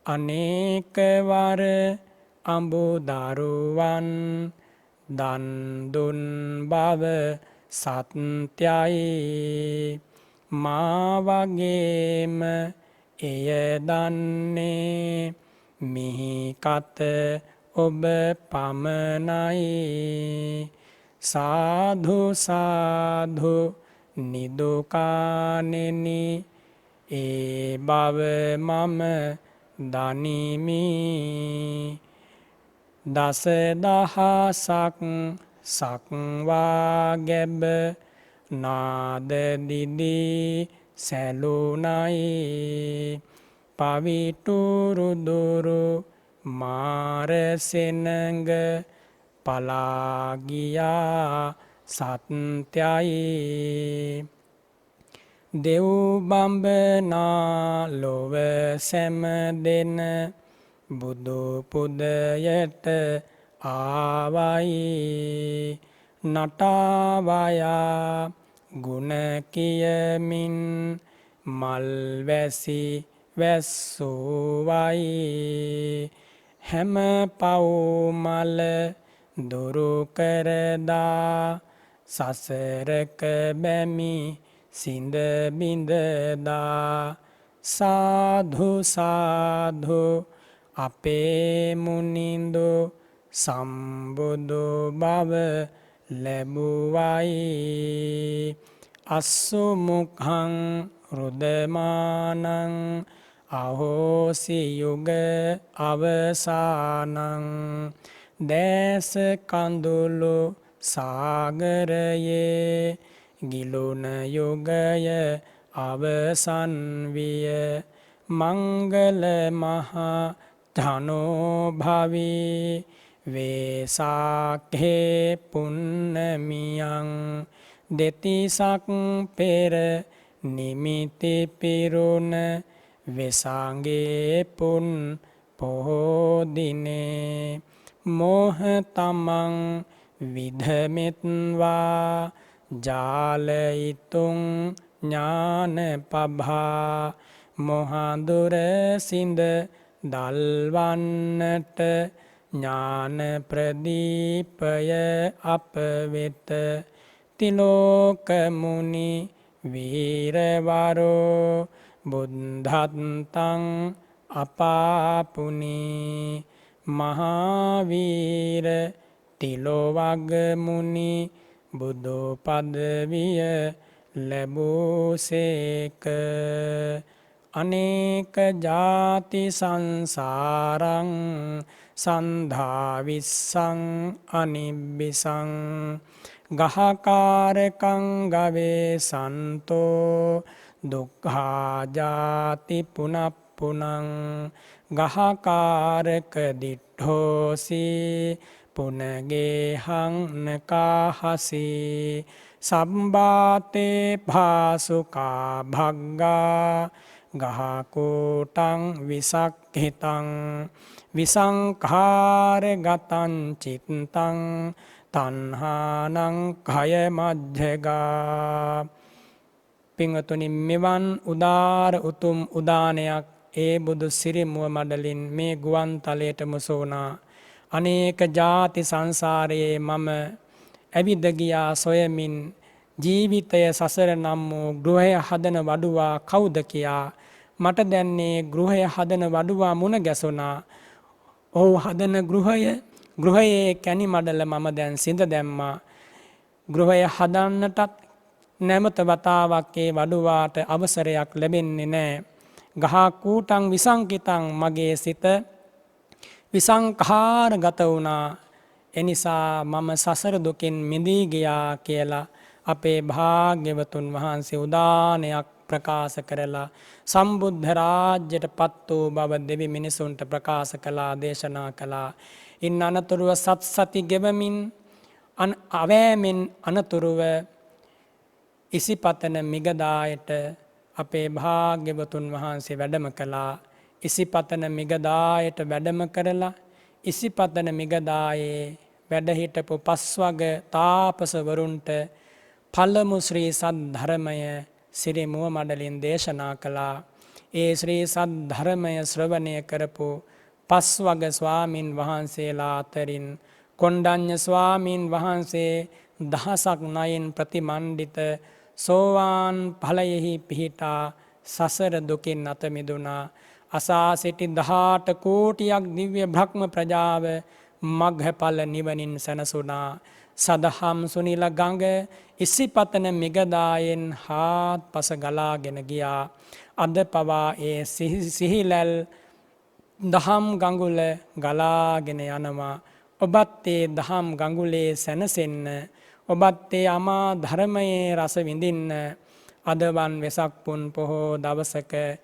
අනේකවර අඹුදරුවන් දන් දුන් බව සත්‍යයි. මා වගේම එය දන්නේ මිහි කත ඔබ පමණයි. සාධු සාධු නිදුකානෙනි ඒ බව මම දනිමි. දස දහසක් සක්වා ගැබ නාද දිදී සැලුනයි. පවිටුරුදුරු මාරසෙනඟ පලාගියා සත්‍යයි. දෙව් බඹනා ලොව සැමදෙන බුදු පුදයට ආවයි. නටාවයා ගුණ කියමින් මල්වැසි වැස්සුවයි. හැම පවුමල දුරු කරදා සසරක බැමි සිඳ බිඳදා. සාධු සාධු අපේ මුනිඳු සම්බුදු බව ලැබුවයි අස්සු මුඛං රුදමානං අහෝසි යුග අවසානං දැස කඳුළු සාගරයේ ගිලුන යුගය අවසන් විය මංගල මහා ධනෝභවී වේසාඛේ පුන්නමියං දෙතිසක් පෙර නිමිති පිරුණ වෙසාගේ පුන් පොහෝදිනේ මෝහ තමන් විධමෙත්වා ජාලයිතුන් ඥාන පභා මොහදුර සිඳ දල්වන්නට ඥාන ප්‍රදීපය අප වෙත තිලෝකමුනි වීරවරෝ බුද්ධත්තං අපාපුනි මහාවීර තිලොවගමුනි බුදු පදවිය ලැබූසේක අනේක ජාති සංසාරං සන්ධාවිස්සං අනිබ්බිසං ගහකාරකං ගවේ සන්තෝ දුක්ඛාජාති පුනප්පුනං ගහකාරක දිට්ඨෝසි පුනගේහං නකාහසි සම්බාතේ භාසුකා භග්ගා ගහකෝටං විසක්හිතං විසංඛාර ගතං චිත්තං තණ්හානං කය මජ්ජගා පින්වතුනි මෙවන් උදාර උතුම් උදානයක් ඒ බුදු සිරි මුව මඩලින් මේ ගුවන් තලයට මුසුණා අනේක ಜಾති සංසාරයේ මම ඇවිද ගියා සොයමින් ජීවිතය සසර නම් වූ ගෘහය හදන වඩුවා කවුද කියා මට දැන්නේ ගෘහය හදන වඩුවා මුණ ගැසුණා ඔහු හදන ගෘහයේ කැණි මඩල මම දැන් සිඳ දැම්මා ගෘහය හදන්නටත් නැමත වතාවක් ඒ වඩුවාට අවසරයක් ලැබෙන්නේ නැහැ ගහ කූටං විසංකිතං මගේ සිත විසංඛාර ගත වුණා එනිසා මම සසර දුකින් මිදී ගියා කියලා අපේ භාග්‍යවතුන් වහන්සේ උදානයක් ප්‍රකාශ කරලා සම්බුද්ධ රාජ්‍යයට පත් වූ බව දෙවි මිනිසුන්ට ප්‍රකාශ කළා දේශනා කළා ඉන් අනතුරුව සත්සති ගෙවමින් අවෑමෙන් අනතුරුව ඉසිපතන මිගදායට අපේ භාග්‍යවතුන් වහන්සේ වැඩම කළා ඉසිපතන මිගදායට වැඩම කරලා ඉසිපතන මිගදායේ වැඩ හිටපු පස්වග තාපසවරුන්ට පළමු ශ්‍රී සද්ධර්මය සිරි මුව මඩලින් දේශනා කළා ඒ ශ්‍රී සද්ධර්මය ශ්‍රවණය කරපු පස්වග ස්වාමින් වහන්සේලා අතරින් කොණ්ඩඤ්ඤ ස්වාමින් වහන්සේ දහසක් නයින් ප්‍රතිමන්ඩිත සෝවාන් ඵලයෙහි පිහිටා සසර දුකින් අත මිදුණා අසා සිටි 18 කෝටියක් දිව්‍ය බ්‍රහ්ම ප්‍රජාව මග්ගඵල නිවනින් සැනසුණා සදහම් සුනිල ගඟ ඉසිපතන මිගදායෙන් හාත්පස ගලාගෙන ගියා අද පවා ඒ සිහිලැල් දහම් ගඟුල ගලාගෙන යනවා ඔබත් ඒ දහම් ගඟුලේ සැනසෙන්න ඔබත් ඒ අමා ධර්මයේ රස විඳින්න අදවන් වෙසක් පුන් පොහෝ දවසක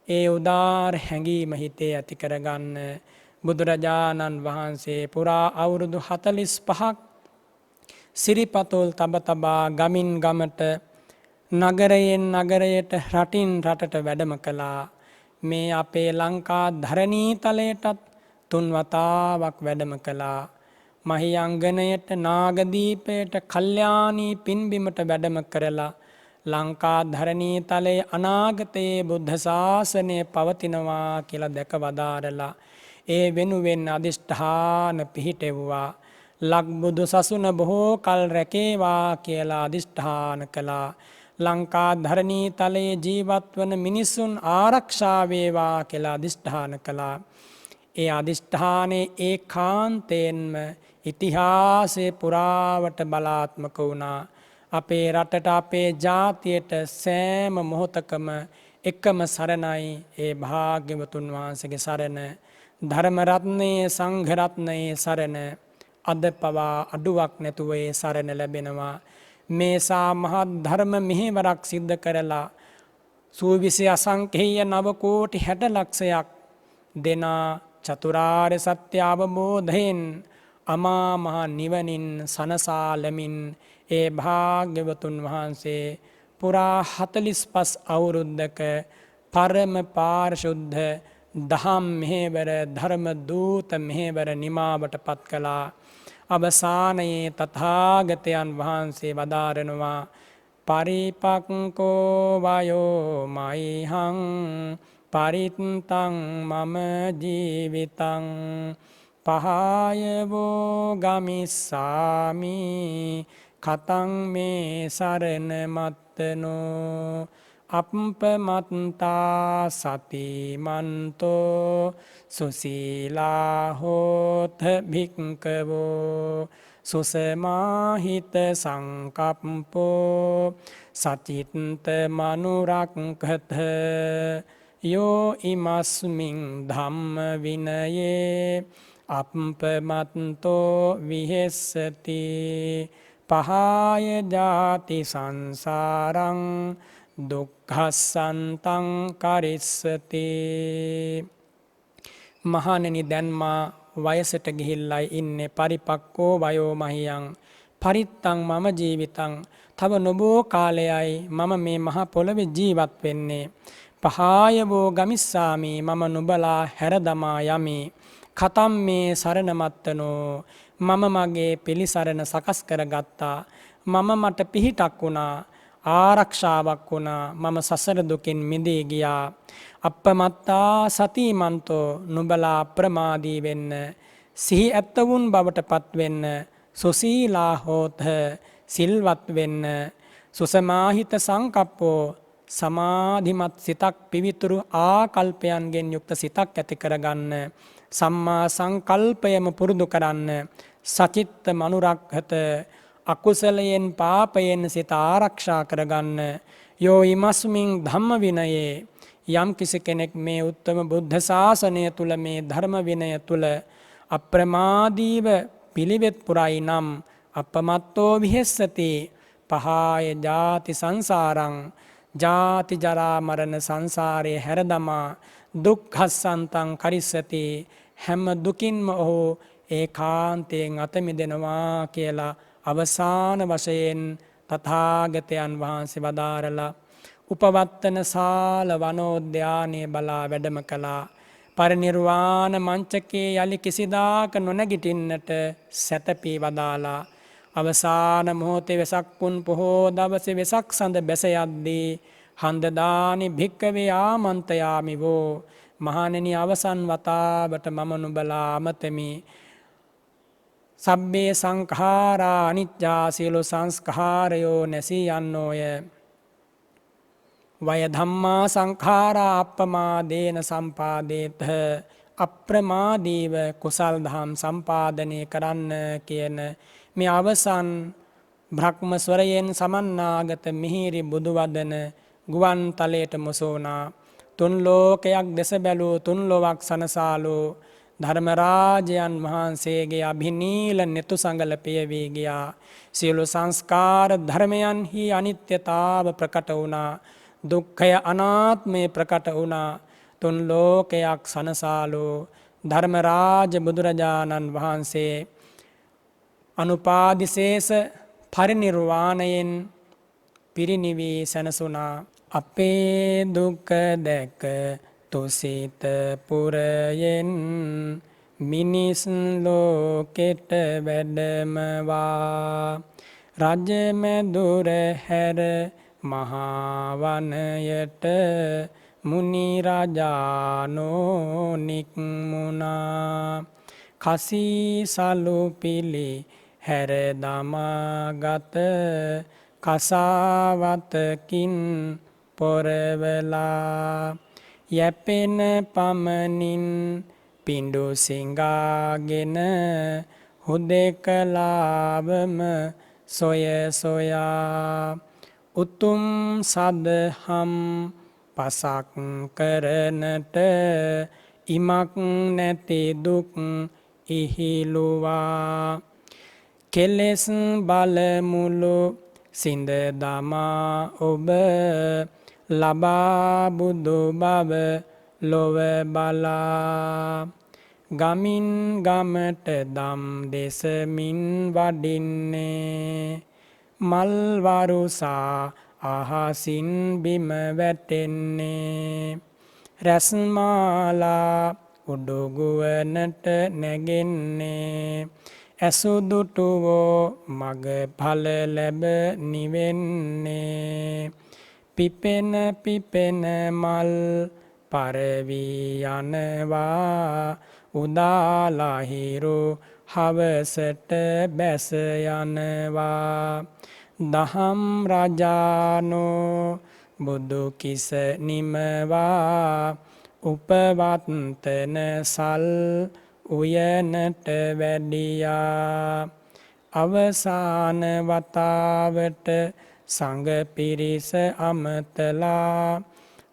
ඒ උදාර හැඟීම හිතේ ඇති කරගන්න බුදුරජාණන් වහන්සේ පුරා අවුරුදු 45ක් සිරිපතොල් තබ තබා ගමින් ගමට නගරයෙන් නගරයට රටින් රටට වැඩම කළා මේ අපේ ලංකා ධරණී තලයටත් 3 වතාවක් වැඩම කළා මහියංගනයට නාගදීපයට කල්යාණී පින්බිමට වැඩම කරලා ලංකා ධරණී තලයේ අනාගතයේ බුද්ධ ශාසනය පවතිනවා කියලා දැක වදාරලා ඒ වෙනුවෙන් අදිෂ්ඨාන පිහිටෙව්වා ලක්බුදු සසුන බොහෝ කල් රැකේවා කියලා අදිෂ්ඨාන කළා ලංකා ධරණී තලයේ ජීවත් වන මිනිසුන් ආරක්ෂා වේවා කියලා අදිෂ්ඨාන කළා ඒ අදිෂ්ඨානයේ ඒකාන්තයෙන්ම ඉතිහාසයේ පුරාවට බලාත්මක වුණා. අපේ රටට අපේ ජාතියට සෑම මොහොතකම එකම සරණයි ඒ භාග්‍යවතුන් වහන්සේගේ සරණ. ධර්ම රත්නයේ සංඝ රත්නයේ සරණ අද පවා අඩුවක් නැතුව ඒ සරණ ලැබෙනවා. මේසා මහත් ධර්ම මෙහෙවරක් සිද්ධ කරලා සූවිසි අසංකේය 9 කෝටි 60 ලක්ෂයක් දෙනා චතුරාර්ය සත්‍ය අවබෝධයෙන් අමා මහ නිවනින් සනසාලමින් ඒ භාග්‍යවතුන් වහන්සේ පුරා 45 අවුරුද්දක පරම පාරිශුද්ධ දහම් මෙහෙවර ධර්ම දූත මෙහෙවර නිමාවට පත් කළා. අවසානයේ තථාගතයන් වහන්සේ වදාරනවා පරිපක්කෝ වයෝ මයිහං පරිත්තං මම ජීවිතං පහයවෝ ගමිස්සාමි කතං මේ සරණ මත්තනෝ අප්පමත්තා සතිමන්තෝ සුසීලා හෝත භික්කවෝ සුසමාහිත සංකප්පෝ සචිත්ත මනුරක්ඛත යෝ ඉමස්මින් ධම්ම විනයේ අප්පමත්තෝ විහෙස්සති පහාය ජාති සංසාරං දුක්ඛසන්තං කරිස්සති. මහණෙනි දැන් මා වයසට ගිහිල්ලයි ඉන්නේ. පරිපක්කෝ වයෝ මහියං පරිත්තං මම ජීවිතං තව නොබෝ කාලයයි මම මේ මහ පොළවේ ජීවත් වෙන්නේ. පහායවෝ ගමිස්සාමි මම නුඹලා හැර දමා යමි. කතම් මේ සරණ මත්තනෝ මම මගේ පිළිසරණ සකස් කරගත්තා. මම මට පිහිටක් වුණා. ආරක්ෂාවක් වුණා. මම සසර දුකින් මිදී ගියා. අප්පමත්තා සතිමන්තෝ නුඹලා ප්‍රමාදී වෙන්න. සිහි ඇත්තවුන් බවට පත් වෙන්න. සුසීලා හෝත සිල්වත් වෙන්න. සුසමාහිත සංකප්පෝ සමාධිමත් සිතක් පිවිතුරු ආකල්පයන්ගෙන් යුක්ත සිතක් ඇති කරගන්න. සම්මා සංකල්පයම පුරුදු කරන්න. සචිත්ත මනුරක්ඛත අකුසලයෙන් පාපයෙන් සිත ආරක්ෂා කරගන්න. යෝ ඉමස්මින් ධම්ම විනයේ යම් කිසි කෙනෙක් මේ උත්තම බුද්ධ ශාසනය තුල මේ ධර්ම විනය තුල අප්‍රමාදීව පිළිවෙත් පුරයි නම් අපමත්තෝ විහෙස්සති පහාය ජාති සංසාරං ජාති ජරා මරණ සංසාරයේ හැරදමා දුක්ඛසන්තං කරිස්සති හැම දුකින්ම ඔහු ඒකාන්තයෙන් අත මිදෙනවා කියලා අවසාන වශයෙන් තථාගතයන් වහන්සේ වදාරලා උපවත්තන සාල වනෝද්‍යානයේ බලා වැඩම කළා. පරිනිර්වාණ මංචකේ යලි කිසිදාක නොනැගිටින්නට සැතපී වදාලා. අවසාන මොහොතේ වෙසක් පුන් පොහෝ දවසේ වෙසක් සඳ බැස යද්දී හන්දදානි භික්කවේ ආමන්තයාමි වෝ මහණෙනි අවසන් වතාවට මම නුඹලා අමතමි. සබ්බේ සංඛාරා අනිච්චා සියලු සංස්කාරයෝ නැසී යන්නෝය. වය ධම්මා සංඛාරා අප්පමාදේන සම්පාදේත අප්‍රමාදීව කුසල් දහම් සම්පාදනය කරන්න කියන මේ අවසන් බ්‍රහ්ම ස්වරයෙන් සමන්නාගත මිහිරි බුදුවදන ගුවන් තලයට මොසෝනා. තුන් ලෝකයක් දෙස බැලූ තුන් ලොවක් සනසාලෝ ධර්මරාජයන් වහන්සේගේ අභිනීල නෙතු සඟල පියවී ගියා. සියලු සංස්කාර ධර්මයන්හි අනිත්‍යතාව ප්‍රකට වුණා. දුක්ඛය අනාත්මය ප්‍රකට වුණා. තුන් ලෝකයක් සනසාලෝ ධර්මරාජ බුදුරජාණන් වහන්සේ අනුපාදිශේෂ පරිනිර්වාණයෙන් පිරිනිවී සැනසුණා. අපේ දුක දැක තුසිත පුරයෙන් මිනිස් ලෝකෙට වැඩමවා රජමැදුර හැර මහාවනයට මුනි රජානෝ නික්මුණා. කසී සලු පිලි හැර දමාගත කසාවතකින් පොරවලා යැපෙන පමණින් පිඬු සිඟාගෙන හුදෙකලාවම සොය සොයා උතුම් සදහම් පසක් කරනට ඉමක් නැති දුක් ඉහිලුවා කෙලෙස් බලමුළු සිඳ දමා ඔබ ලබා බුදු බව ලොව බලා ගමින් ගමට දම් දෙසමින් වඩින්නේ මල්වරුසා අහසින් බිම වැටෙන්නේ රැස්මාලා උඩුගුවනට නැගෙන්නේ ඇසුදුටුවෝ මග ඵල ලැබ නිවෙන්නේ පිපෙන පිපෙන මල් පරවී යනවා උදාලහිරු හවසට බැස යනවා දහම් රජානෝ බුදු කිස නිමවා උපවත්තන සල් උයනට වැඩියා අවසාන වතාවට සංඝ පිරිස අමතලා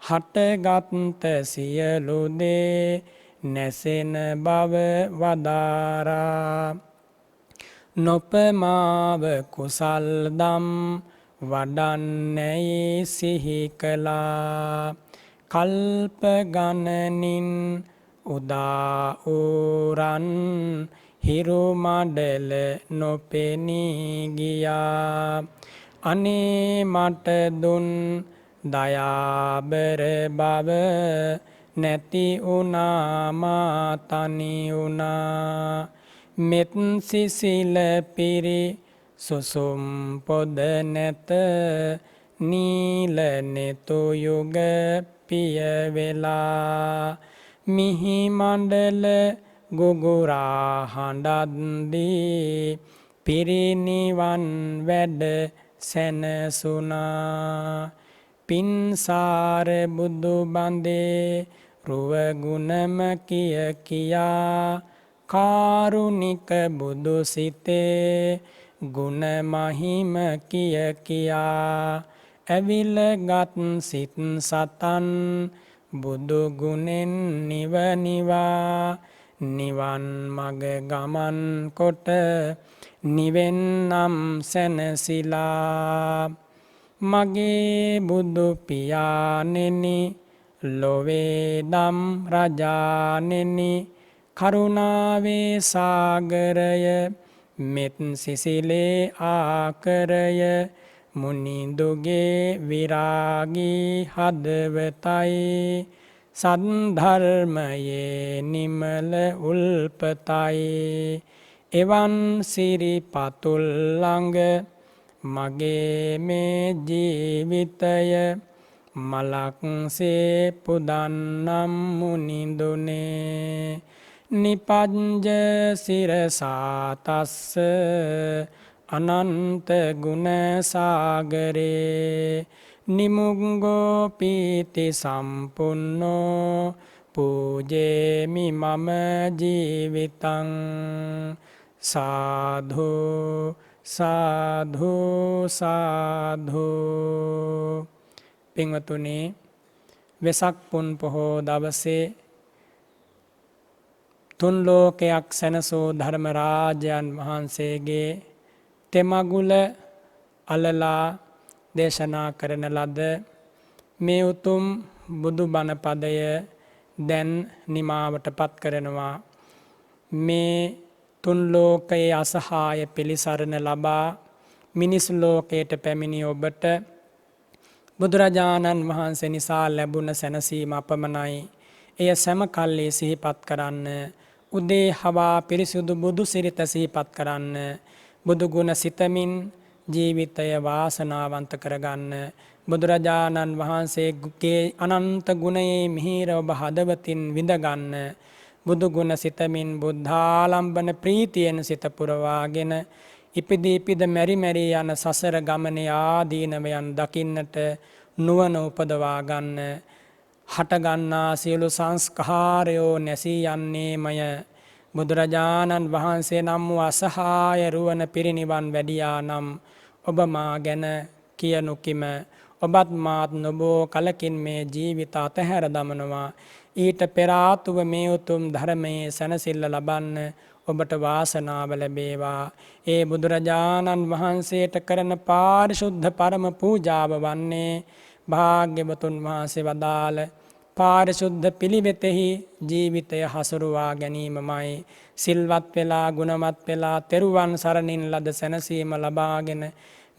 හටගත් සියලු දේ නැසෙන බව වදාරා නොපමාව කුසල් දම් වඩන්නැයි සිහි කළා කල්ප ගණනින් උදා ඌරන් හිරු මඩල නොපෙනී ගියා අනේ මට දුන් දයාබර බව නැති වුණා මා තනි වුණා මෙත් සිසිල පිරි සුසුම් පොද නැත නීල නෙතු යුග පිය වෙලා මිහි මණ්ඩල ගුගුරා හඬත් දී පිරිනිවන් වැඩ සැනසුනා පින්සාර බුදු බඳේ රුව ගුණම කිය කියා කාරුණික බුදු සිතේ ගුණ මහිම කිය කියා ඇවිලගත් සිත් සතන් බුදු ගුණෙන් නිවනිවා නිවන් මග ගමන් කොට නිවෙන්නම් සැනසිලා මගේ බුදු පියාණෙනි ලොවේ දම් රජාණෙනි කරුණාවේ සාගරය මෙත් සිසිලේ ආකරය මුනිදුගේ විරාගී හදවතයි සද්ධර්මයේ නිමල උල්පතයි එවන් සිරිපතුල් ළඟ මගේ මේ ජීවිතය මලක්සේ පුදන්නම් මුනිඳුනේ නිපංජ සිරසාතස්ස අනන්ත ගුණ සාගරේ නිමුංගෝ පීති සම්පුන්නෝ පූජේමි මම ජීවිතං සාධු සාධු සාධු පින්වතුනි වෙසක් පුන් පොහෝ දවසේ තුන් ලෝකයක් සැනසූ ධර්ම රාජයන් වහන්සේගේ තෙමගුල අලලා දේශනා කරන ලද මේ උතුම් බුදු බණ පදය දැන් නිමාවට පත් කරනවා මේ තුන් ලෝකයේ අසහාය පිළිසරණ ලබා මිනිස් ලෝකයට පැමිණි ඔබට බුදුරජාණන් වහන්සේ නිසා ලැබුණ සැනසීම අපමණයි එය සෑම කල්ලි සිහිපත් කරන්න උදේ හවා පිරිසිදු බුදු සිරිත සිහිපත් කරන්න බුදු ගුණ සිතමින් ජීවිතය වාසනාවන්ත කරගන්න බුදුරජාණන් වහන්සේගේ අනන්ත ගුණයේ මිහිර ඔබ හදවතින් විඳගන්න බුදු ගුණ සිතමින් බුද්ධාලම්බන ප්‍රීතියෙන් සිත පුරවාගෙන ඉපිදී ඉපිද මෙරි මෙරි යන සසර ගමනේ ආදීනවයන් දකින්නට නුවණ උපදවා ගන්න හටගන්නා සියලු සංස්කාරයෝ නැසී යන්නේමය. බුදුරජාණන් වහන්සේ නම් වූ අසහාය රුවන පිරිනිවන් වැඩියා නම් ඔබ මා ගැන කියනු කිම? ඔබත් මාත් නොබෝ කලකින් මේ ජීවිත අතහැර දමනවා. ඊට පෙර ආතුව මේ උතුම් ධර්මයේ සැනසෙල්ල ලබන්න ඔබට වාසනාව ලැබේවා. ඒ බුදුරජාණන් වහන්සේට කරන පාරිශුද්ධ පරම පූජාව වන්නේ භාග්‍යවතුන් වහන්සේ වදාළ පාරිශුද්ධ පිළිවෙතෙහි ජීවිතය හසුරුවා ගැනීමමයි. සිල්වත් වෙලා ගුණවත් වෙලා තෙරුවන් සරණින් ලද සැනසීම ලබාගෙන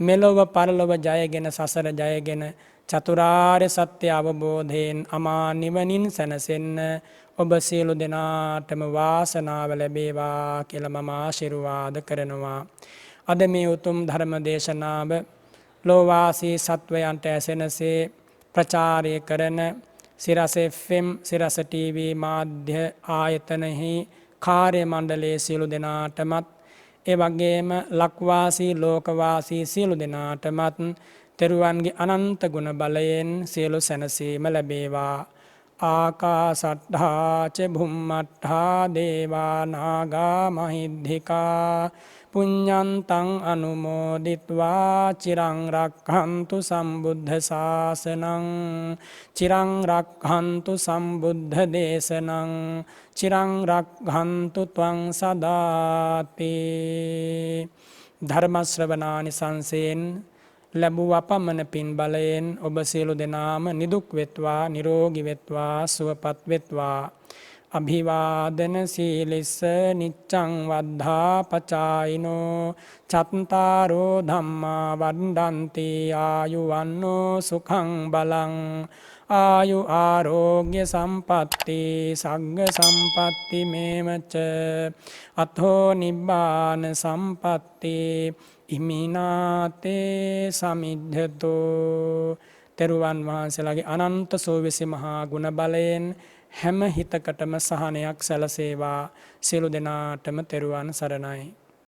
මෙලොව පරලොව ජයගෙන සසර ජයගෙන චතුරාර්ය සත්‍ය අවබෝධයෙන් අමා නිවනින් සැනසෙන්න ඔබ සියලු දෙනාටම වාසනාව ලැබේවා කියලා මම ආශිර්වාද කරනවා. අද මේ උතුම් ධර්ම දේශනාව ලෝවාසී සත්වයන්ට ඇසෙනසේ ප්‍රචාරය කරන සිරස FM සිරස TV මාධ්‍ය ආයතනෙහි කාර්ය මණ්ඩලයේ සියලු දෙනාටමත් ඒ වගේම ලක්වාසී ලෝකවාසී සියලු දෙනාටමත් තෙරුවන්ගේ අනන්ත ගුණ බලයෙන් සියලු සැනසීම ලැබේවා. ආකාසට්ඨා ච භුම්මට්ඨා දේවා නාග මහිද්దికා පුඤ්ඤන්තං අනුමෝදිත්වා චිරං රක්ඛන්තු සම්බුද්ධ ශාසනං චිරං රක්ඛන්තු සම්බුද්ධ දේශනං චිරං රක්ඛන්තු ත්වං සදාති. ධර්ම ශ්‍රවණානිසංසයෙන් ලැබූ අපමණ පින් බලයෙන් ඔබ සියලු දෙනාම නිදුක් වෙත්වා නිරෝගී වෙත්වා සුවපත් වෙත්වා. අභිවාදන සීලිස්ස නිච්ඡං වද්ධා පචායිනෝ චත්තාරෝ ධම්මා වණ්ඩන්ති ආයුවන්නෝ සුඛං බලං ආයු ආරෝග්‍ය සම්පatti සග්ග සම්පatti මේවච අතෝ නිබ්බාන සම්පatti ඉමිනාතේ සමිද්ධතෝ. තෙරුවන් වහන්සේලාගේ අනන්ත සෝවිසි මහා ගුණ බලයෙන් හැම හිතකටම සහනයක් සැලසේවා. සියලු දෙනාටම තෙරුවන් සරණයි.